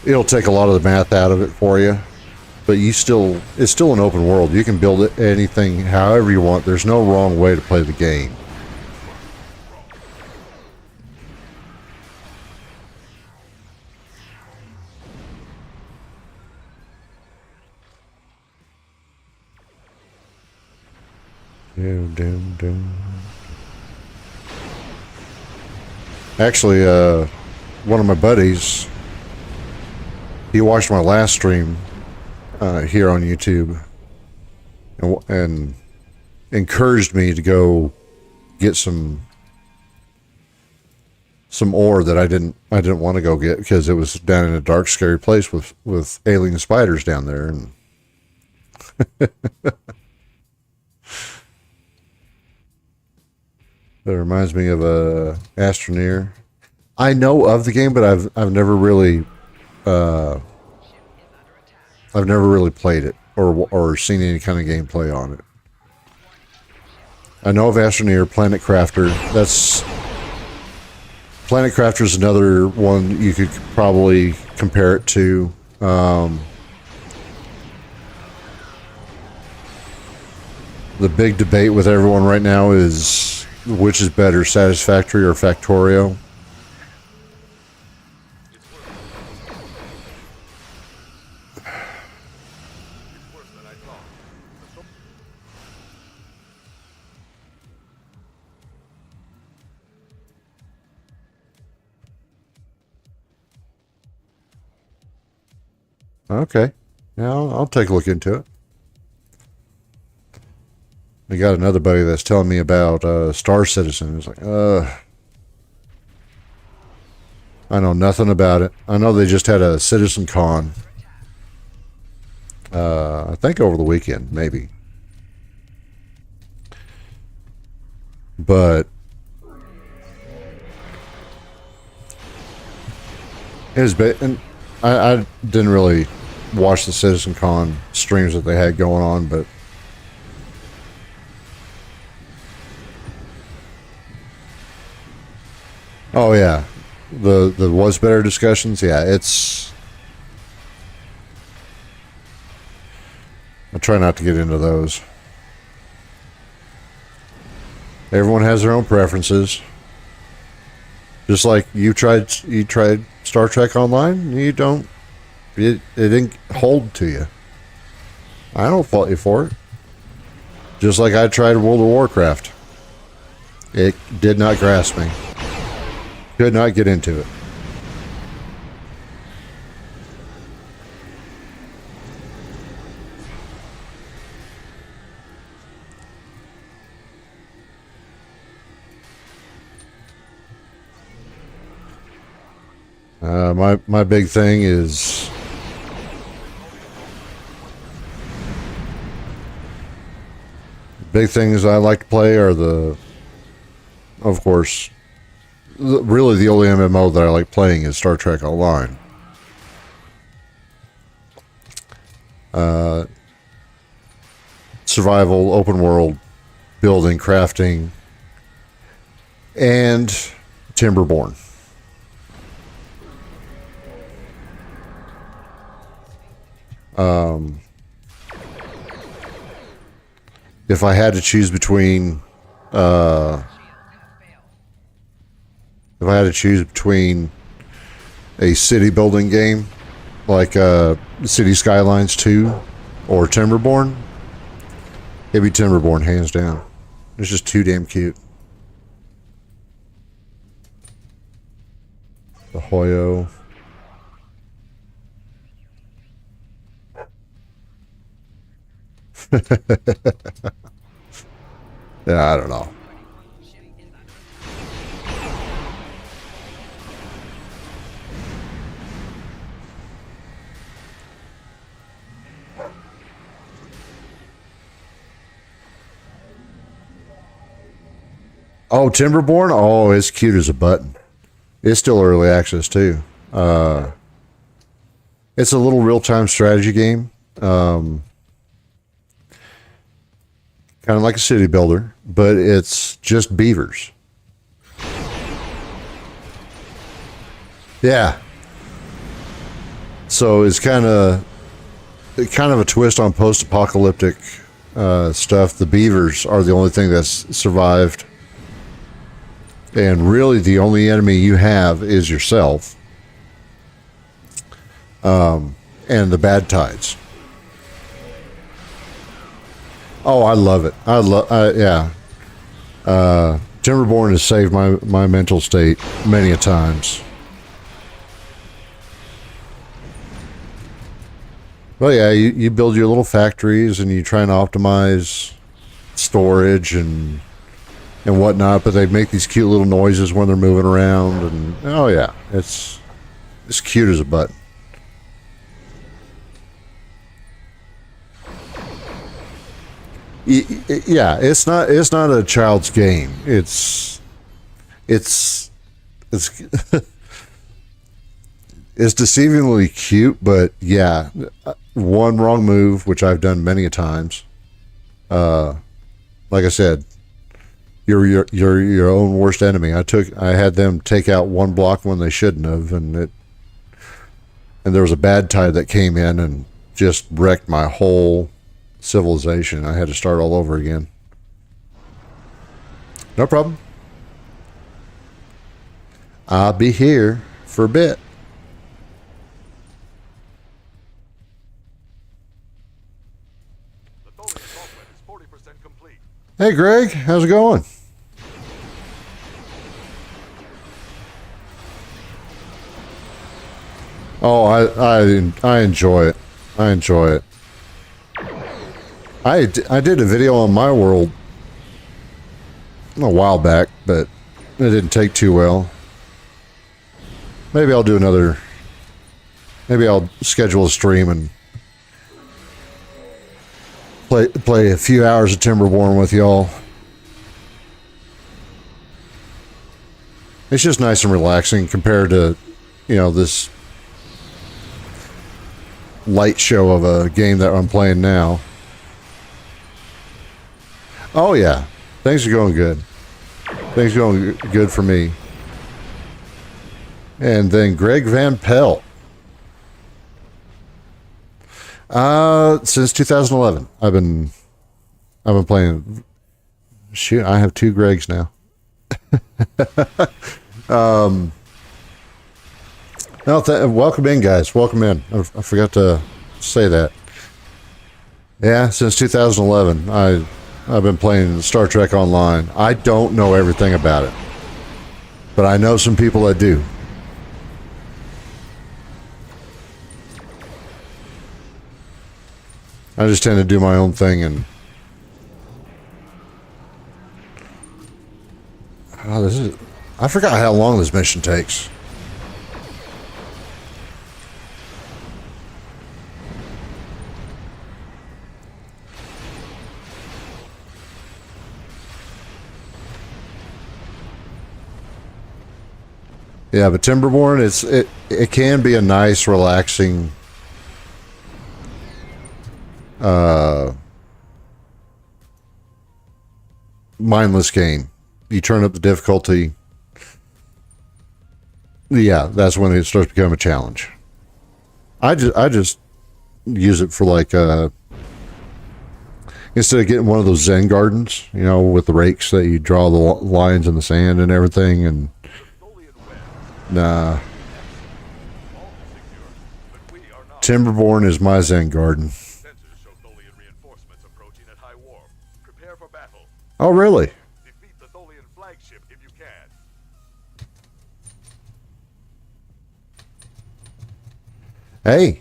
it'll take a lot of the math out of it for you, but it's still an open world. You can build it anything however you want. There's no wrong way to play the game. Actually, one of my buddies, he watched my last stream here on YouTube and encouraged me to go get some ore that I didn't want to go get because it was down in a dark, scary place with alien spiders down there. And that reminds me of Astroneer. I know of the game, but I've never really played it or seen any kind of gameplay on it. I know of Astroneer, Planet Crafter. Planet Crafter is another one you could probably compare it to. The big debate with everyone right now is which is better, Satisfactory or Factorio. Okay. Yeah, I'll take a look into it. I got another buddy that's telling me about Star Citizen. It's like, I know nothing about it. I know they just had a Citizen Con. I think over the weekend, maybe. But it was and I didn't really watch the Citizen Con streams that they had going on, but oh yeah, the was better discussions. Yeah, I try not to get into those. Everyone has their own preferences. Just like you tried Star Trek Online, it didn't hold to you. I don't fault you for it. Just like I tried World of Warcraft. It did not grasp me. Could not get into it. My big thing is big things I like to play are of course, really the only MMO that I like playing is Star Trek Online. Survival, open world, building, crafting, and Timberborn. If I had to choose between a city building game like City Skylines 2 or Timberborn, it'd be Timberborn hands down. It's just too damn cute. The Hoyo. Yeah, I don't know. Oh, Timberborn? Oh, it's cute as a button. It's still early access too. It's a little real-time strategy game. Kind of like a city builder, but it's just beavers. Yeah. So it's kind of a twist on post-apocalyptic stuff. The beavers are the only thing that's survived. And really the only enemy you have is yourself. And the bad tides. Oh, I love it. Yeah. Timberborn has saved my mental state many a times. Well, yeah, you build your little factories and you try and optimize storage and whatnot, but they make these cute little noises when they're moving around, and oh yeah, it's cute as a button. Yeah, it's not a child's game. It's it's deceivingly cute, but yeah, one wrong move, which I've done many a times. Like I said, you're your own worst enemy. I had them take out one block when they shouldn't have, and there was a bad tide that came in and just wrecked my whole civilization. I had to start all over again. No problem. I'll be here for a bit. Hey Greg, how's it going? Oh, I enjoy it. I enjoy it. I did a video on my world a while back, but it didn't take too well. Maybe I'll do another. Maybe I'll schedule a stream and play a few hours of Timberborn with y'all. It's just nice and relaxing compared to, this light show of a game that I'm playing now. Oh yeah, things are going good. Things are going good for me. And then Greg Van Pelt. Since 2011, I've been playing. Shoot, I have two Gregs now. Welcome in, guys. Welcome in. I forgot to say that. Yeah, since 2011, I've been playing Star Trek Online. I don't know everything about it, but I know some people that do. I just tend to do my own thing, and I forgot how long this mission takes. Yeah, but Timberborn, it can be a nice, relaxing mindless game. You turn up the difficulty. Yeah, that's when it starts to become a challenge. I just use it for like instead of getting one of those Zen gardens, you know, with the rakes that you draw the lines in the sand and everything, and nah. Timberborn is my Zen garden. Oh, really? Defeat the Tholian flagship if you can. Hey,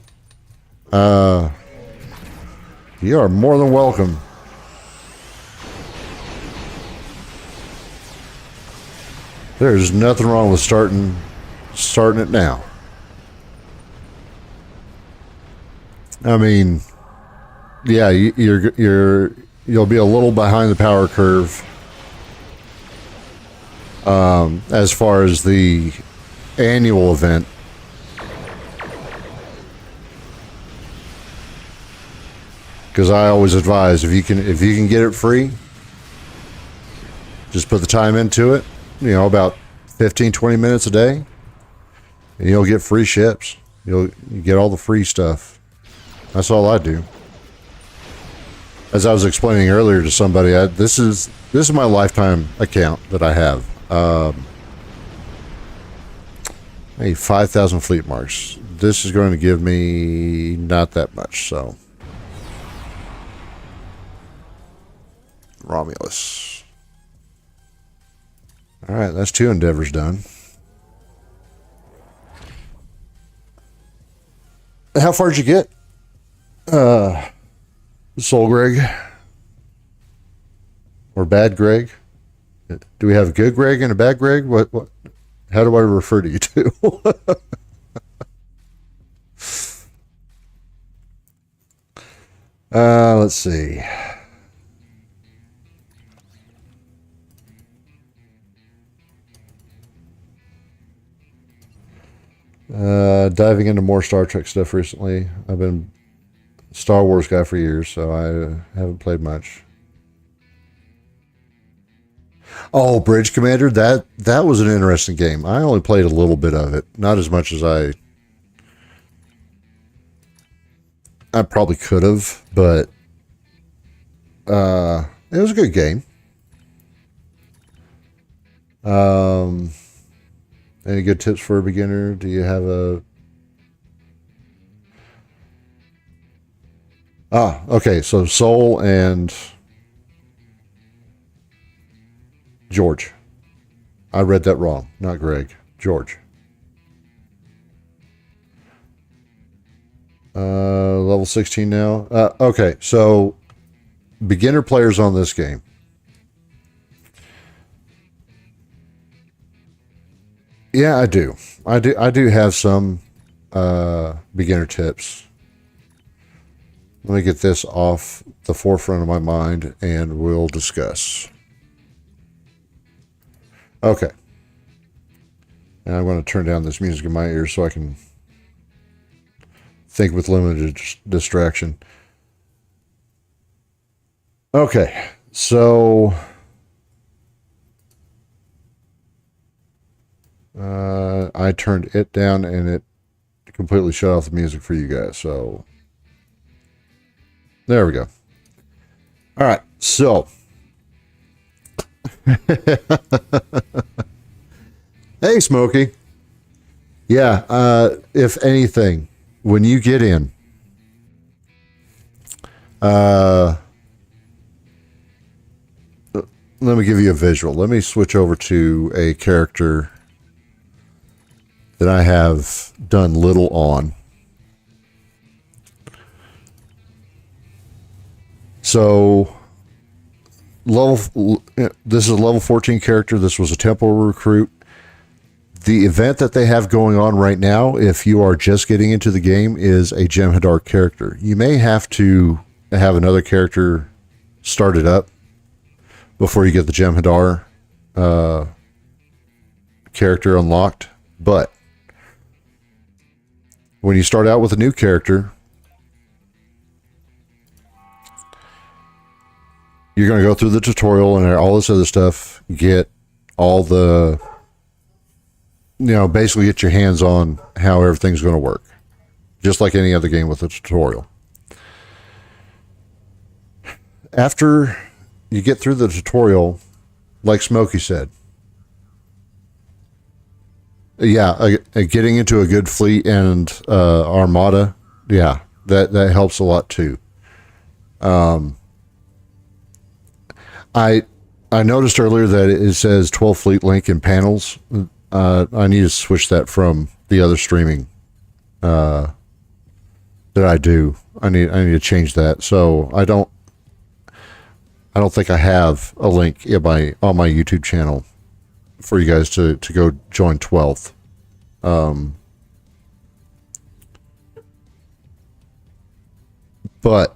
you are more than welcome. There's nothing wrong with starting it now. I mean, yeah, you'll be a little behind the power curve as far as the annual event. Because I always advise, if you can get it free, just put the time into it, you know, about 15-20 minutes a day, and you'll get free ships. You get all the free stuff. That's all I do. As I was explaining earlier to somebody, this is my lifetime account that I have. 5,000 fleet marks. This is going to give me not that much, so. Romulus. All right, that's 2 endeavors done. How far did you get? Soul Greg? Or Bad Greg? Do we have a good Greg and a bad Greg? What? How do I refer to you two? Let's see. Diving into more Star Trek stuff recently. I've been a Star Wars guy for years, so I haven't played much. Oh, Bridge Commander, that was an interesting game. I only played a little bit of it, not as much as I probably could have, but it was a good game. Any good tips for a beginner? Do you have a... Okay, so Soul and George. I read that wrong, not Greg. George. Level 16 now. Okay, so beginner players on this game. Yeah, I do. I do have some beginner tips. Let me get this off the forefront of my mind and we'll discuss. Okay. And I'm going to turn down this music in my ears so I can think with limited distraction. Okay, so I turned it down and it completely shut off the music for you guys. So there we go. All right, so hey, Smokey. Yeah, if anything, when you get in, let me give you a visual. Let me switch over to a character that I have done little on. So, this is a level 14 character. This was a temple recruit. The event that they have going on right now, if you are just getting into the game, is a Jem'Hadar character. You may have to have another character started up before you get the Jem'Hadar character unlocked. But when you start out with a new character, you're going to go through the tutorial and all this other stuff, get all the, basically get your hands on how everything's going to work. Just like any other game with a tutorial. After you get through the tutorial, like Smokey said, getting into a good fleet and armada, that helps a lot too. I noticed earlier that it says 12 fleet link in panels. I need to switch that from the other streaming that I do. I need to change that. So I don't think I have a link on my YouTube channel for you guys to go join 12th. But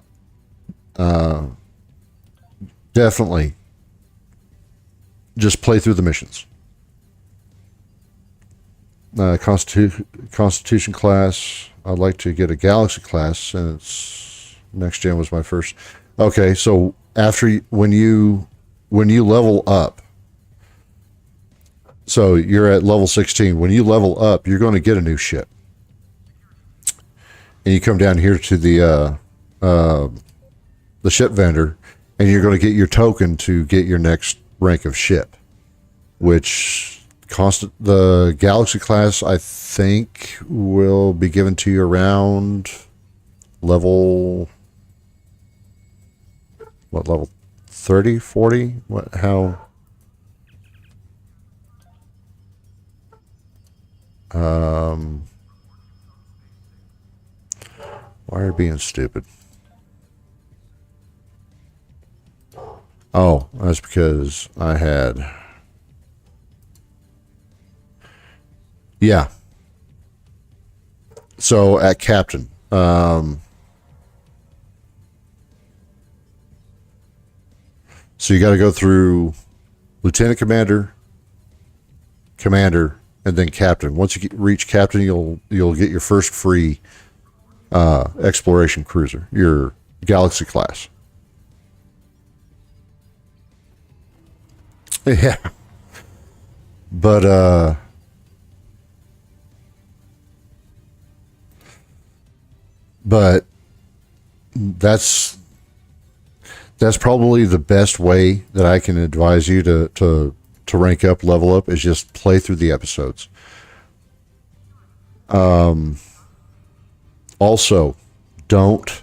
definitely just play through the missions. Constitution class. I'd like to get a Galaxy class since next gen was my first. Okay, so when you level up, so you're at level 16. When you level up, you're going to get a new ship, and you come down here to the ship vendor, and you're going to get your token to get your next rank of ship, which the Galaxy class, I think, will be given to you around level 30, 40? Why are you being stupid? Oh, that's because I had... Yeah. So at Captain, so you got to go through Lieutenant Commander, Commander, and then Captain. Once you reach Captain, you'll get your first free exploration cruiser, your Galaxy class. Yeah. But that's probably the best way that I can advise you to rank up, level up, is just play through the episodes. Also, don't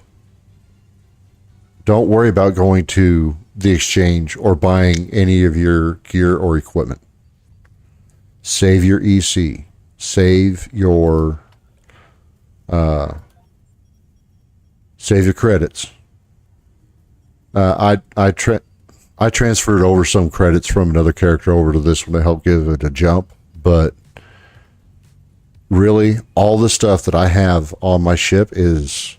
worry about going to the exchange or buying any of your gear or equipment. Save your EC. Save your credits. I transferred over some credits from another character over to this one to help give it a jump, but really all the stuff that I have on my ship is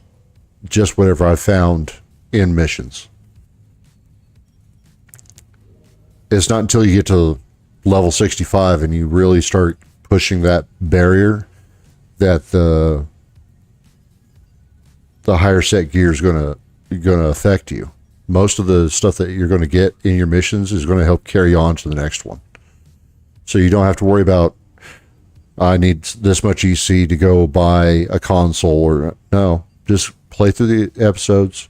just whatever I found in missions. It's not until you get to level 65 and you really start pushing that barrier that the higher set gear is going to affect you. Most of the stuff that you're going to get in your missions is going to help carry on to the next one. So you don't have to worry about, I need this much EC to go buy a console, or no, just play through the episodes.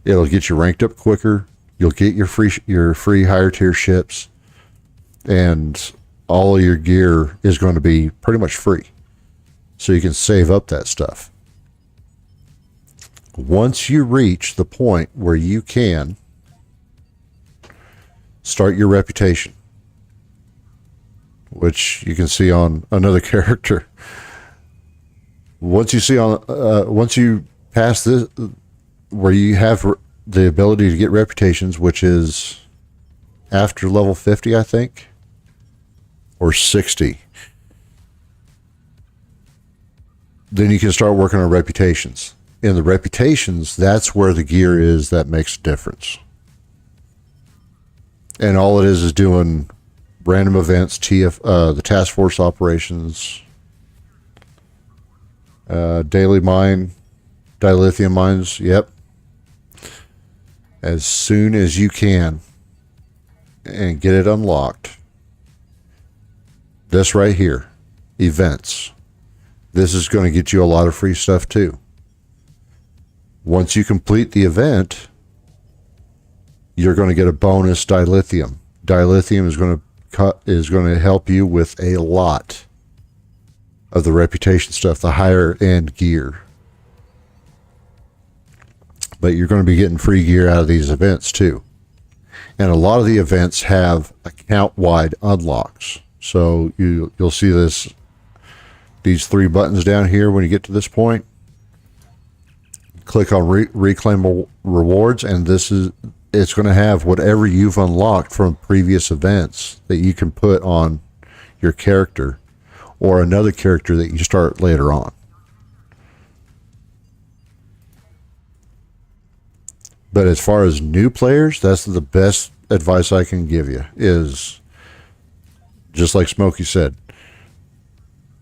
It'll get you ranked up quicker. You'll get your free higher tier ships, and all of your gear is going to be pretty much free. So you can save up that stuff. Once you reach the point where you can start your reputation, which you can see on another character. Once you pass this, where you have the ability to get reputations, which is after level 50, I think, or 60, then you can start working on reputations. In the reputations, that's where the gear is that makes a difference. And all it is doing random events, the task force operations, daily mine, dilithium mines. Yep. As soon as you can and get it unlocked. This right here, events. This is going to get you a lot of free stuff too. Once you complete the event, you're going to get a bonus dilithium. Dilithium is going to help you with a lot of the reputation stuff, the higher end gear. But you're going to be getting free gear out of these events too. And a lot of the events have account-wide unlocks. So you'll see these 3 buttons down here when you get to this point. Click on reclaim rewards, and it's going to have whatever you've unlocked from previous events that you can put on your character or another character that you start later on. But as far as new players, that's the best advice I can give you, is just like Smokey said,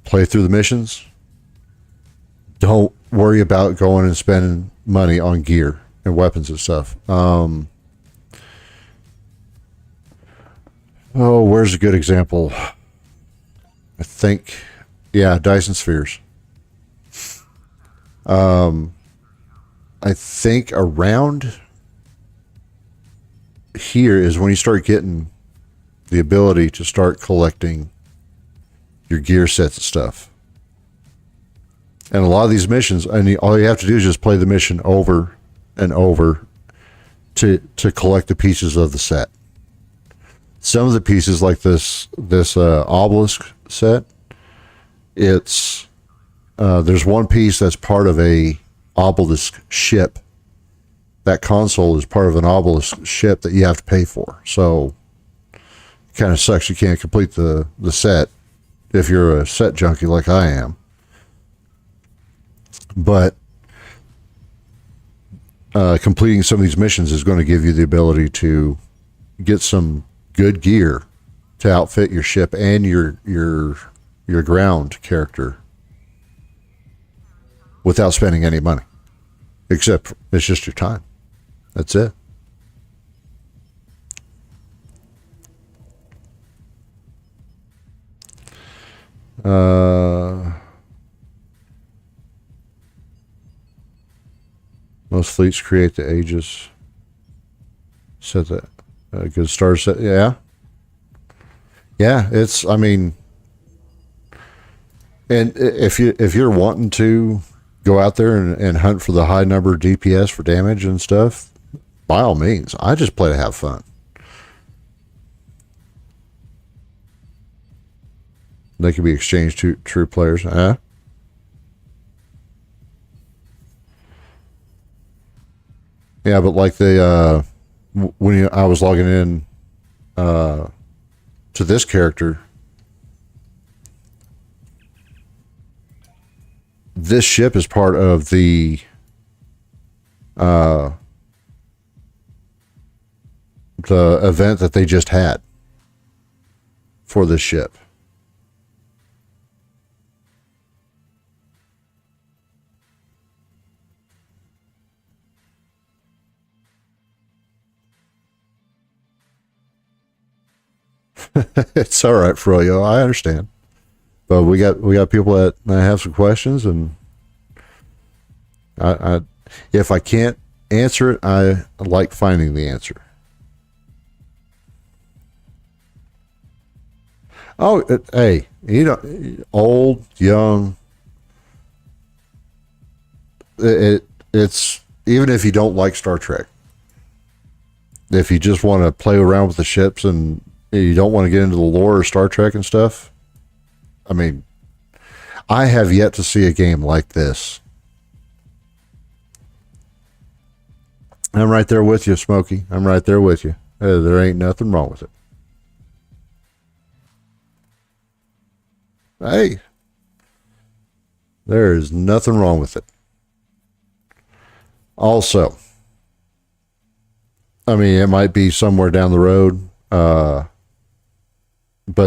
play through the missions. Don't worry about going and spending money on gear and weapons and stuff. Where's a good example? I think, Dyson spheres. I think around here is when you start getting the ability to start collecting your gear sets and stuff. And a lot of these missions, all you have to do is just play the mission over and over to collect the pieces of the set. Some of the pieces, like this obelisk set, it's there's one piece that's part of a obelisk ship. That console is part of an obelisk ship that you have to pay for. So it kind of sucks you can't complete the set if you're a set junkie like I am. But completing some of these missions is going to give you the ability to get some good gear to outfit your ship and your ground character without spending any money, except it's just your time. That's it. Most fleets create the Aegis. Set that good star set. Yeah. It's. I mean, and if you're wanting to go out there and hunt for the high number of DPS for damage and stuff, by all means. I just play to have fun. They can be exchanged to true players. Yeah, but like when I was logging in to this character, this ship is part of the event that they just had for this ship. It's all right, Froyo. I understand, but we got people that have some questions, and I if I can't answer it, I like finding the answer. Oh, hey, old, young. It's even if you don't like Star Trek, if you just want to play around with the ships and you don't want to get into the lore of Star Trek and stuff, I mean, I have yet to see a game like this. I'm right there with you, Smokey. I'm right there with you. There ain't nothing wrong with it. Hey, there is nothing wrong with it. Also, I mean, it might be somewhere down the road, but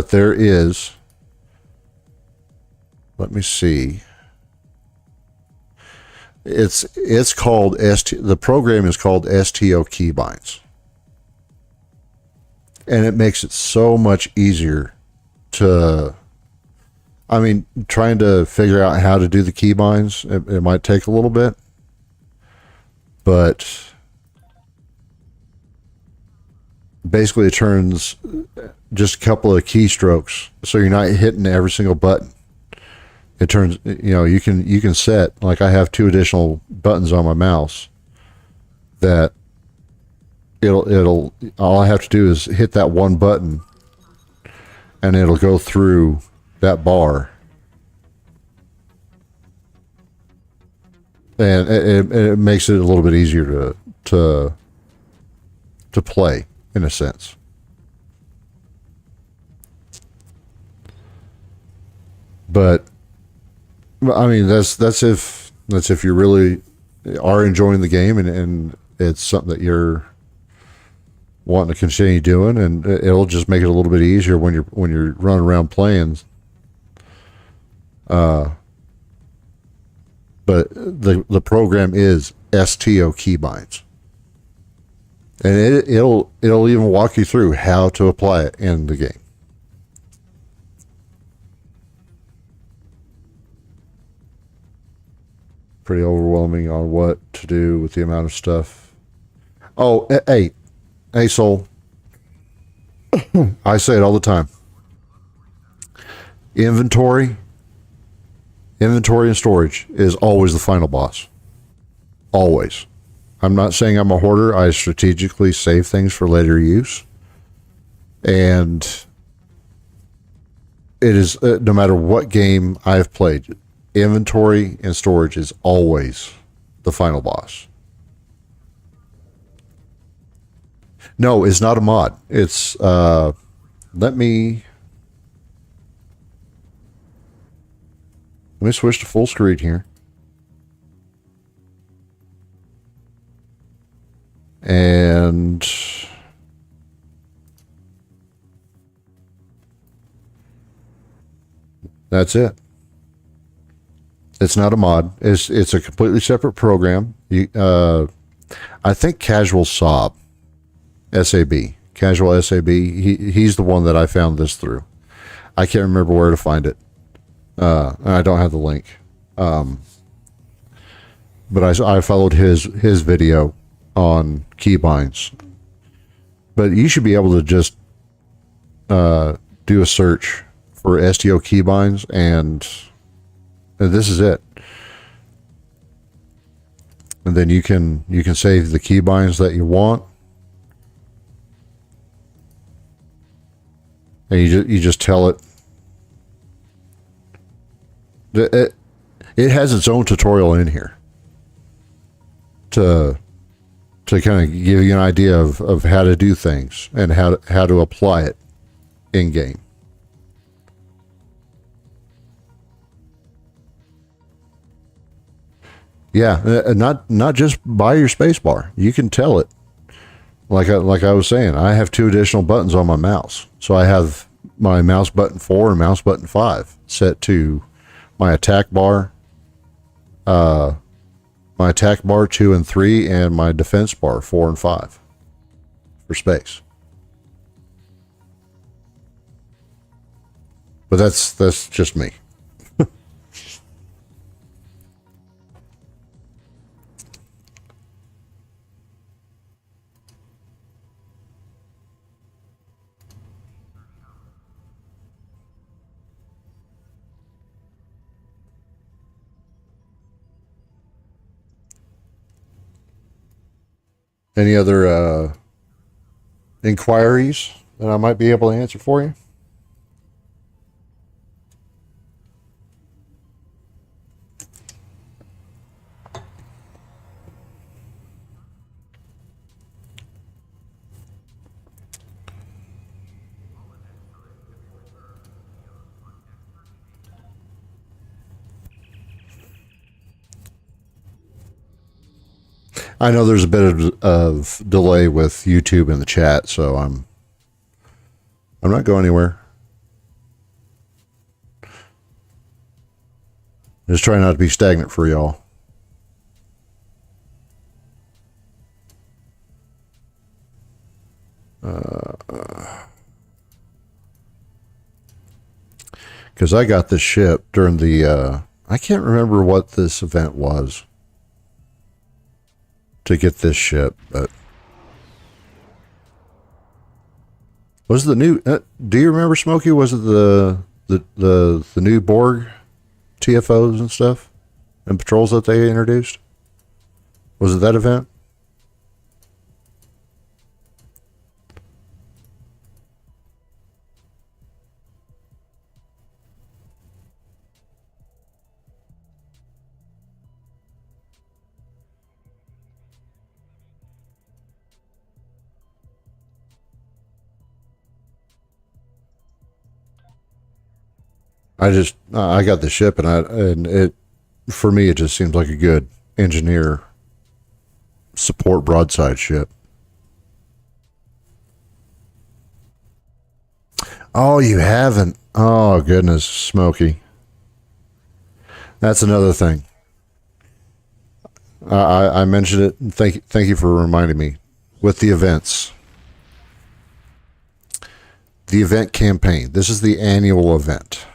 there is, let me see. It's called the program is called STO keybinds. And it makes it so much easier to, I mean, trying to figure out how to do the keybinds, it might take a little bit, but basically it turns just a couple of keystrokes, so you're not hitting every single button. It turns, you know, you can set, like I have 2 additional buttons on my mouse that it'll all I have to do is hit that one button and it'll go through that bar, and it makes it a little bit easier to play in a sense. But I mean, that's if you really are enjoying the game and it's something that you're wanting to continue doing, and it'll just make it a little bit easier when you're running around playing. But the program is STO keybinds, and it'll even walk you through how to apply it in the game. Pretty overwhelming on what to do with the amount of stuff. Oh, hey, Soul. I say it all the time. Inventory and storage is always the final boss. Always. I'm not saying I'm a hoarder. I strategically save things for later use. And it is, no matter what game I've played, inventory and storage is always the final boss. No, it's not a mod. It's let me switch to full screen here. And that's it. It's not a mod. It's a completely separate program. I think Casual SAB, Casual SAB. He's the one that I found this through. I can't remember where to find it. And I don't have the link. But I followed his video on keybinds. But you should be able to just do a search for STO keybinds, and this is it. And then you can save the keybinds that you want, and you just tell it. It has its own tutorial in here to kind of give you an idea of how to do things and how to apply it in game. Yeah, not just by your space bar. You can tell it. Like I was saying, I have 2 additional buttons on my mouse. So I have my mouse button 4 and mouse button 5 set to my attack bar, my attack bar 2 and 3, and my defense bar 4 and 5 for space. But that's just me. Any other inquiries that I might be able to answer for you? I know there's a bit of delay with YouTube in the chat, so I'm not going anywhere. Just trying not to be stagnant for y'all. Because I got this ship during the I can't remember what this event was to get this ship, but was it the new? Do you remember, Smokey? Was it the new Borg TFOs and stuff and patrols that they introduced? Was it that event? I got the ship and it, for me, it just seems like a good engineer support broadside ship. Oh, you haven't? Oh, goodness, Smokey. That's another thing. I mentioned it. And thank you for reminding me. With the events, the event campaign. This is the annual event.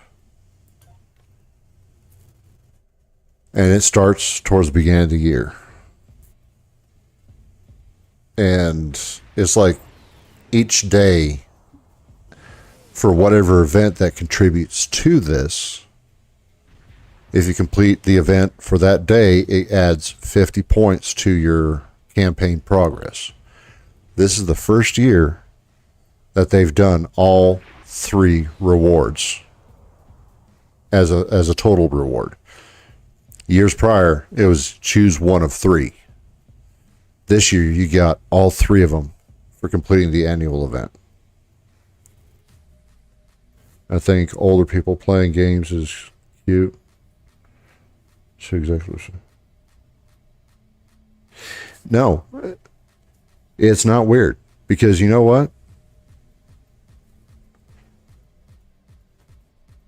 And it starts towards the beginning of the year. And it's like each day for whatever event that contributes to this, if you complete the event for that day, it adds 50 points to your campaign progress. This is the first year that they've done all 3 rewards as a total reward. Years prior, it was choose one of 3. This year, you got all 3 of them for completing the annual event. I think older people playing games is cute. So exactly. No, it's not weird, because you know what?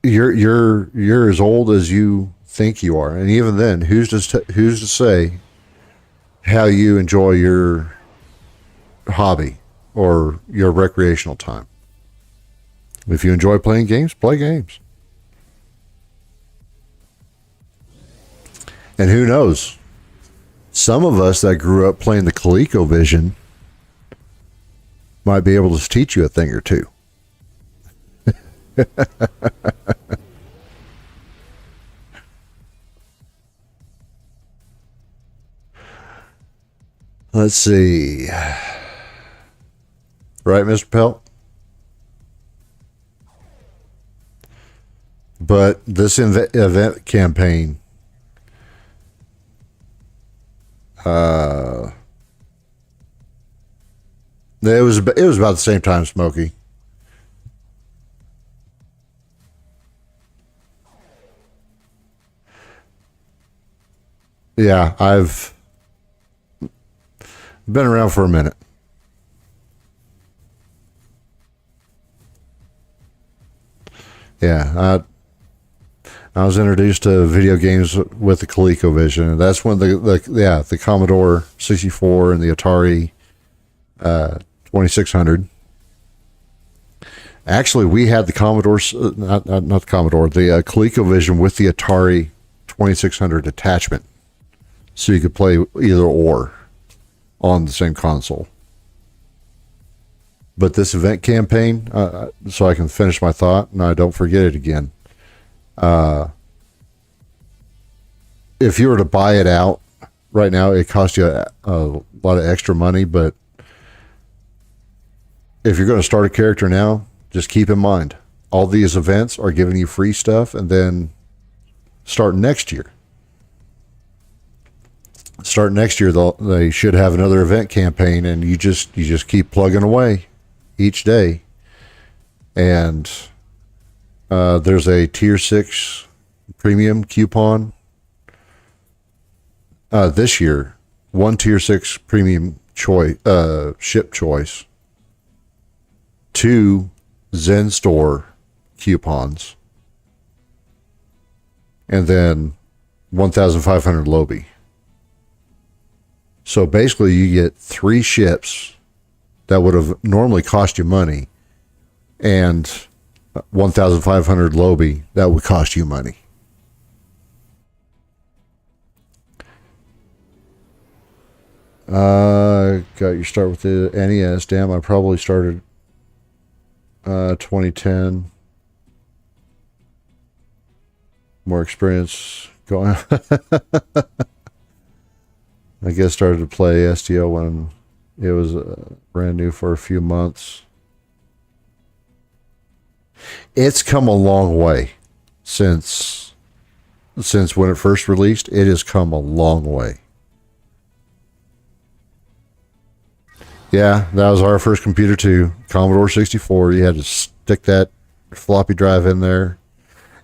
You're as old as you think you are, and even then, who's to say how you enjoy your hobby or your recreational time? If you enjoy playing games, play games. And who knows? Some of us that grew up playing the ColecoVision might be able to teach you a thing or two. Let's see. Right, Mr. Pelt? But this event campaign, it was about the same time, Smokey. Yeah, I've been around for a minute. Yeah, I was introduced to video games with the ColecoVision, and that's when the Commodore 64 and the Atari 2600. Actually, we had the Commodore, not the Commodore, the ColecoVision with the Atari 2600 attachment, so you could play either or on the same console. But this event campaign, so I can finish my thought and I don't forget it again. If you were to buy it out right now, it costs you a lot of extra money, but if you're going to start a character now, just keep in mind all these events are giving you free stuff, and then start next year. They should have another event campaign, and you just keep plugging away each day. And there's a tier 6 premium coupon this year. 1 tier 6 premium choice, ship choice, 2 Zen store coupons, and then 1,500 Lobby. So basically you get 3 ships that would have normally cost you money, and 1,500 Lobby that would cost you money. Got your start with the NES. Damn, I probably started 2010. More experience going. I guess started to play STO when it was brand new for a few months. It's come a long way since when it first released. It has come a long way. Yeah, that was our first computer too. Commodore 64. You had to stick that floppy drive in there.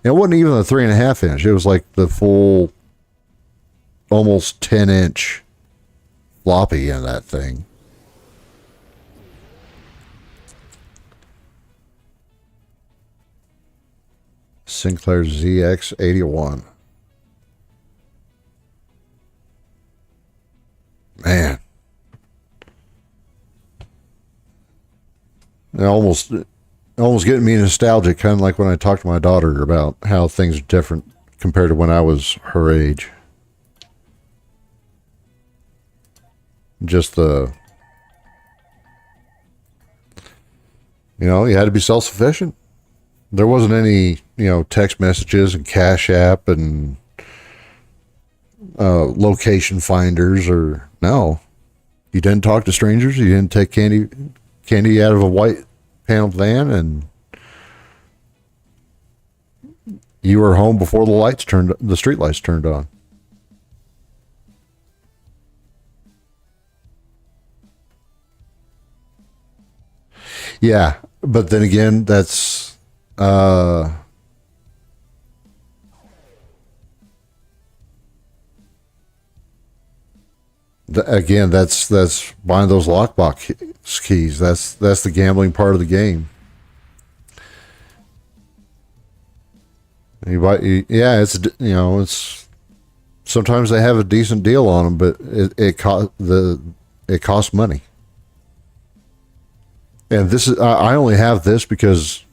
And it wasn't even a 3.5 inch. It was like the full, almost 10-inch floppy in that thing. Sinclair ZX81. Man. Almost getting me nostalgic, kind of like when I talk to my daughter about how things are different compared to when I was her age. Just you had to be self-sufficient. There wasn't any, text messages and Cash App and location finders, or no. You didn't talk to strangers. You didn't take candy out of a white paneled van, and you were home before the street lights turned on. Yeah, but then again, that's that's buying those lockbox keys. That's the gambling part of the game. It's sometimes they have a decent deal on them, but it costs money. And I only have this because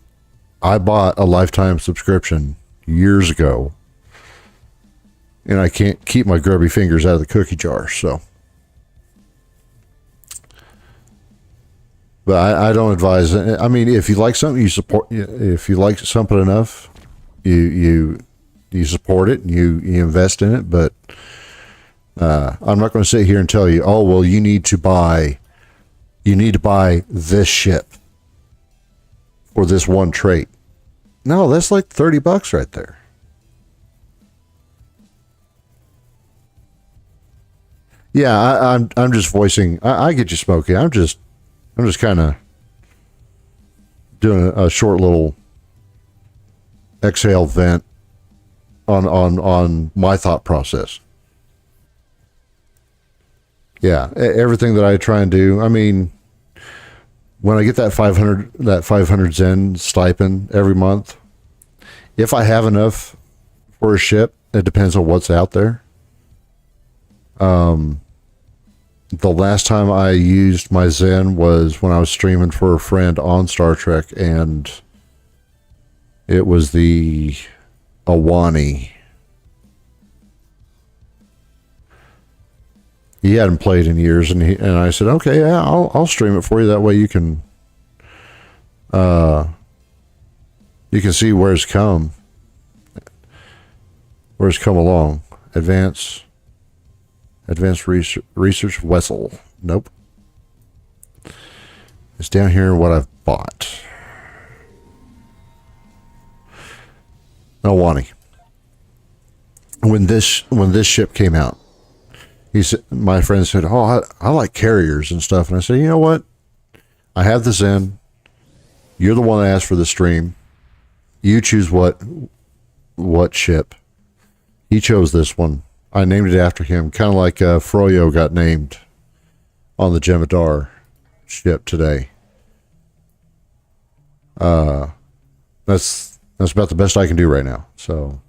I bought a lifetime subscription years ago, and I can't keep my grubby fingers out of the cookie jar, so. But I don't advise. I mean, if you like something, you support. If you like something enough, you support it and you invest in it. But I'm not going to sit here and tell you, oh well, you need to buy this ship for this one trait. No, that's like $30 right there. Yeah, I'm just voicing. I get you, Smokey. I'm just kind of doing a short little exhale vent on my thought process. Yeah, everything that I try and do. I mean, when I get that 500 Zen stipend every month, if I have enough for a ship, it depends on what's out there. The last time I used my Zen was when I was streaming for a friend on Star Trek, and it was the Awani. He hadn't played in years, and I said, okay, yeah, I'll stream it for you. That way you can see where it's come along. Advanced research vessel. Nope. It's down here what I've bought. Oh, Wani. When this ship came out, my friend said, "Oh, I like carriers and stuff." And I said, "You know what? I have this in. You're the one that asked for the stream. You choose what ship." He chose this one. I named it after him, kind of like Froyo got named on the Jemadar ship today. That's about the best I can do right now. So.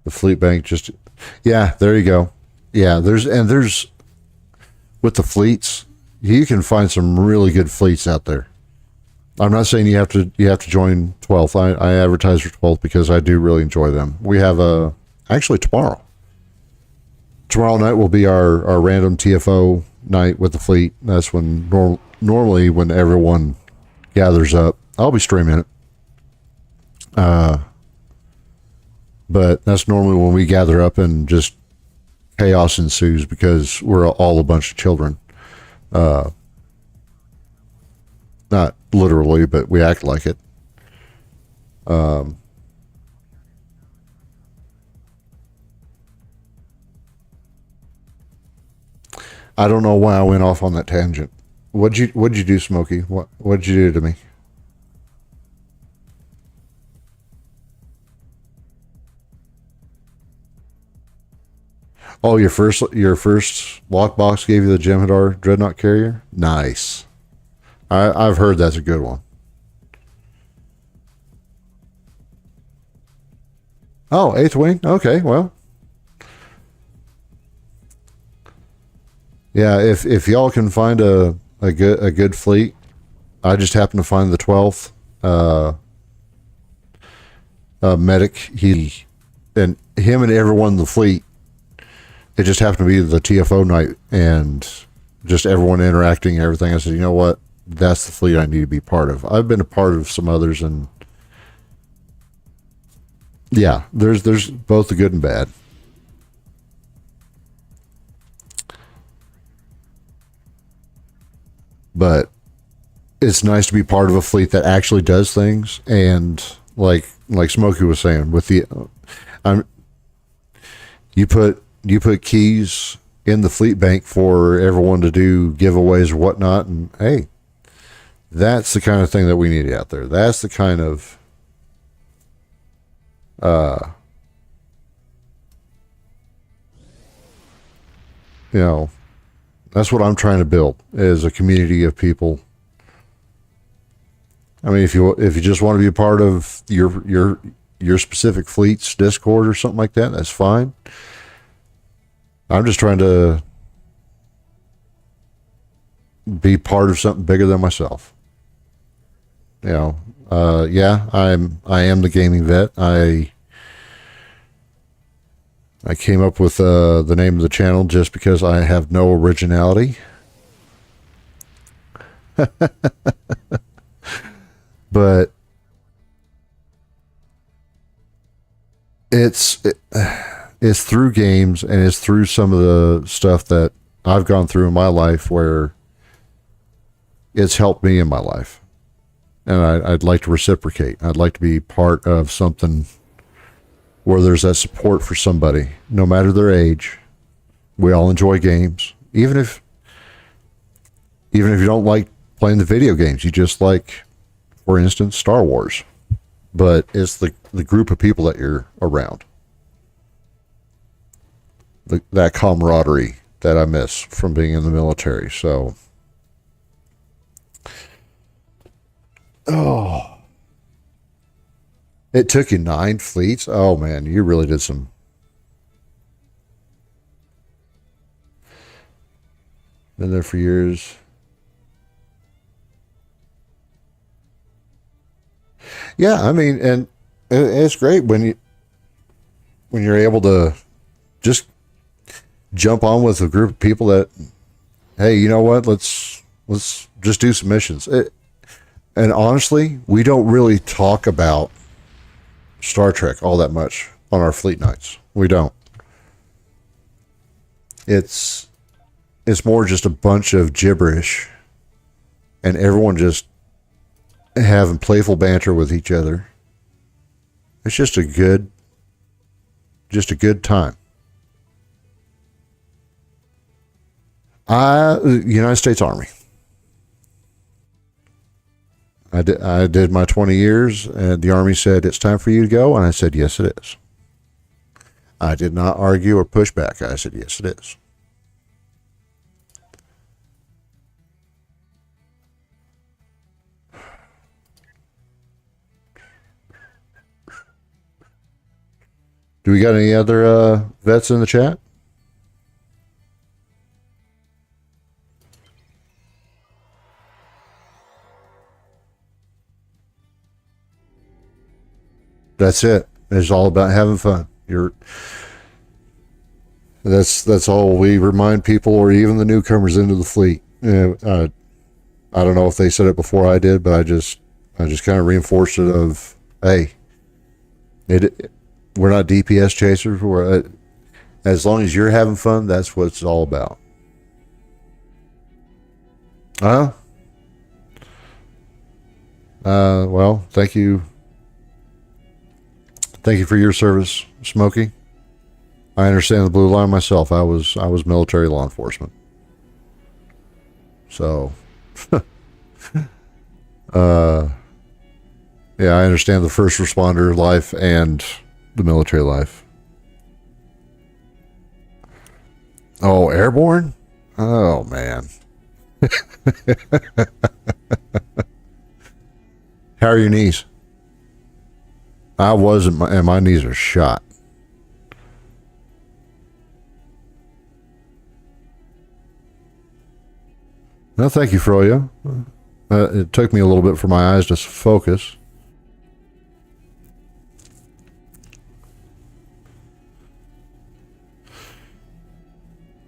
The fleet bank just, yeah, there you go. Yeah, there's with the fleets, you can find some really good fleets out there. I'm not saying you have to join 12th. I advertise for 12th because I do really enjoy them. We have actually tomorrow night will be our random TFO night with the fleet. That's when normally when everyone gathers up. I'll be streaming it. But that's normally when we gather up and just chaos ensues because we're all a bunch of children. Not literally, but we act like it. I don't know why I went off on that tangent. What'd you do, Smokey? What'd you do to me? Oh, your first lockbox gave you the Jem'Hadar Dreadnought carrier? Nice. I've heard that's a good one. Oh, 8th Wing? Okay, well. Yeah, if y'all can find a good fleet, I just happen to find the 12th medic. Him and everyone in the fleet. It just happened to be the TFO night and just everyone interacting and everything. I said, you know what? That's the fleet I need to be part of. I've been a part of some others, and yeah, there's both the good and bad. But it's nice to be part of a fleet that actually does things, and like Smokey was saying, with the you put keys in the fleet bank for everyone to do giveaways or whatnot, and hey, that's the kind of thing that we need out there. That's the kind of that's what I'm trying to build, is a community of people. I mean, if you just want to be a part of your specific fleet's Discord or something like that, that's fine. I'm just trying to be part of something bigger than myself. Yeah, I am the gaming vet. I came up with the name of the channel just because I have no originality. But it's through games, and it's through some of the stuff that I've gone through in my life where it's helped me in my life. And I'd like to reciprocate. I'd like to be part of something where there's that support for somebody, no matter their age. We all enjoy games. Even if you don't like playing the video games, you just like, for instance, Star Wars. But it's the group of people that you're around. That camaraderie that I miss from being in the military. So, it took you 9 fleets? Oh man, you really did some. Been there for years. Yeah, I mean, and it's great when you're able to just jump on with a group of people that, hey, you know what? Let's just do some missions. And honestly, we don't really talk about Star Trek all that much on our fleet nights. We don't. It's more just a bunch of gibberish, and everyone just having playful banter with each other. It's just a good time. United States Army. I did my 20 years, and the Army said, it's time for you to go, and I said, yes, it is. I did not argue or push back. I said, yes, it is. Do we got any other vets in the chat? That's it. It's all about having fun. That's all we remind people, or even the newcomers into the fleet. I don't know if they said it before I did, but I just kind of reinforced it of, hey, we're not DPS chasers. As long as you're having fun, that's what it's all about. Well, thank you. Thank you for your service, Smokey. I understand the blue line myself. I was military law enforcement. So, yeah, I understand the first responder life and the military life. Oh, airborne? Oh, man. How are your knees? I wasn't, and my knees are shot. No, thank you, Froyo. It took me a little bit for my eyes to focus.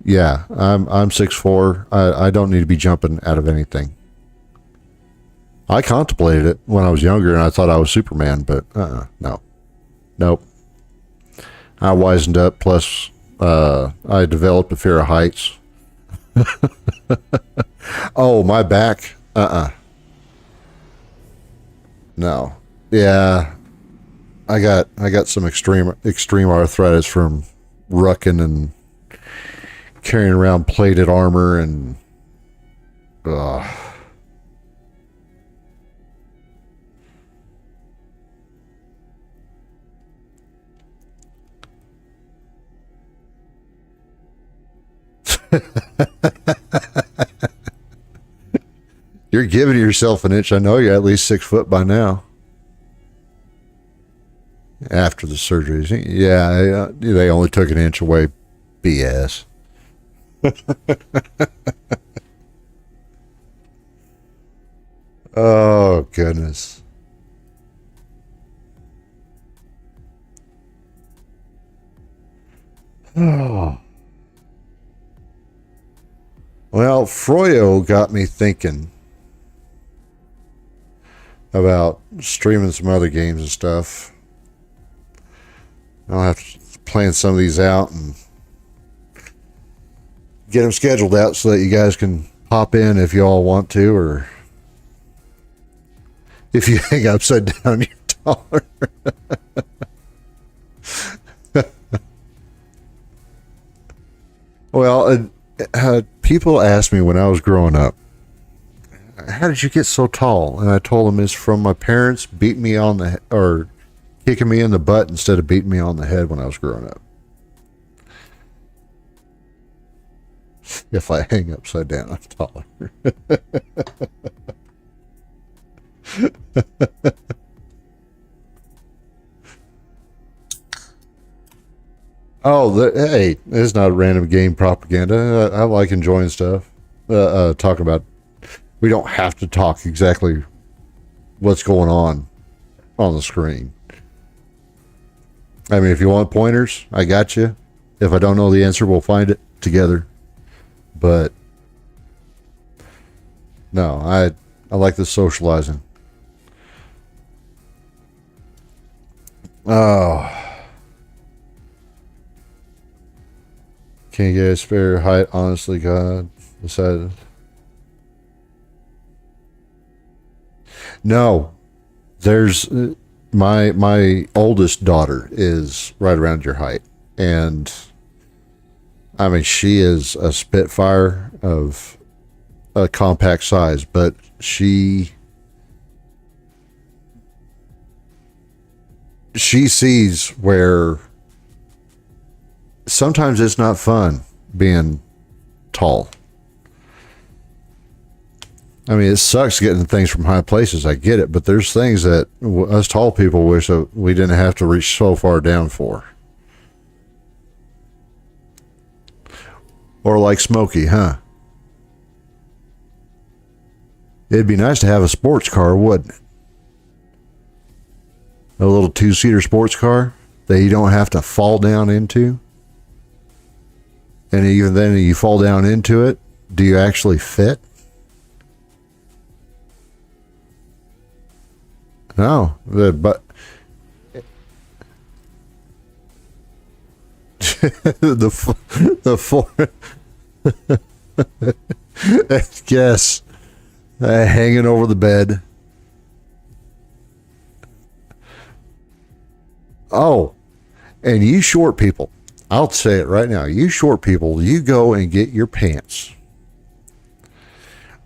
Yeah, I'm 6'4". I don't need to be jumping out of anything. I contemplated it when I was younger, and I thought I was Superman, but no. Nope. I wisened up, plus I developed a fear of heights. Oh, my back? No. Yeah. I got some extreme arthritis from rucking and carrying around plated armor and You're giving yourself an inch. I know you're at least 6 foot by now. After the surgeries. Yeah, they only took an inch away. BS. Oh, goodness. Oh. Well, Froyo got me thinking about streaming some other games and stuff. I'll have to plan some of these out and get them scheduled out so that you guys can pop in if you all want to, or if you hang upside down, you're taller. Well, people asked me when I was growing up, how did you get so tall? And I told them it's from my parents beating me on the or kicking me in the butt instead of beating me on the head when I was growing up. If I hang upside down, I'm taller. Hey, it's not random game propaganda. I like enjoying stuff. Talking about, we don't have to talk exactly what's going on the screen. I mean, if you want pointers, I got you. If I don't know the answer, we'll find it together. But no, I like the socializing. Oh. Can't get a spare height, honestly, God. Decided. No. There's my oldest daughter is right around your height. And I mean, she is a spitfire of a compact size, but she sees where sometimes it's not fun being tall. I mean, it sucks getting things from high places. I get it, but there's things that us tall people wish that we didn't have to reach so far down for. Or like Smokey, huh? It'd be nice to have a sports car, wouldn't it? A little 2-seater sports car that you don't have to fall down into. And even then, you fall down into it, do you actually fit? No, but the four yes, hanging over the bed. Oh, and you short people, I'll say it right now. You short people, you go and get your pants.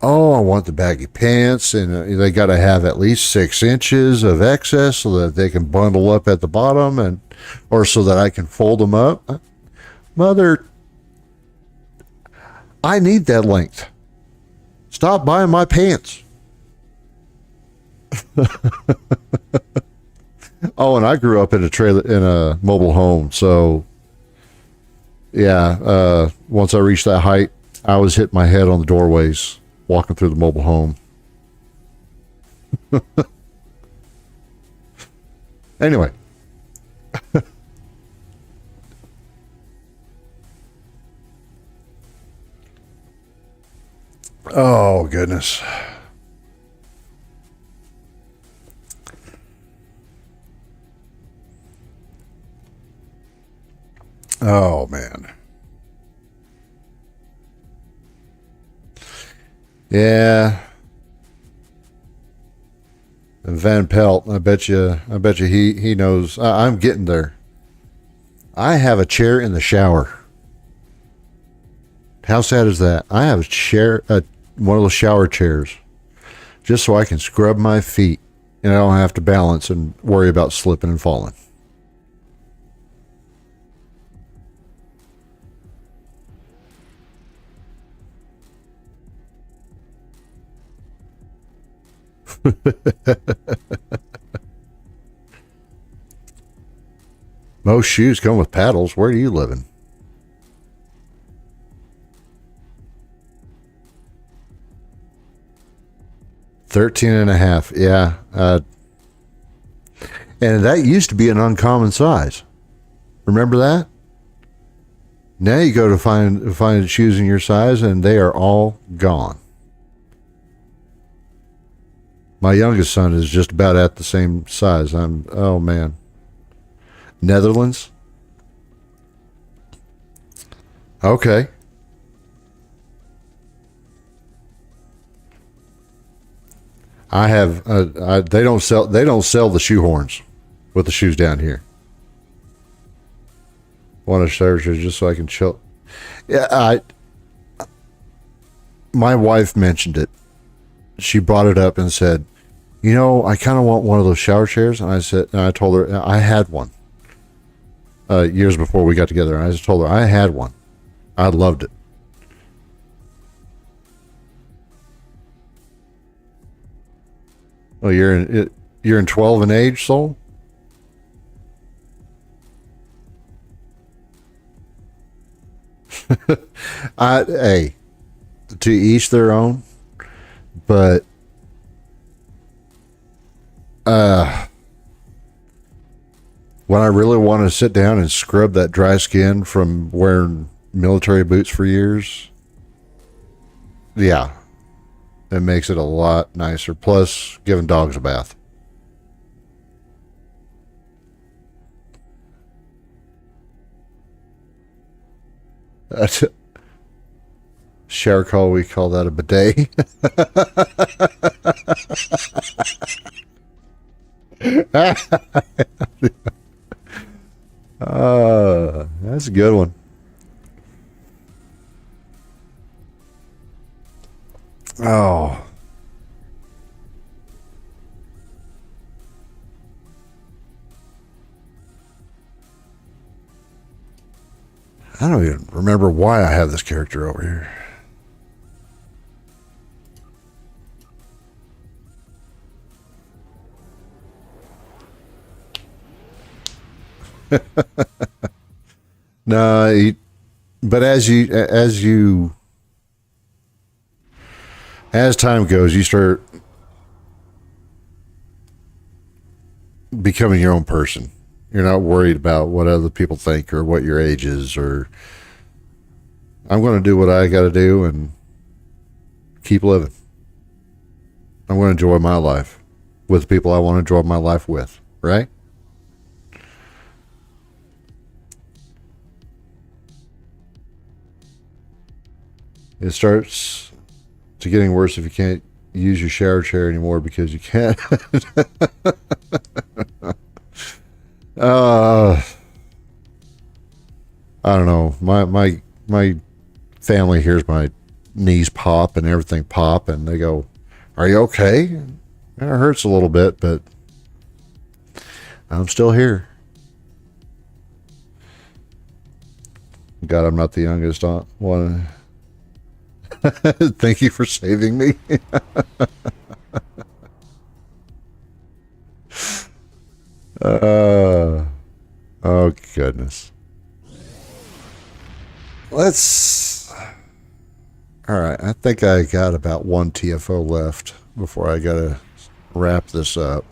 Oh, I want the baggy pants, and they got to have at least 6 inches of excess so that they can bundle up at the bottom, or so that I can fold them up. Mother, I need that length. Stop buying my pants. Oh, and I grew up in a mobile home, so yeah. Once I reached that height, I was hitting my head on the doorways walking through the mobile home. Anyway. Oh, goodness. Oh, man. Yeah. And Van Pelt, I bet you he knows. I'm getting there. I have a chair in the shower. How sad is that? I have a chair, one of those shower chairs, just so I can scrub my feet and I don't have to balance and worry about slipping and falling. Most shoes come with paddles. Where are you living? $13.5. Yeah. And that used to be an uncommon size. Remember that? Now you go to find shoes in your size and they are all gone. My youngest son is just about at the same size. Oh man. Netherlands? Okay. I have they don't sell the shoehorns with the shoes down here. Want to search it just so I can chill. Yeah, my wife mentioned it. She brought it up and said, "You know, I kind of want one of those shower chairs." And I told her I had one years before we got together. And I just told her I had one. I loved it. Well, you're in 12 in age, soul? Hey, to each their own, but when I really want to sit down and scrub that dry skin from wearing military boots for years, yeah, it makes it a lot nicer. Plus, giving dogs a bath. Shower call, we call that a bidet. That's a good one. Oh. I don't even remember why I have this character over here. No, but as time goes, you start becoming your own person. You're not worried about what other people think or what your age is, or I'm going to do what I got to do and keep living. I'm going to enjoy my life with people I want to enjoy my life with, right? It starts to getting worse if you can't use your shower chair anymore because you can't. I don't know. My family hears my knees pop and everything pop, and they go, "Are you okay?" And it hurts a little bit, but I'm still here. God, I'm not the youngest one. Thank you for saving me. Oh goodness. All right, I think I got about one TFO left before I gotta wrap this up.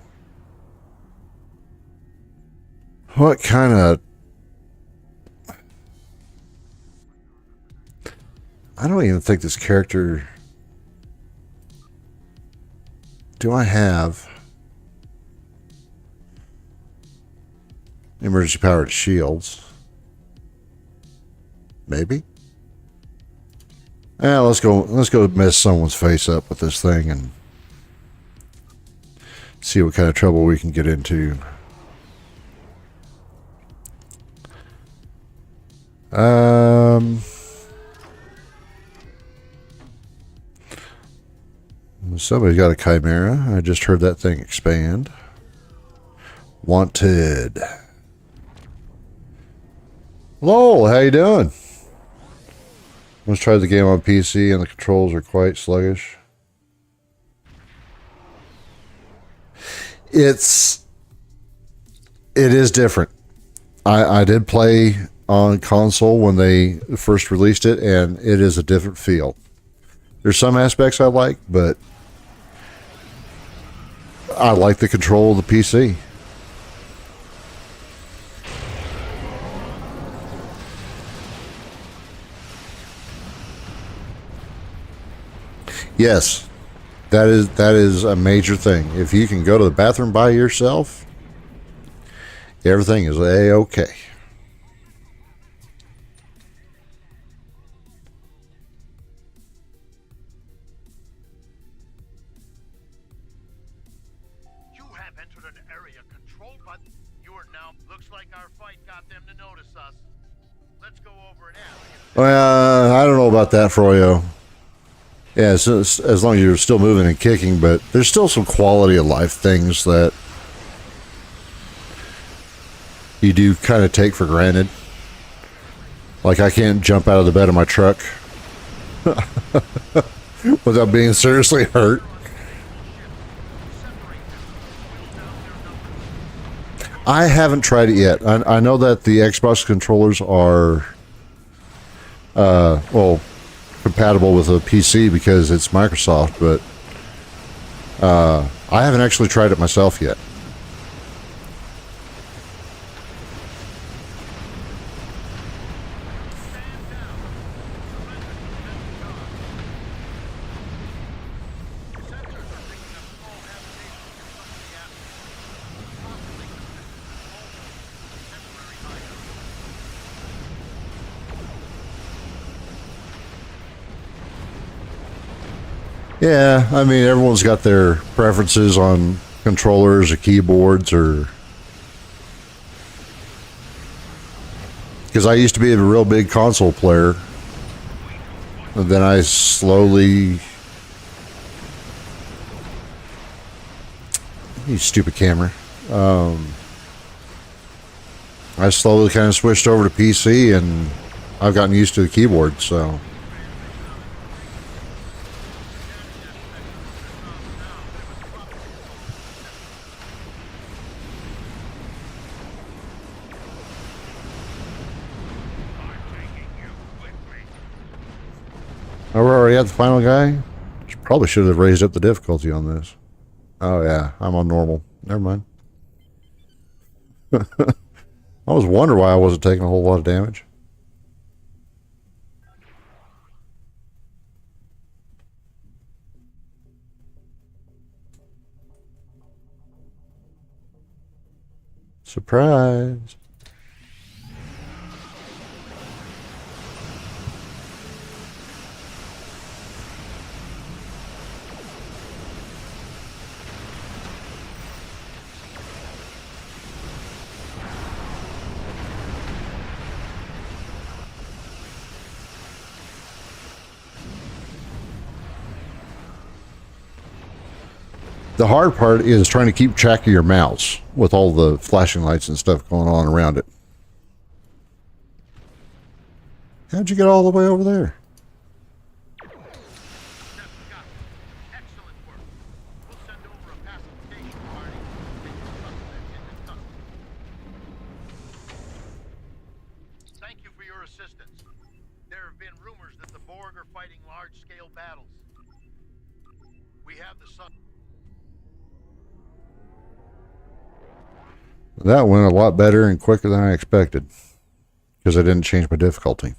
What kind of... I don't even think this character... Do I have emergency powered shields? Maybe. Yeah, let's go mess someone's face up with this thing and see what kind of trouble we can get into. Somebody's got a chimera. I just heard that thing expand. Wanted. Hello, how you doing? Let's try the game on PC and the controls are quite sluggish. It is different. I did play on console when they first released it, and it is a different feel. There's some aspects I like, but I like the control of the PC. Yes, that is a major thing. If you can go to the bathroom by yourself, everything is A-okay. You have entered an area controlled by... You are now... Looks like our fight got them to notice us. Let's go over and ask. Well, I don't know about that, Froyo. Yeah, as long as you're still moving and kicking, but there's still some quality of life things that you do kind of take for granted. Like I can't jump out of the bed of my truck without being seriously hurt. I haven't tried it yet. I know that the Xbox controllers are, well, compatible with a PC because it's Microsoft, but I haven't actually tried it myself yet. Yeah, I mean, everyone's got their preferences on controllers or keyboards, or because I used to be a real big console player, and then I slowly, you stupid camera, I slowly kind of switched over to PC, and I've gotten used to the keyboard, so. Oh, we're already at the final guy? Probably should have raised up the difficulty on this. Oh yeah, I'm on normal. Never mind. I was wondering why I wasn't taking a whole lot of damage. Surprise. The hard part is trying to keep track of your mouse with all the flashing lights and stuff going on around it. How'd you get all the way over there? Thank you for your assistance. There have been rumors that the Borg are fighting large-scale battles. We have the sun. That went a lot better and quicker than I expected, because I didn't change my difficulty.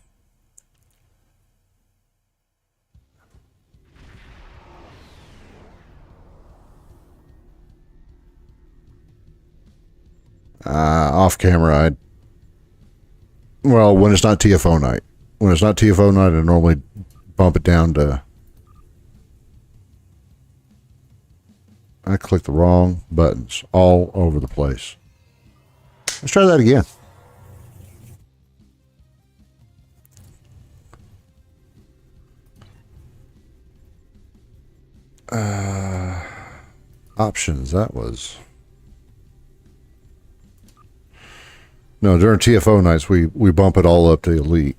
Off camera, well, when it's not TFO night. When it's not TFO night, I normally bump it down to... I clicked the wrong buttons all over the place. Let's try that again. Options, that was... No, during TFO nights, we bump it all up to elite.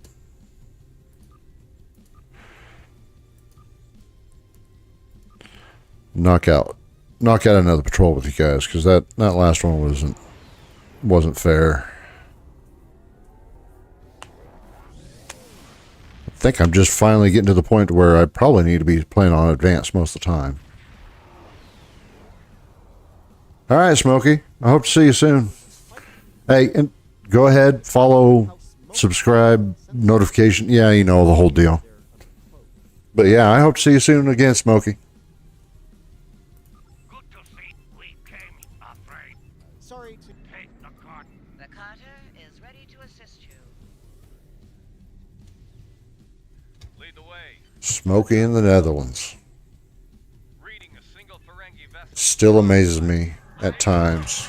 Knock out another patrol with you guys, because that last one wasn't fair. I think I'm just finally getting to the point where I probably need to be playing on advanced most of the time. All right, Smokey. I hope to see you soon. Hey, and go ahead, follow, subscribe, notification. Yeah, you know, the whole deal. But yeah, I hope to see you soon again, Smokey. Sorry to take the cart. The carter is ready to assist you. Lead the way. Smokey in the Netherlands. Reading a single Ferengi vessel. Still amazes me at times.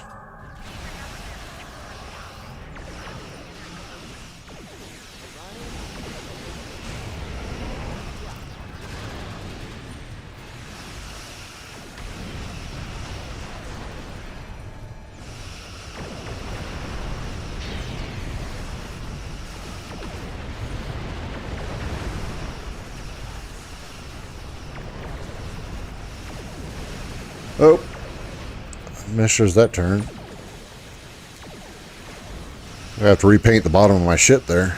Oh, misses that turn. I have to repaint the bottom of my ship there.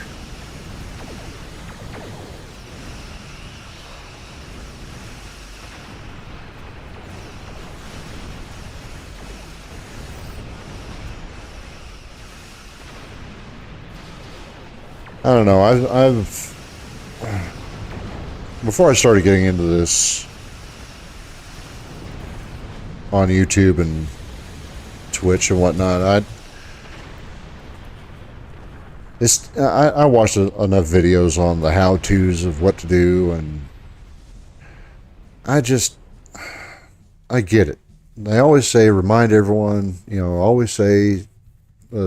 I don't know. I've before I started getting into this on YouTube and Twitch and whatnot, I watched enough videos on the how-tos of what to do, and I get it. They always say, remind everyone, always say,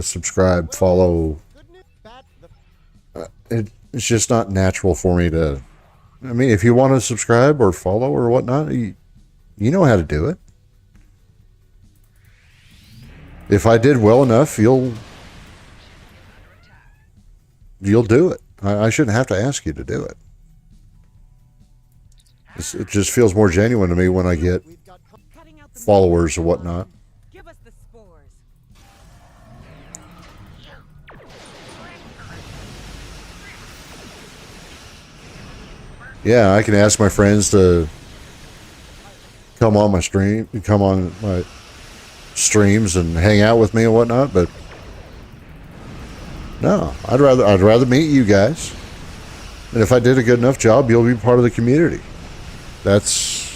subscribe, follow. It's just not natural for me to. I mean, if you want to subscribe or follow or whatnot, you know how to do it. If I did well enough, you'll do it. I shouldn't have to ask you to do it. It just feels more genuine to me when I get followers or whatnot. Give us the spores. Yeah, I can ask my friends to come on my streams and hang out with me and whatnot, but no, I'd rather meet you guys. And if I did a good enough job, you'll be part of the community. That's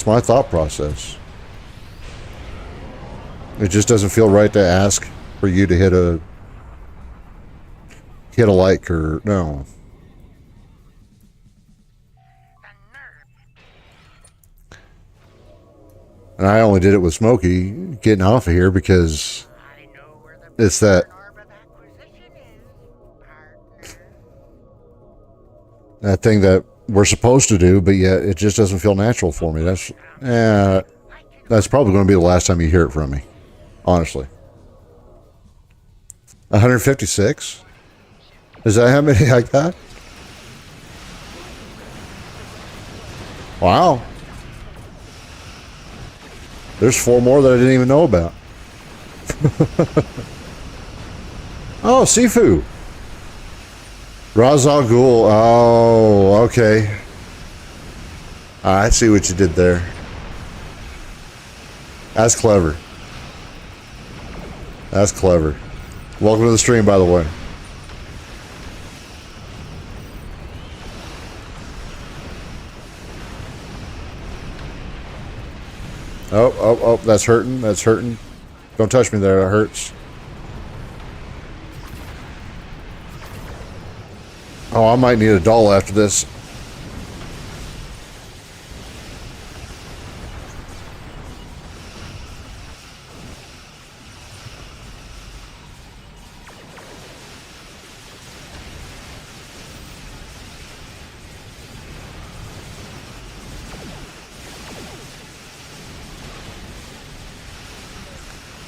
my thought process. It just doesn't feel right to ask for you to hit a like or no. And I only did it with Smokey getting off of here because it's that thing that we're supposed to do, but yet it just doesn't feel natural for me. That's probably going to be the last time you hear it from me, honestly. 156? Is that how many I got? Wow. There's 4 more that I didn't even know about. Oh, Sifu. Ra's al Ghul. Oh, okay. I see what you did there. That's clever. That's clever. Welcome to the stream, by the way. Oh, that's hurting. That's hurting. Don't touch me there. That hurts. Oh, I might need a doll after this.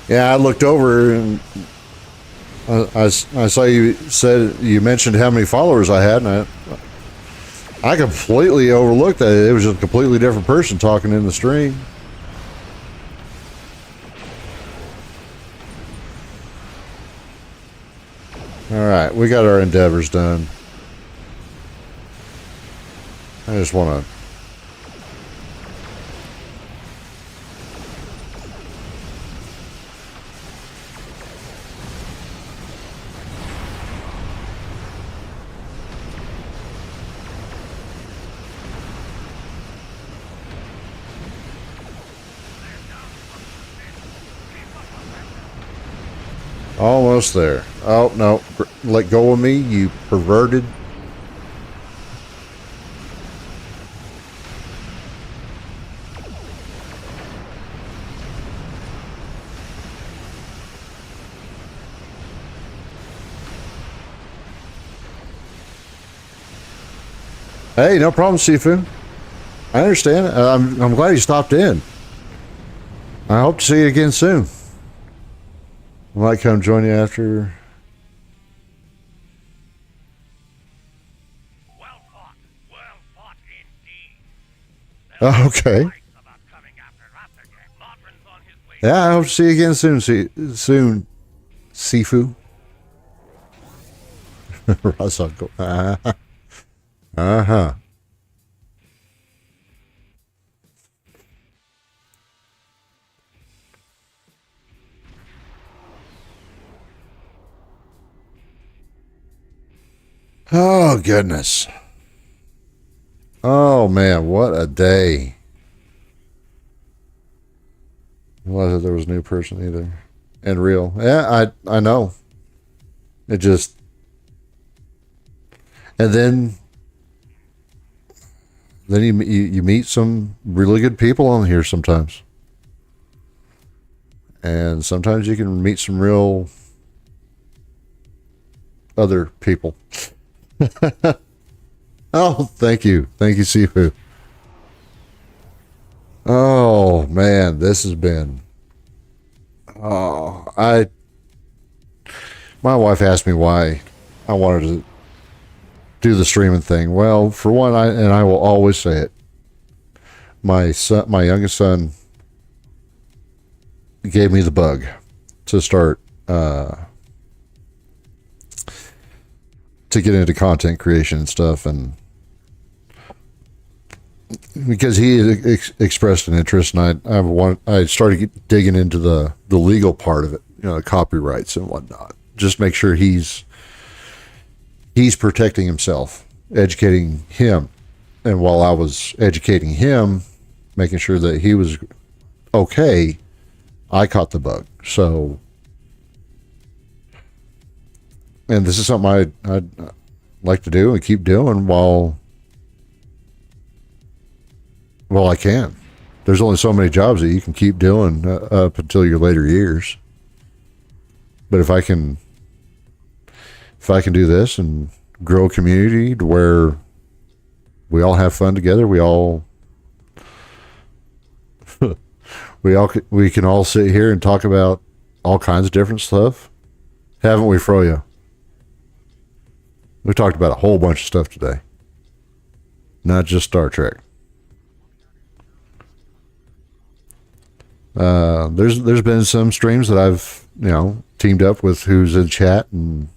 Yeah, I looked over and I saw you mentioned how many followers I had, and I completely overlooked that. It was a completely different person talking in the stream. All right, we got our endeavors done. I just want to. Almost there. Oh, no. Let go of me, you perverted. Hey, no problem, Sifu. I understand. I'm glad you stopped in. I hope to see you again soon. I might come join you after. Oh, okay. Yeah, I hope to see you again soon. Soon, Sifu. Uh-huh. Oh, goodness. Oh, man, what a day. Well, there was a new person either. And real. Yeah, I know. It just... And then you meet some really good people on here sometimes. And sometimes you can meet some real other people. Oh, thank you. Thank you, Sifu. Oh, man, this has been... Oh, my wife asked me why I wanted to do the streaming thing. Well, for one, I will always say it. My youngest son gave me the bug to start to get into content creation and stuff, and because he expressed an interest, and I started digging into the legal part of it, copyrights and whatnot. Just make sure he's protecting himself, educating him, and while I was educating him, making sure that he was okay, I caught the bug. So, and this is something I'd like to do and keep doing while I can. There's only so many jobs that you can keep doing up until your later years. But if I can do this and grow a community to where we all have fun together, we can all sit here and talk about all kinds of different stuff. Haven't we, Froyo? We talked about a whole bunch of stuff today. Not just Star Trek. There's been some streams that I've, teamed up with who's in chat, and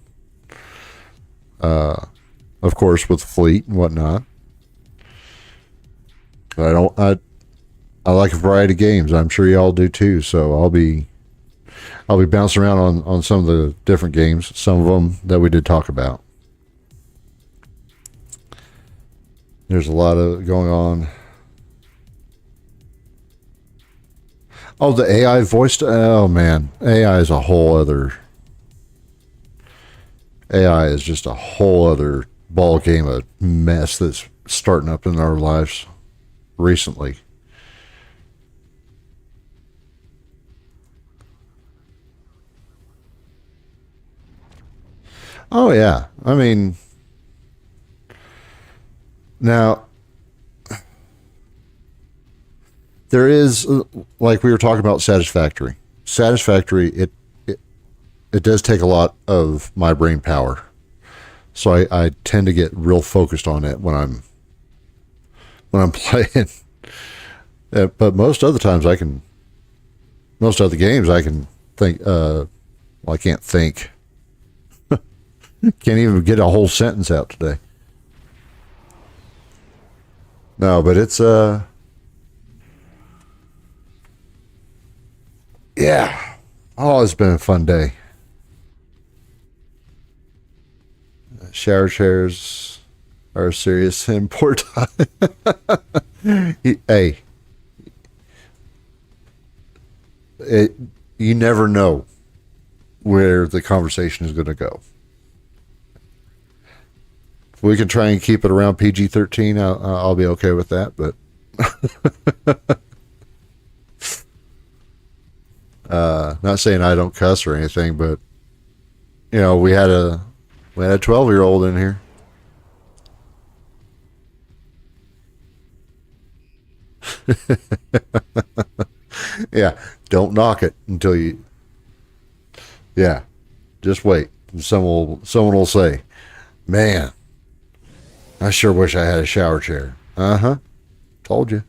of course with the fleet and whatnot. I like a variety of games. I'm sure y'all do too. So I'll be bouncing around on some of the different games, some of them that we did talk about. There's a lot of going on. Oh, the AI voice. Oh man, AI is just a whole other ball game of mess that's starting up in our lives recently. Oh yeah, I mean, now there is, like we were talking about, Satisfactory. It does take a lot of my brain power, so I tend to get real focused on it when I'm playing. But most other times most other games I can think. Well, I can't think. Can't even get a whole sentence out today. No, but it's yeah. Oh, it's been a fun day. Shower chairs are a serious import. Hey, you never know where the conversation is going to go. If we can try and keep it around PG-13, I'll be okay with that. But not saying I don't cuss or anything, but we had a 12-year-old in here. Yeah, don't knock it until you. Yeah, just wait. Someone will say, "Man, I sure wish I had a shower chair." Uh-huh. Told you.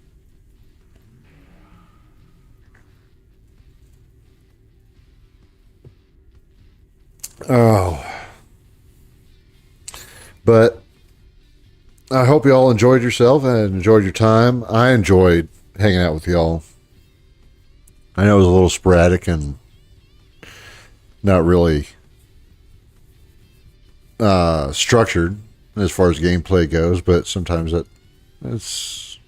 Oh. But I hope you all enjoyed yourself and enjoyed your time. I enjoyed hanging out with y'all. I know it was a little sporadic and not really structured as far as gameplay goes, but sometimes it's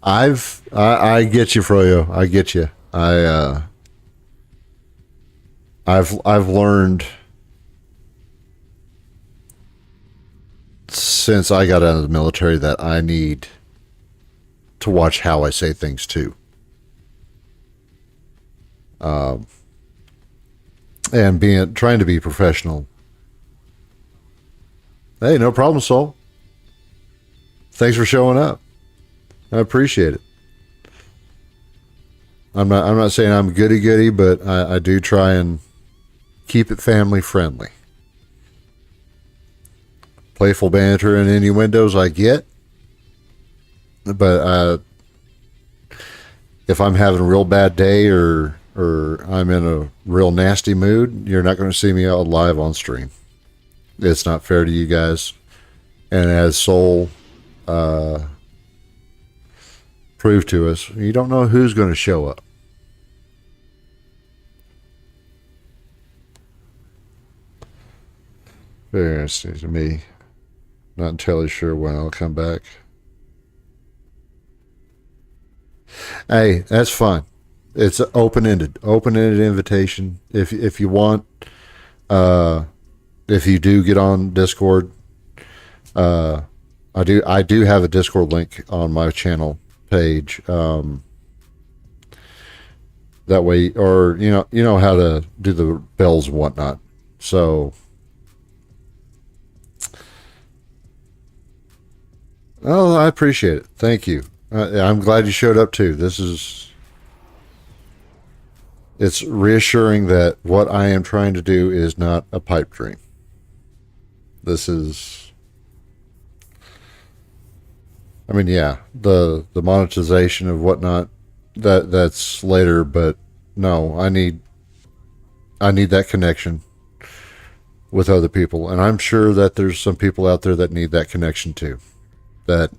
I get you, Froyo. I get you. I've learned since I got out of the military that I need to watch how I say things too. And trying to be professional. Hey, no problem, Soul. Thanks for showing up. I appreciate it. I'm not saying I'm goody, but I do try and keep it family friendly. Playful banter and innuendos I get, but if I'm having a real bad day or I'm in a real nasty mood, you're not going to see me out live on stream. It's not fair to you guys. And as Soul proved to us, you don't know who's going to show up. Very interesting to me. Not entirely sure when I'll come back. Hey, that's fine. It's open-ended invitation. If you want, if you do get on Discord, I do have a Discord link on my channel page. That way, or you know how to do the bells and whatnot. So, oh, I appreciate it. Thank you. I'm glad you showed up too. It's reassuring that what I am trying to do is not a pipe dream. This is, I mean, yeah, the monetization of whatnot, that's later, but no, I need that connection with other people. And I'm sure that there's some people out there that need that connection too. That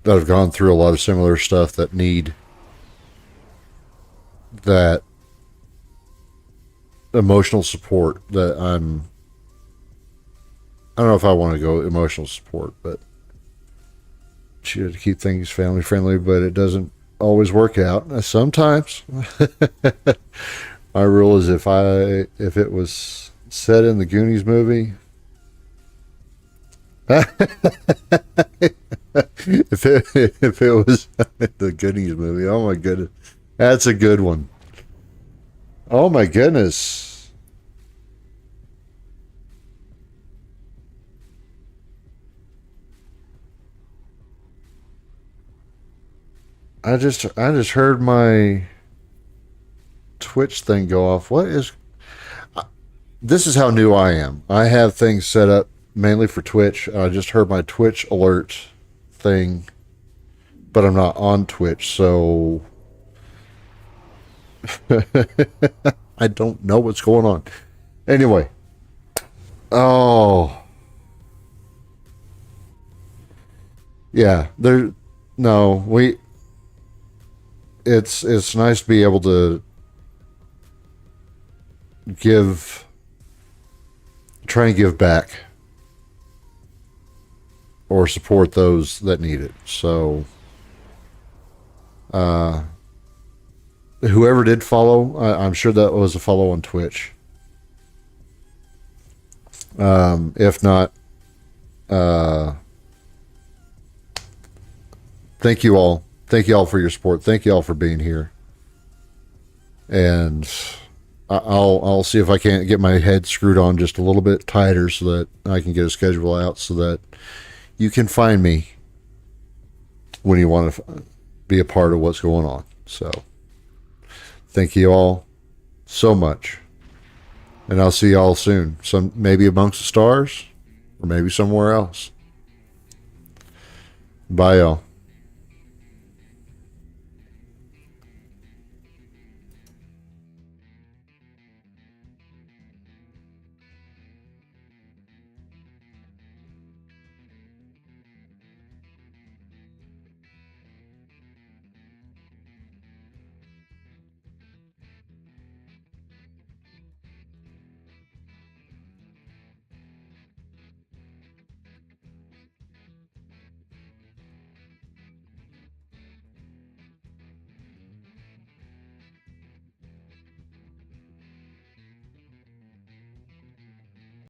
have gone through a lot of similar stuff that need that emotional support that I don't know if I want to go emotional support, but to keep things family friendly, but it doesn't always work out. Sometimes my rule is if it was set in the Goonies movie, if it was the Goonies movie, oh my goodness, that's a good one. Oh my goodness. I just heard my Twitch thing go off. What is? This is how new I am. I have things set up mainly for Twitch. I just heard my Twitch alert thing, but I'm not on Twitch, so I don't know what's going on. Anyway, oh yeah, it's nice to be able to try and give back or support those that need it. So whoever did follow, I'm sure that was a follow on Twitch. If not, thank you all. Thank you all for your support. Thank you all for being here. And I'll see if I can't get my head screwed on just a little bit tighter so that I can get a schedule out so that you can find me when you want to be a part of what's going on. So thank you all so much. And I'll see you all soon. Maybe amongst the stars or maybe somewhere else. Bye, y'all.